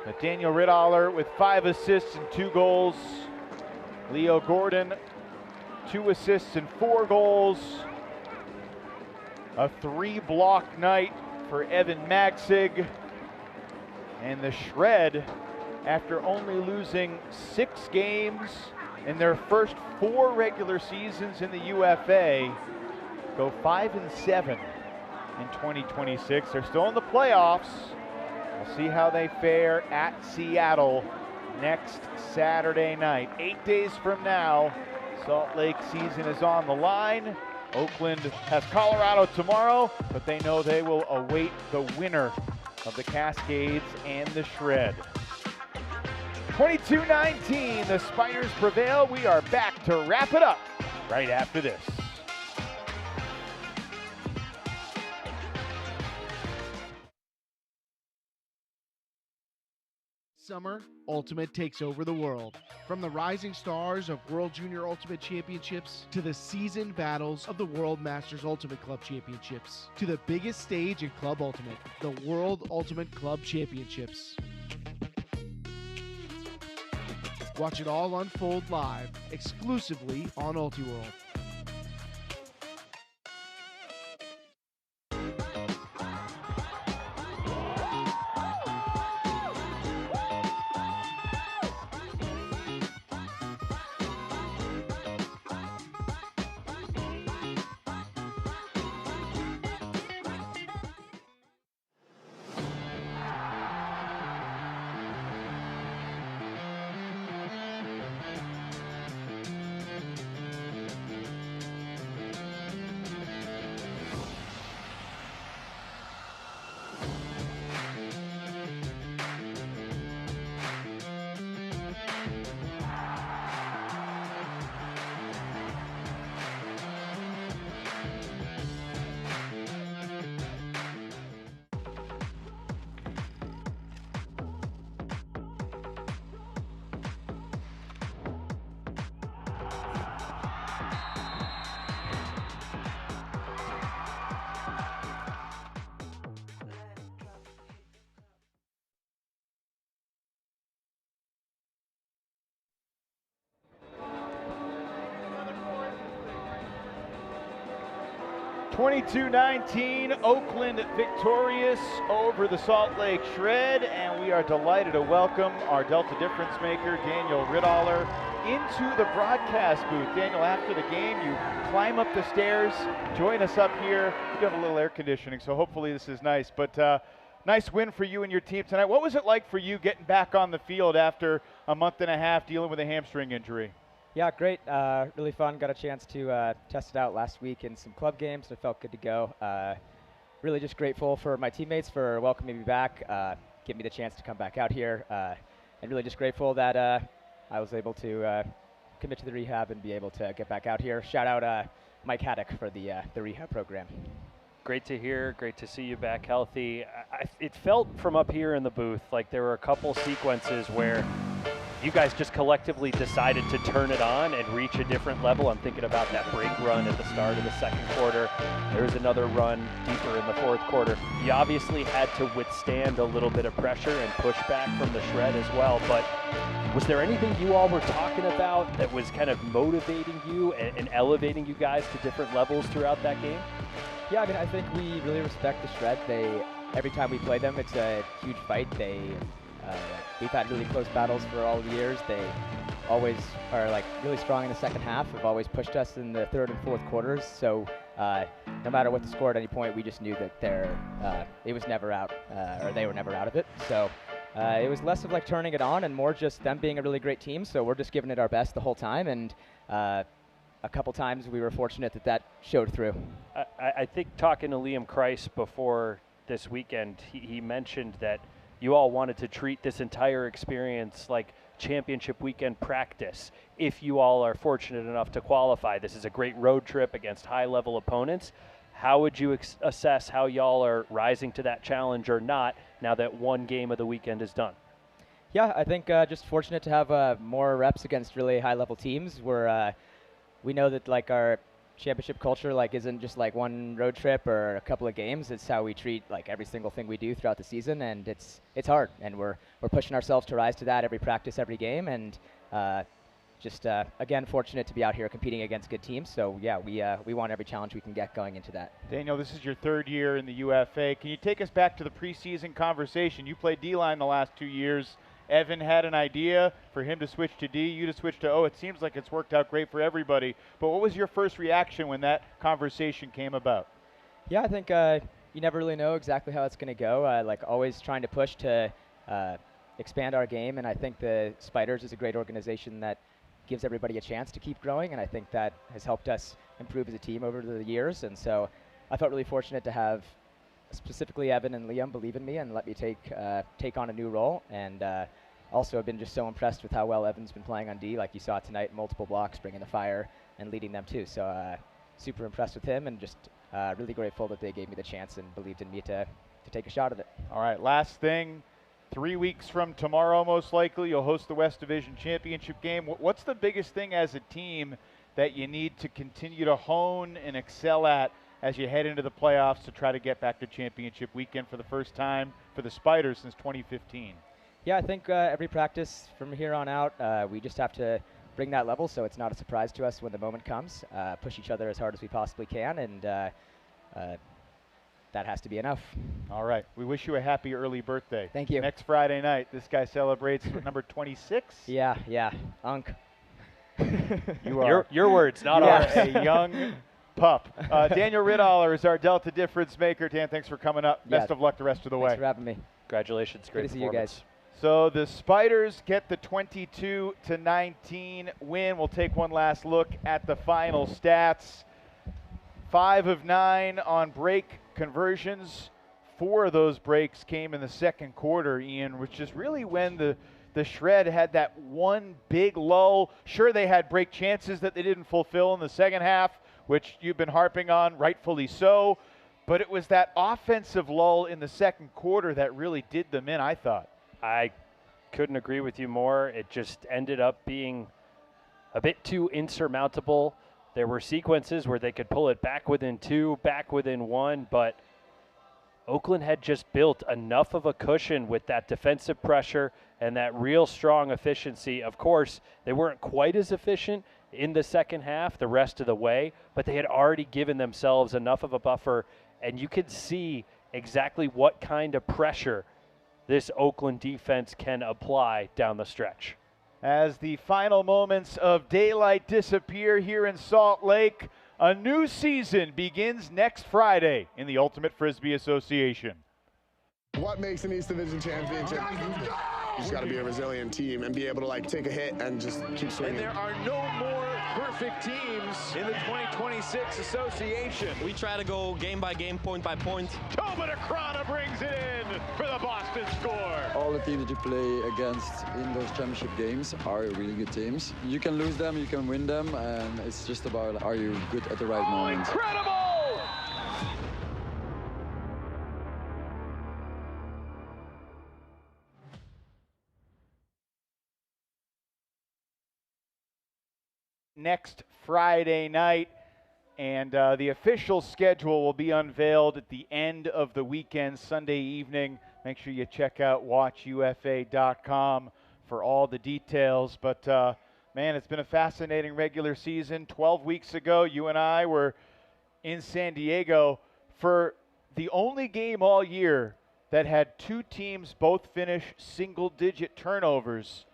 But Daniel Riddaller with 5 assists and 2 goals. Leo Gordon, 2 assists and 4 goals. A 3-block night for Evan Maxig. And the Shred, after only losing 6 games in their first 4 regular seasons in the UFA, go 5-7 in 2026. They're still in the playoffs. We'll see how they fare at Seattle next Saturday night. 8 days from now, Salt Lake season is on the line. Oakland has Colorado tomorrow, but they know they will await the winner of the Cascades and the Shred. 22-19, the Spiders prevail. We are back to wrap it up right after this. Summer, Ultimate takes over the world. From the rising stars of World Junior Ultimate Championships to the seasoned battles of the World Masters Ultimate Club Championships to the biggest stage in Club Ultimate, the World Ultimate Club Championships. Watch it all unfold live, exclusively on UltiWorld. (22-19), Oakland victorious over the Salt Lake Shred, and we are delighted to welcome our Delta difference maker, Daniel Riddaller, into the broadcast booth. Daniel, after the game, you climb up the stairs, join us up here. We have a little air conditioning, so hopefully this is nice. But nice win for you and your team tonight. What was it like for you getting back on the field after a month and a half dealing with a hamstring injury? Yeah, great. Really fun. Got a chance to test it out last week in some club games. So it felt good to go. Really just grateful for my teammates for welcoming me back, giving me the chance to come back out here, and really just grateful that I was able to commit to the rehab and be able to get back out here. Shout out Mike Havoc for the rehab program. Great to hear. Great to see you back healthy. It felt from up here in the booth like there were a couple sequences where you guys just collectively decided to turn it on and reach a different level. I'm thinking about that break run at the start of the second quarter. There was another run deeper in the fourth quarter. You obviously had to withstand a little bit of pressure and pushback from the Shred as well, but was there anything you all were talking about that was kind of motivating you and elevating you guys to different levels throughout that game? Yeah, I mean, I think we really respect the Shred. Every time we play them, it's a huge fight. We've had really close battles for all the years. They always are like really strong in the second half. Have always pushed us in the third and fourth quarters. So no matter what the score at any point, we just knew that it was never out, or they were never out of it. So it was less of like turning it on and more just them being a really great team. So we're just giving it our best the whole time. And a couple times we were fortunate that showed through. I think talking to Liam Kreis before this weekend, he mentioned that you all wanted to treat this entire experience like championship weekend practice. If you all are fortunate enough to qualify, this is a great road trip against high-level opponents. How would you assess how y'all are rising to that challenge or not now that one game of the weekend is done? Yeah, I think just fortunate to have more reps against really high-level teams. We know that like our championship culture like isn't just like one road trip or a couple of games. It's how we treat like every single thing we do throughout the season, and it's hard. And we're pushing ourselves to rise to that every practice, every game, and just again fortunate to be out here competing against good teams. So yeah, we want every challenge we can get going into that. Daniel, this is your third year in the UFA. Can you take us back to the preseason conversation? You played D-line the last 2 years. Evan had an idea for him to switch to D, you to switch to O. It seems like it's worked out great for everybody. But what was your first reaction when that conversation came about? Yeah, I think you never really know exactly how it's going to go. Like always trying to push to expand our game, and I think the Spiders is a great organization that gives everybody a chance to keep growing, and I think that has helped us improve as a team over the years. And so I felt really fortunate to have specifically Evan and Liam believe in me and let me take on a new role. And also I've been just so impressed with how well Evan's been playing on D, like you saw tonight, multiple blocks, bringing the fire and leading them too. So super impressed with him, and just really grateful that they gave me the chance and believed in me to take a shot at it. All right, last thing. 3 weeks from tomorrow, most likely, you'll host the West Division Championship game. What's the biggest thing as a team that you need to continue to hone and excel at as you head into the playoffs to try to get back to championship weekend for the first time for the Spiders since 2015? Yeah, I think every practice from here on out, we just have to bring that level so it's not a surprise to us when the moment comes, push each other as hard as we possibly can, and that has to be enough. All right. We wish you a happy early birthday. Thank you. Next Friday night, this guy celebrates number 26. Yeah. Unk. You are your words, not ours. A young pup. Daniel Riddaller is our Delta difference maker. Dan, thanks for coming up. Best of luck the rest of the way. Thanks for having me. Congratulations. Great Good to see you guys. So the Spiders get the 22-19 win. We'll take one last look at the final stats. 5 of 9 on break conversions. 4 of those breaks came in the second quarter, Ian, which is really when the Shred had that one big lull. Sure, they had break chances that they didn't fulfill in the second half, which you've been harping on, rightfully so. But it was that offensive lull in the second quarter that really did them in, I thought. I couldn't agree with you more. It just ended up being a bit too insurmountable. There were sequences where they could pull it back within 2, back within 1, but Oakland had just built enough of a cushion with that defensive pressure and that real strong efficiency. Of course, they weren't quite as efficient in the second half the rest of the way, but they had already given themselves enough of a buffer, and you could see exactly what kind of pressure this Oakland defense can apply down the stretch. As the final moments of daylight disappear here in Salt Lake, a new season begins next Friday in the Ultimate Frisbee Association. What makes an East Division championship? You just got to be a resilient team and be able to like take a hit and just keep swinging. And there are no more perfect teams in the 2026 association. We try to go game by game, point by point. Tobin Akrana brings it in for the Boston score. All the teams that you play against in those championship games are really good teams. You can lose them, you can win them, and it's just about are you good at the right moment. Incredible! Next Friday night, and the official schedule will be unveiled at the end of the weekend, Sunday evening. Make sure you check out watchufa.com for all the details. But man, it's been a fascinating regular season. 12 weeks ago, you and I were in San Diego for the only game all year that had 2 teams both finish single-digit turnovers.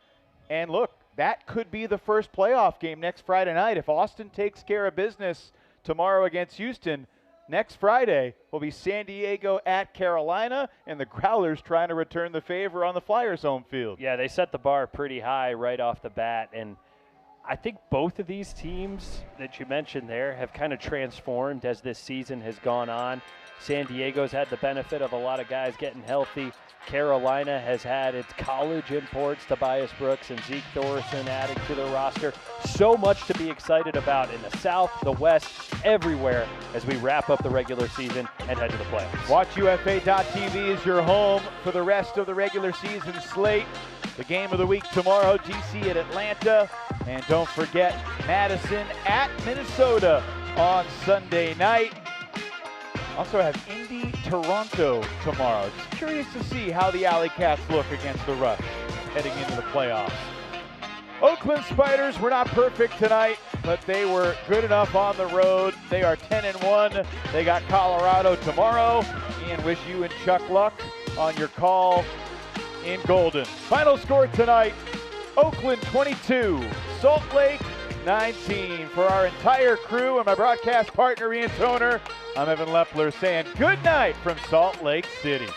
And look, that could be the first playoff game next Friday night. If Austin takes care of business tomorrow against Houston, next Friday will be San Diego at Carolina, and the Growlers trying to return the favor on the Flyers' home field. Yeah, they set the bar pretty high right off the bat, and I think both of these teams that you mentioned there have kind of transformed as this season has gone on. San Diego's had the benefit of a lot of guys getting healthy. Carolina has had its college imports, Tobias Brooks and Zeke Thorson added to the roster. So much to be excited about in the South, the West, everywhere as we wrap up the regular season and head to the playoffs. WatchUFA.tv is your home for the rest of the regular season slate. The game of the week tomorrow, DC at Atlanta. And don't forget, Madison at Minnesota on Sunday night. Also have Indy, Toronto tomorrow. Just curious to see how the AlleyCats look against the Rush heading into the playoffs. Oakland Spiders were not perfect tonight, but they were good enough on the road. They are 10-1. They got Colorado tomorrow. Ian, wish you and Chuck luck on your call in Golden. Final score tonight, Oakland 22, Salt Lake 19. For our entire crew and my broadcast partner Ian Toner, I'm Evan Lepler saying good night from Salt Lake City.